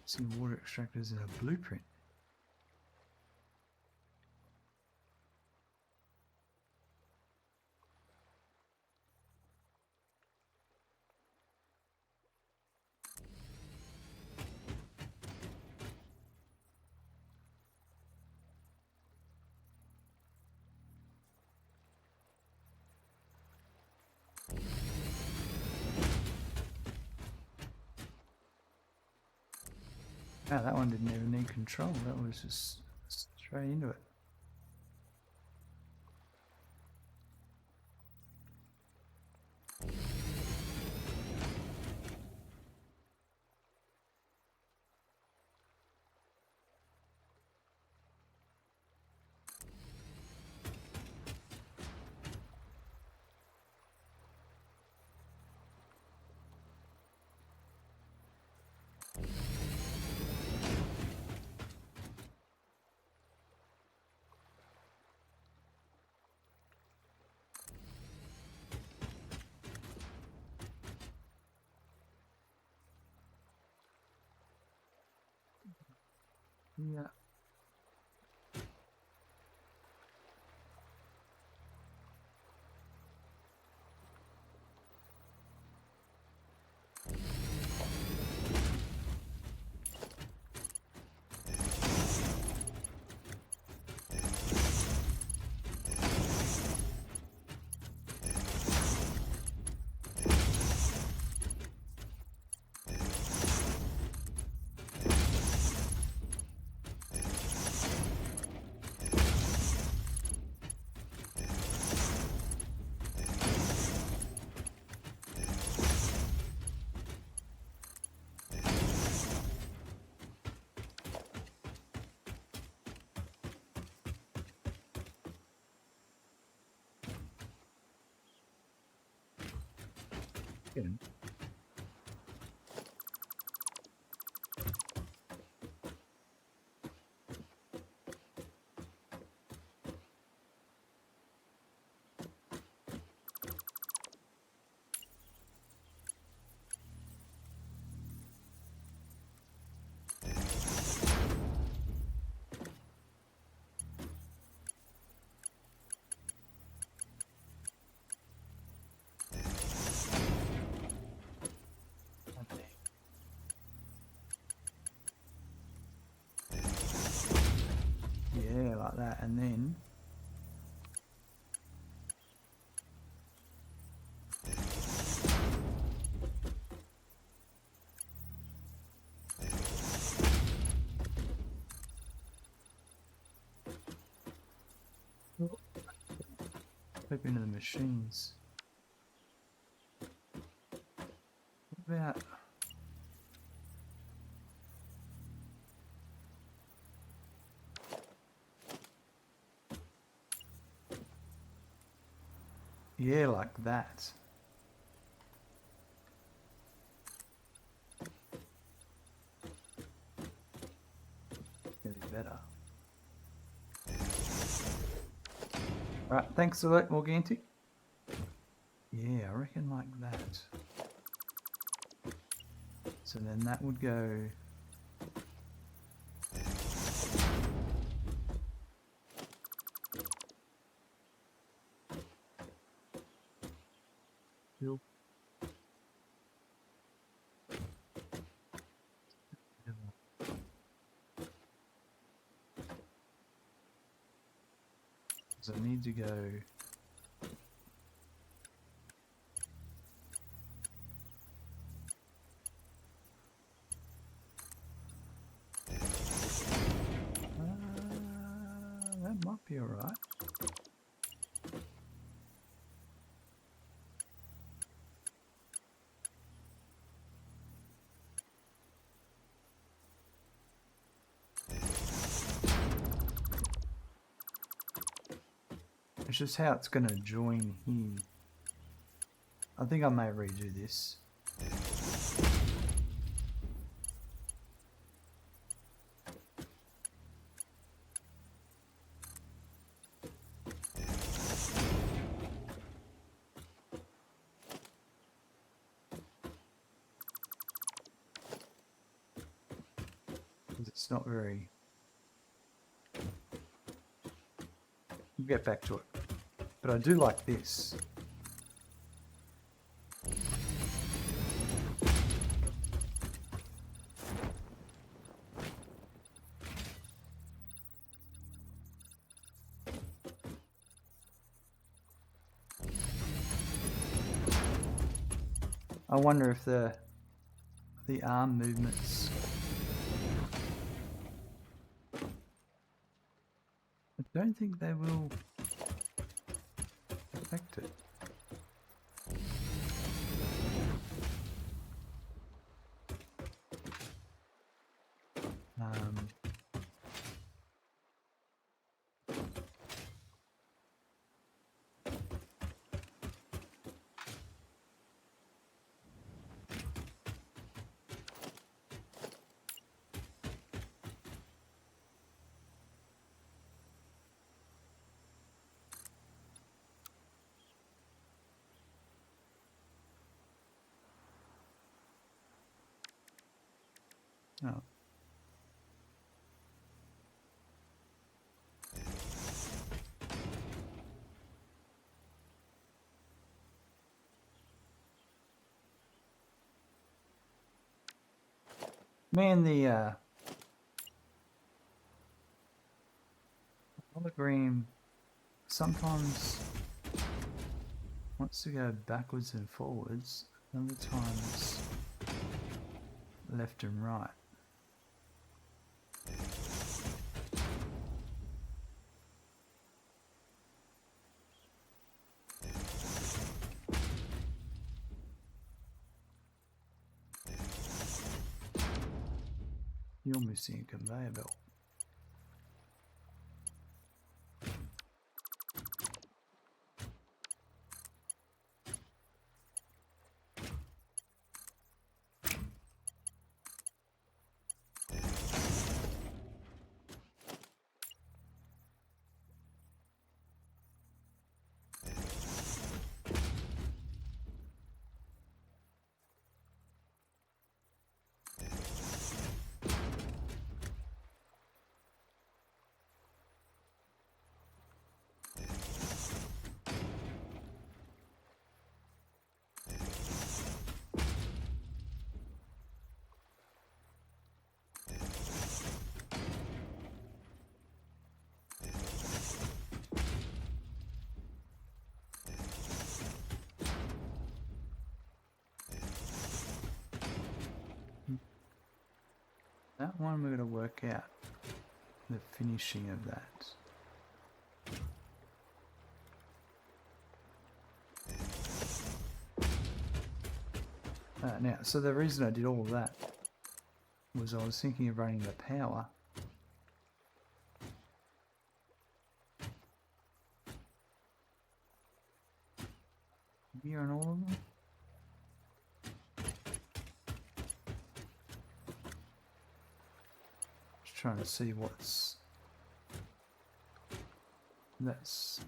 See water extractors in a blueprint. Wow, that one didn't even need control. That was just straight into it. Yeah. Good. like that, and then flip into the machines. What about yeah, like that? Gonna be better. Alright, thanks for that, Morganti. Yeah, I reckon like that. So then that would go. Build. So I need to go. That might be alright. It's just how it's going to join here. I think I may redo this. Because it's not very... We'll get back to it. But I do like this. I wonder if the arm movements... I don't think they will affect it. Oh. Man, the hologram sometimes wants to go backwards and forwards, other times left and right. You're missing a conveyor belt. That one we're going to work out the finishing of that. Now, so the reason I did all of that was I was thinking of running the power. Here on all of them. Just trying to see what's... That's...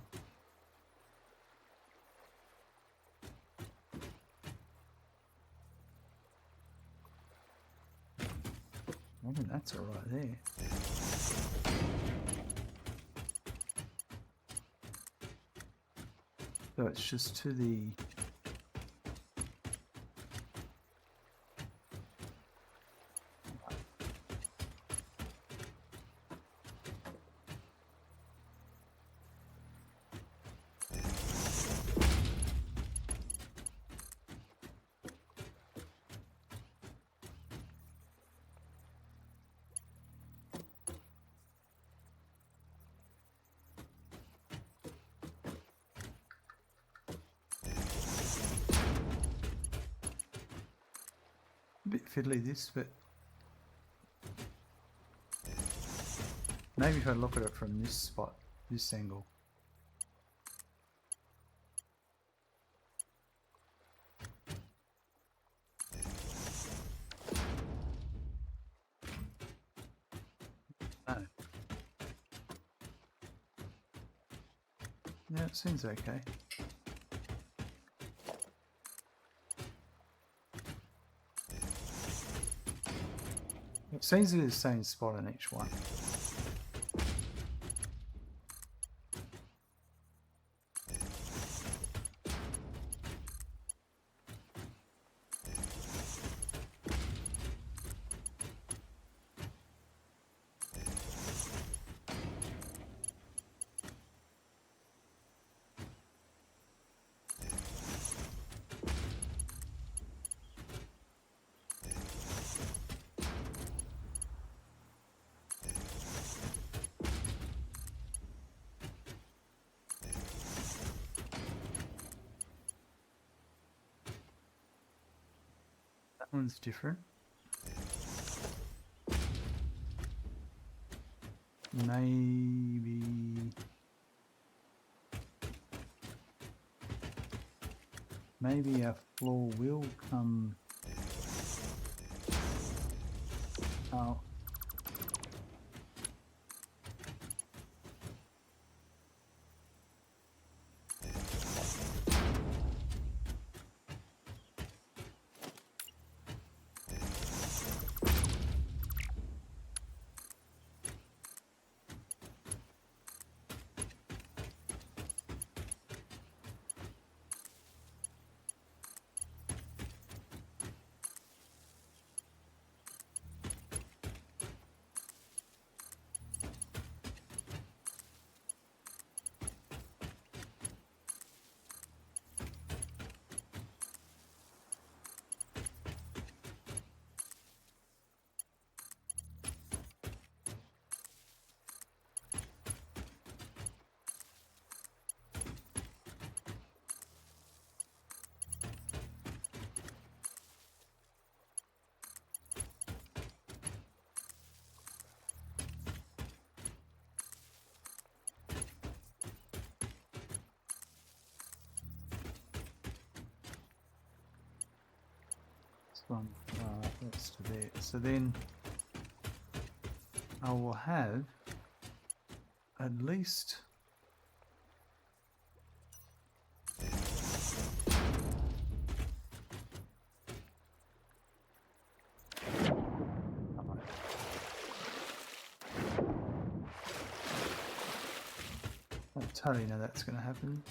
I think that's all right there. So it's just to the... A bit fiddly this, but maybe if I look at it from this spot, this angle. No. Yeah, it seems okay. It seems to be the same spot on each one. That one's different. Maybe our floor will come out. One, that's to there. So then I will have at least I totally know that's going to happen.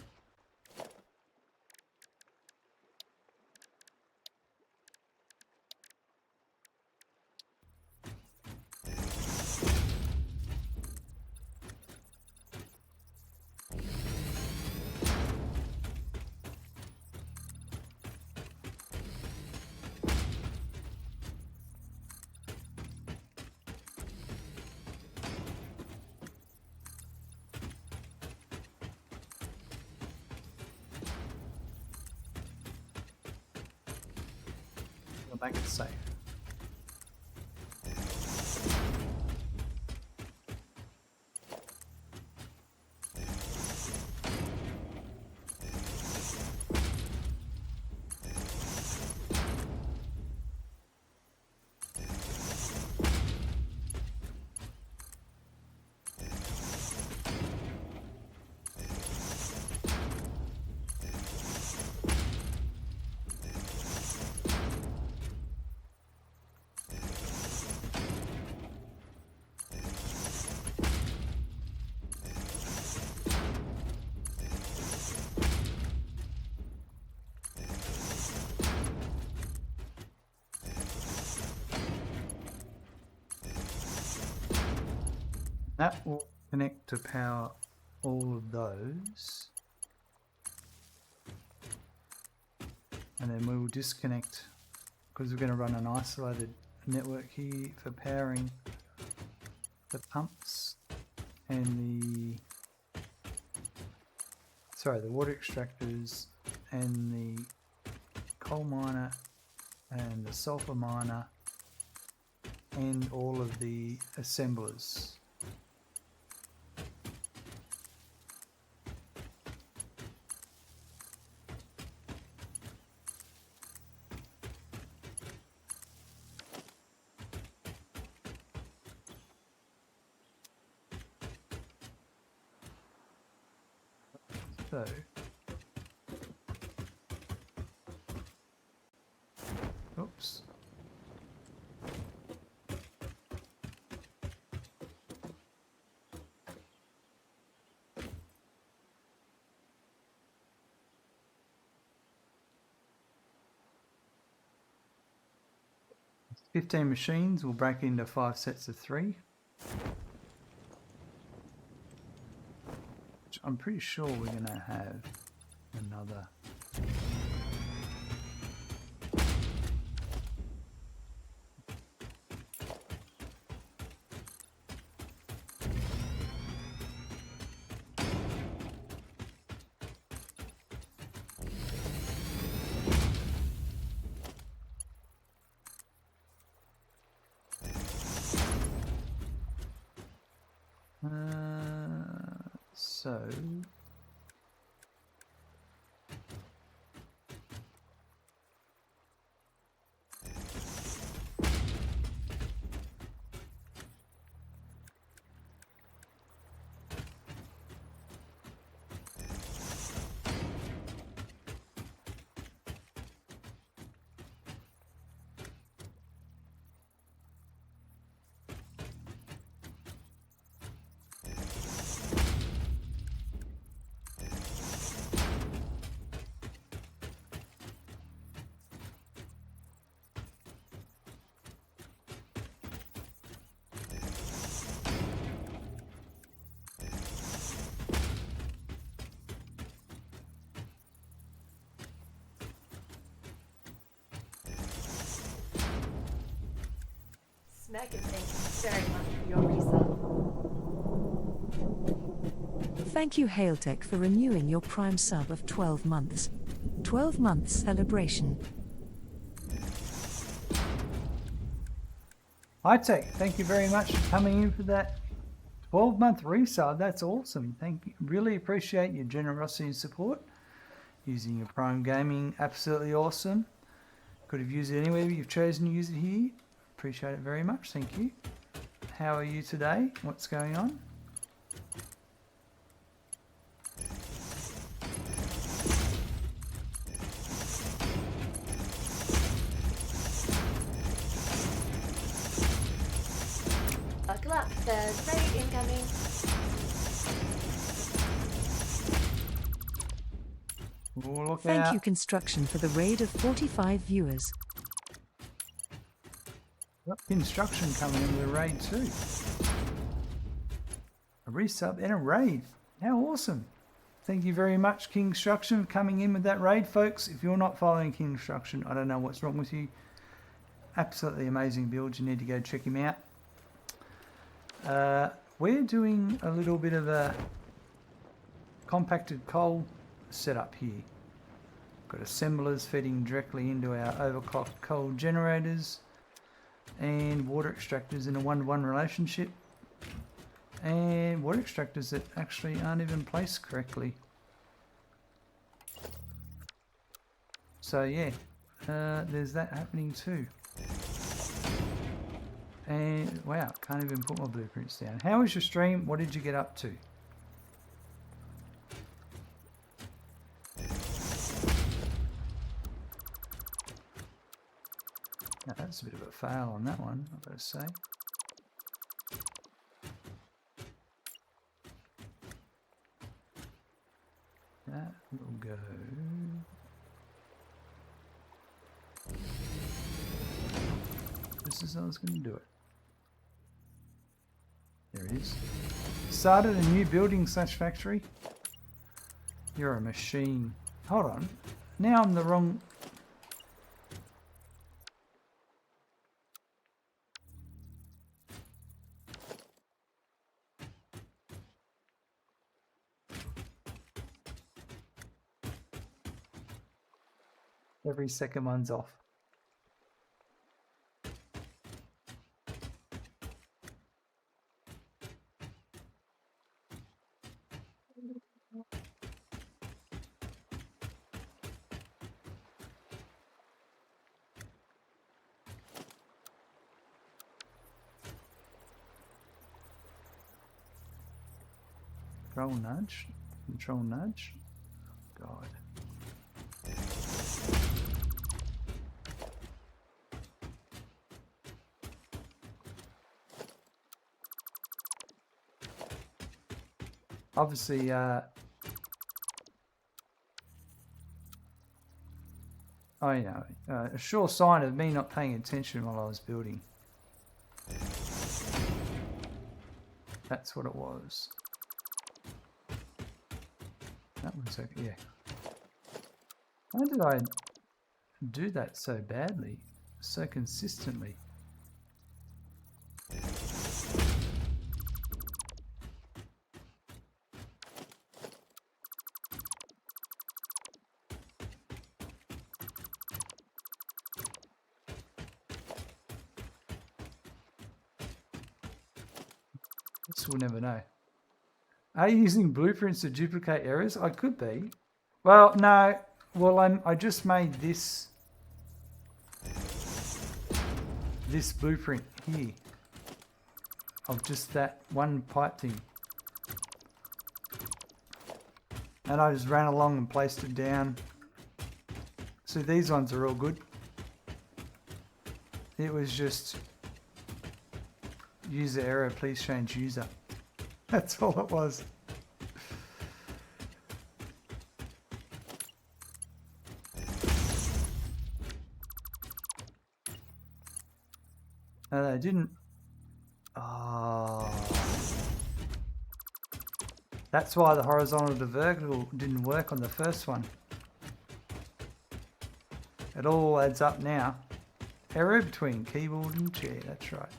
It'll make it safe. That will connect to power all of those. And then we will disconnect because we're going to run an isolated network here for powering the pumps and the water extractors and the coal miner and the sulfur miner and all of the assemblers. So, oops. "15 machines will break into 5 sets of 3. Which I'm pretty sure we're going to have another. So Smack and thank you very much for your resub. Thank you, Hailtech, for renewing your Prime sub of 12 months. 12 months celebration. Hi Tech, thank you very much for coming in for that 12-month resub. That's awesome. Thank you. Really appreciate your generosity and support. Using your Prime Gaming, absolutely awesome. Could have used it anywhere, but you've chosen to use it here. Appreciate it very much. Thank you. How are you today? What's going on? Buckle up, there's raid incoming. Oh, look Thank out. you, Construction, for the raid of 45 viewers. Got construction coming into the raid too. A resub and a raid. How awesome. Thank you very much, King Construction, for coming in with that raid, folks. If you're not following King Construction, I don't know what's wrong with you. Absolutely amazing build. You need to go check him out. We're doing a little bit of a compacted coal setup here Got assemblers feeding directly into our overclocked coal generators, and water extractors in a 1-to-1 relationship, and water extractors that actually aren't even placed correctly. So yeah, there's that happening too. And wow, can't even put my blueprints down. How was your stream? What did you get up to? Now that's a bit of a fail on that one, I've got to say. That will go. This is how I was going to do it. There it is. Started a new building / factory. You're a machine. Hold on. Now I'm the wrong. Every second one's off. Control nudge. Control nudge. God. Obviously, oh, you know, a sure sign of me not paying attention while I was building. That's what it was. That one's okay, yeah. Why did I do that so badly, so consistently? This we'll never know. Are you using blueprints to duplicate errors? I could be. Well, no. Well, I just made this blueprint here of just that one pipe thing, and I just ran along and placed it down. So these ones are all good. It was just user error. Please change user. That's all it was. No, they didn't. Oh. That's why the horizontal to vertical didn't work on the first one. It all adds up now. Error between keyboard and chair, that's right.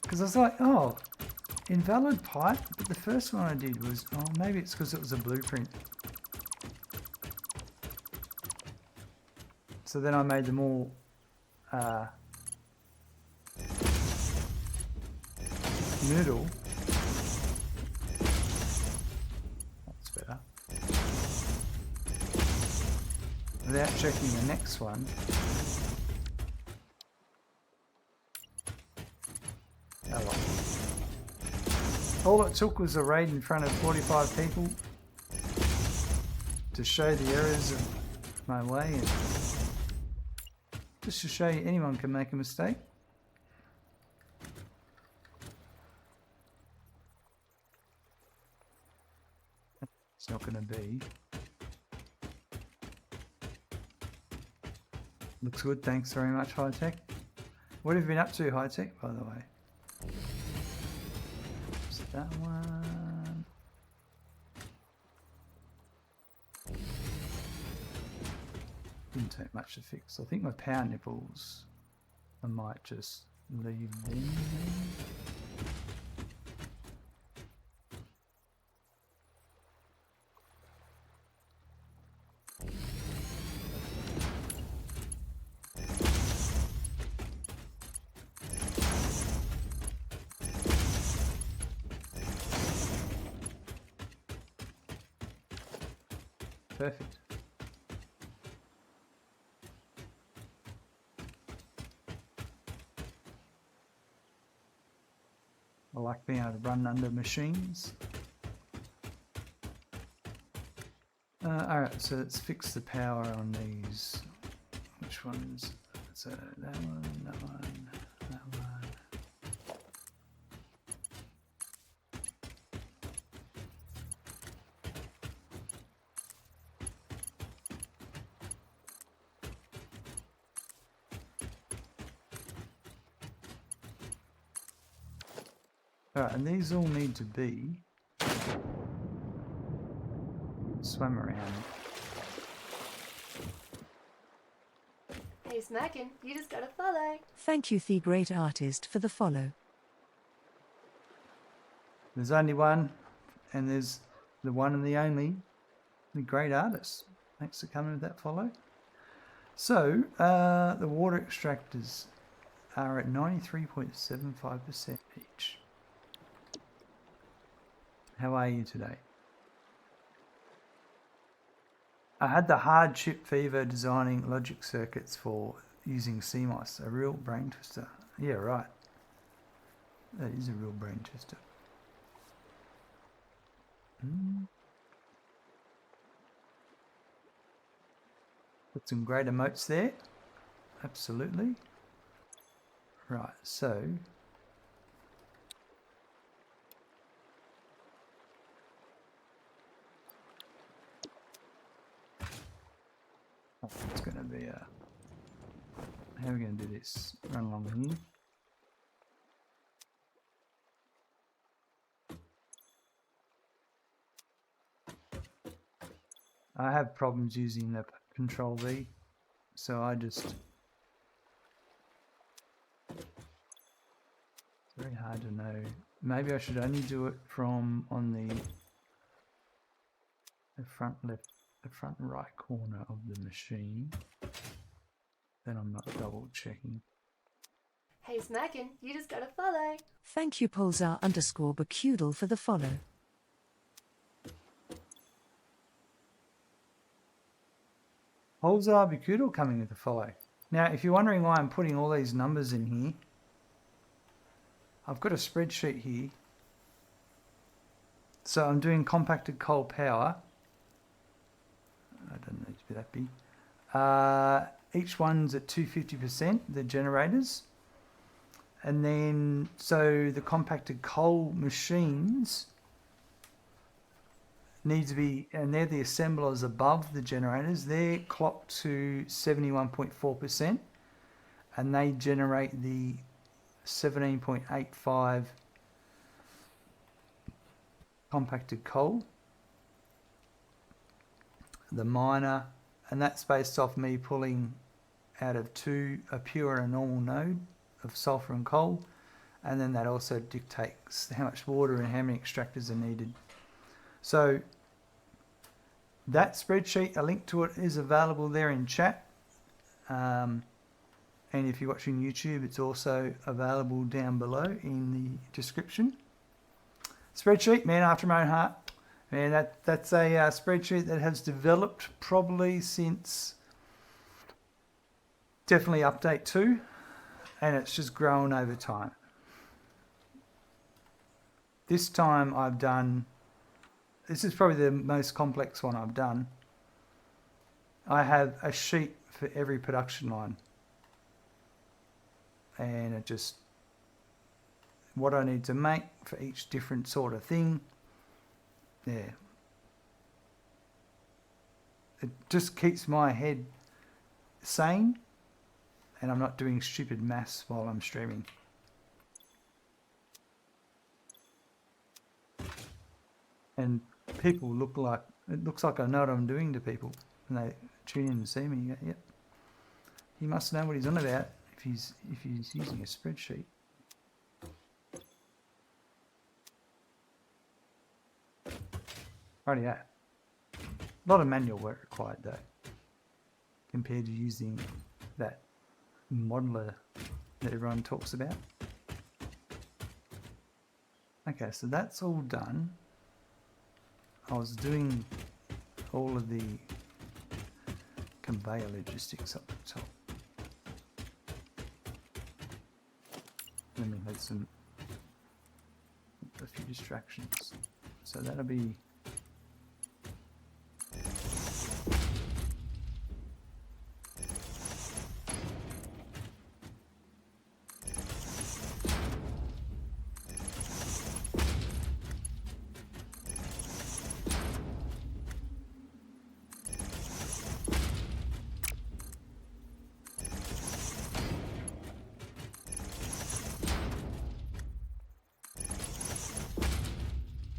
Because I was like, oh, invalid pipe, but the first one I did was, oh, maybe it's because it was a blueprint. So then I made them all noodle. That's better. Without checking the next one. Oh well. All it took was a raid in front of 45 people to show the errors of my way, and just to show you anyone can make a mistake. It's not going to be. Looks good, thanks very much, High Tech. What have you been up to, High Tech, by the way? Is it that one? Didn't take much to fix. I think my power nipples, I might just leave them. perfect. I like being able to run under machines. Alright, so let's fix the power on these. Which ones? So that one, that one, that one. Alright, and these all need to be swim around. Hey, Smackin', you just got a follow. Thank you, the great artist, for the follow. There's only one, and there's the one and the only, the great artist. Thanks for coming with that follow. So, the water extractors are at 93.75% each. How are you today? I had the hardship fever designing logic circuits for using CMOS, a real brain twister. Yeah, right. That is a real brain twister. Put some great emotes there. Absolutely. Right, so it's going to be a... How are we going to do this? Run along here. I have problems using the Control V, so I just... It's very hard to know. Maybe I should only do it from on the front left, the front right corner of the machine. Then I'm not double checking. Hey, Smackin', you just got a follow. Thank you, Polzar_Bacudal, for the follow. Polzar Bacudal coming with the follow. Now, if you're wondering why I'm putting all these numbers in here, I've got a spreadsheet here. So I'm doing compacted coal power. I don't need to be that big. Each one's at 250%, the generators. And then, so the compacted coal machines need to be, and they're the assemblers above the generators, they're clocked to 71.4%, and they generate the 17.85 compacted coal. The miner, and that's based off me pulling out of a pure and a normal node of sulfur and coal, and then that also dictates how much water and how many extractors are needed. So that spreadsheet, a link to it is available there in chat, and if you're watching YouTube, it's also available down below in the description. Spreadsheet, man after my own heart. Man, that's a spreadsheet that has developed probably since definitely update 2, and it's just grown over time. This time I've done, this is probably the most complex one I've done. I have a sheet for every production line, and it just, what I need to make for each different sort of thing. Yeah. It just keeps my head sane, and I'm not doing stupid maths while I'm streaming. And people look like, it looks like I know what I'm doing to people, and they tune in and see me. Go, yep, he must know what he's on about if he's using a spreadsheet. Rightio. A lot of manual work required though, compared to using that modeler that everyone talks about. Okay, so that's all done. I was doing all of the conveyor logistics up the top. Then we had a few distractions. So that'll be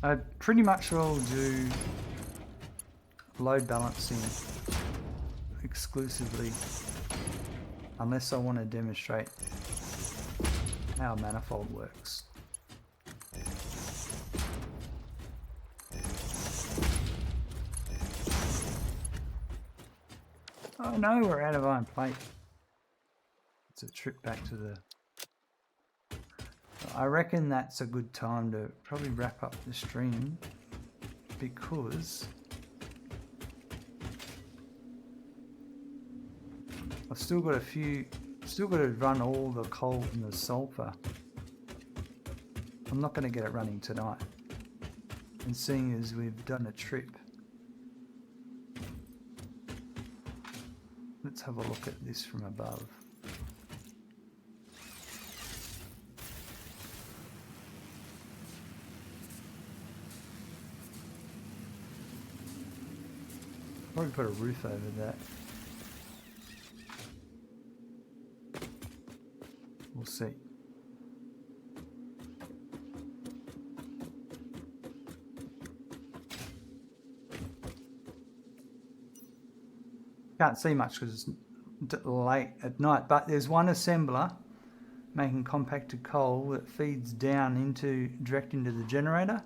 I pretty much will do load balancing exclusively unless I want to demonstrate how a manifold works. Oh no, we're out of iron plate. It's a trip back to the... I reckon that's a good time to probably wrap up the stream because I've still got to run all the coal and the sulfur. I'm not going to get it running tonight. And seeing as we've done a trip, let's have a look at this from above. Probably put a roof over that. We'll see. Can't see much because it's late at night, but there's one assembler making compacted coal that feeds down direct into the generator,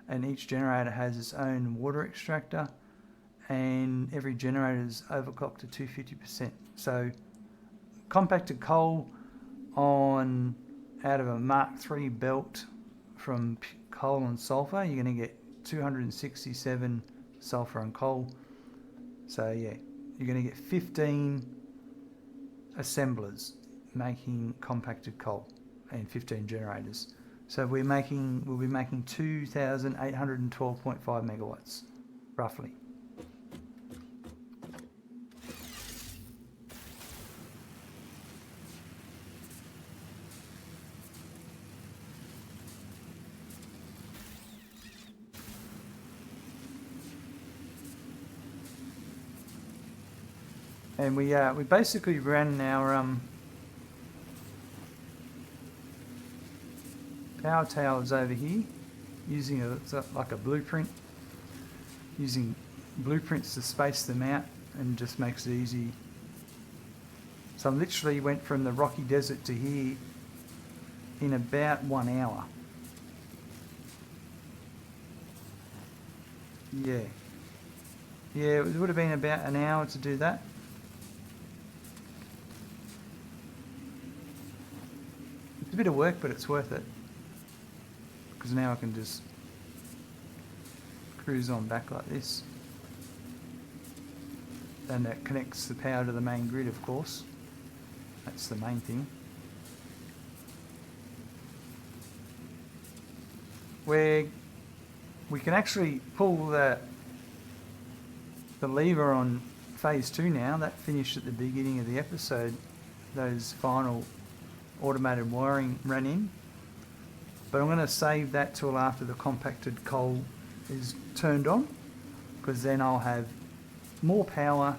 and each generator has its own water extractor, and every generator is overclocked to 250%. So compacted coal out of a Mark III belt from coal and sulfur, you're going to get 267 sulfur and coal. So yeah, you're going to get 15 assemblers making compacted coal and 15 generators. So we'll be making 2,812.5 megawatts, roughly. And we basically ran our power towers over here using like a blueprint, using blueprints to space them out, and just makes it easy. So I literally went from the rocky desert to here in about 1 hour. Yeah, it would have been about an hour to do that. It's a bit of work, but it's worth it, because now I can just cruise on back like this, and that connects the power to the main grid, of course. That's the main thing. We can actually pull the lever on phase 2 now. That finished at the beginning of the episode. Those final automated wiring ran in. But I'm going to save that till after the compacted coal is turned on, because then I'll have more power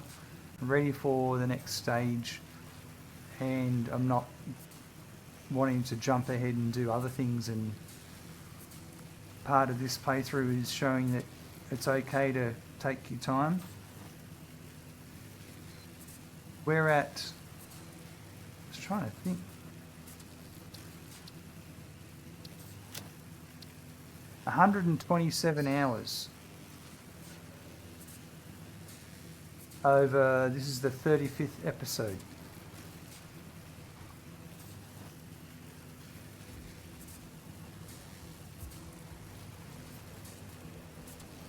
ready for the next stage, and I'm not wanting to jump ahead and do other things. And part of this playthrough is showing that it's okay to take your time. We're at, I was trying to think, $127 hours over, this is the 35th episode.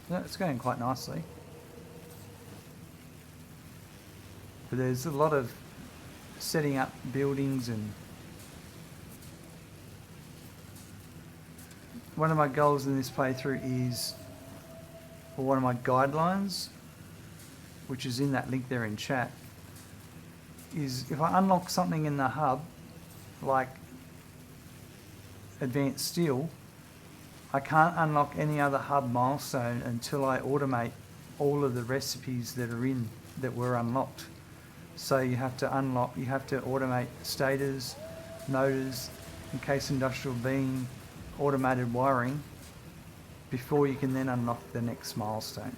Yeah, it's going quite nicely. But there's a lot of setting up buildings, and one of my goals in this playthrough is, or one of my guidelines, which is in that link there in chat, is if I unlock something in the hub, like advanced steel, I can't unlock any other hub milestone until I automate all of the recipes that were unlocked. So you have to automate stators, motors, encased industrial beam, automated wiring, before you can then unlock the next milestone.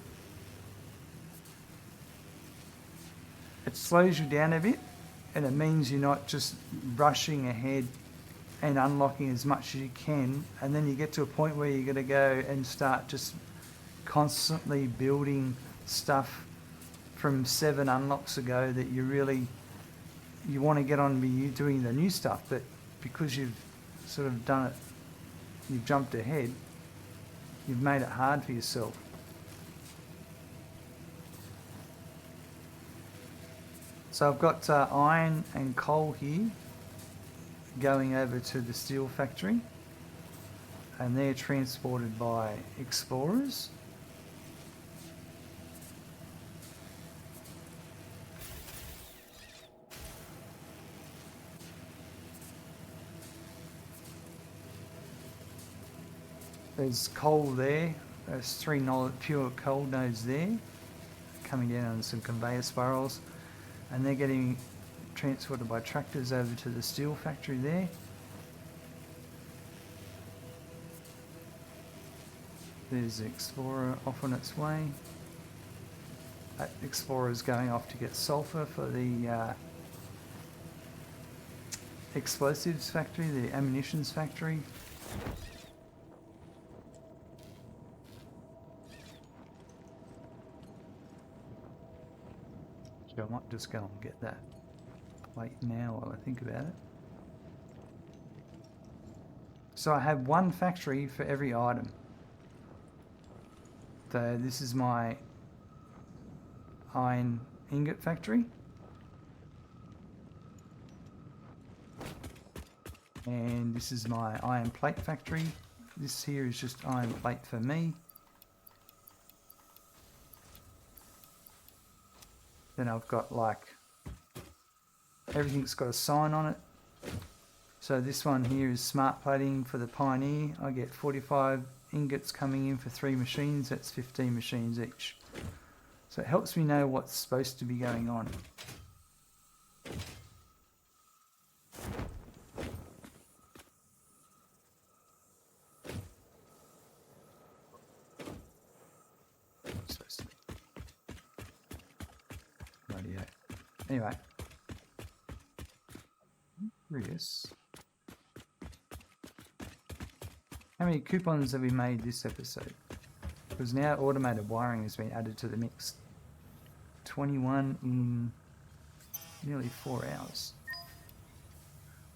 It slows you down a bit, and it means you're not just rushing ahead and unlocking as much as you can, and then you get to a point where you're going to go and start just constantly building stuff from 7 unlocks ago that you want to get on with doing the new stuff, but because you've sort of done it, you've jumped ahead, you've made it hard for yourself. So I've got iron and coal here going over to the steel factory, and they're transported by explorers. There's coal there. There's 3 pure coal nodes there, coming down on some conveyor spirals, and they're getting transported by tractors over to the steel factory there. There's the Explorer off on its way. That Explorer's going off to get sulfur for the explosives factory, the ammunitions factory. So I might just go and get that plate now while I think about it. So I have 1 factory for every item. So this is my iron ingot factory. And this is my iron plate factory. This here is just iron plate for me. Then I've got like, everything's got a sign on it. So this one here is smart plating for the Pioneer. I get 45 ingots coming in for 3 machines. That's 15 machines each. So it helps me know what's supposed to be going on. Radio. Anyway. Curious. How many coupons have we made this episode? Because now automated wiring has been added to the mix. 21 in nearly 4 hours.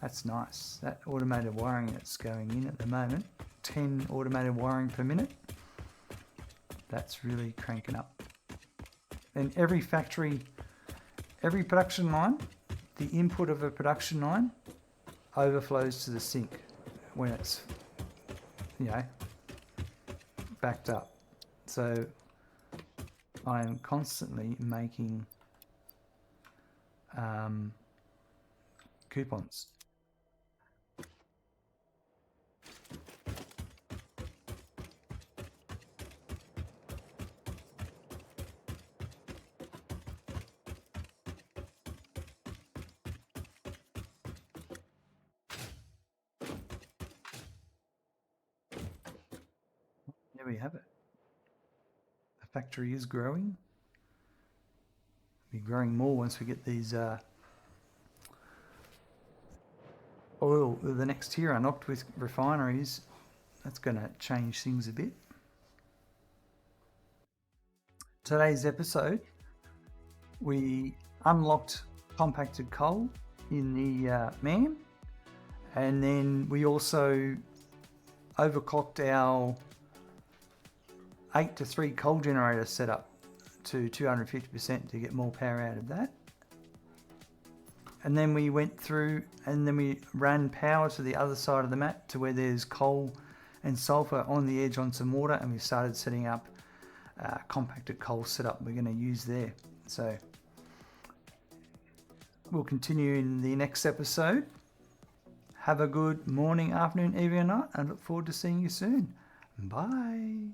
That's nice. That automated wiring that's going in at the moment, 10 automated wiring per minute. That's really cranking up. And every factory, every production line, the input of a production line overflows to the sink when it's, you know, backed up. So I am constantly making coupons. There we have it. The factory is growing. It'll be growing more once we get these oil, the next tier unlocked with refineries. That's going to change things a bit. Today's episode, we unlocked compacted coal in the MAM, and then we also overclocked our 8-to-3 coal generator setup to 250% to get more power out of that. And then we went through and then we ran power to the other side of the map to where there's coal and sulfur on the edge on some water, and we started setting up compacted coal setup we're going to use there. So we'll continue in the next episode. Have a good morning, afternoon, evening, or night. I look forward to seeing you soon. Bye.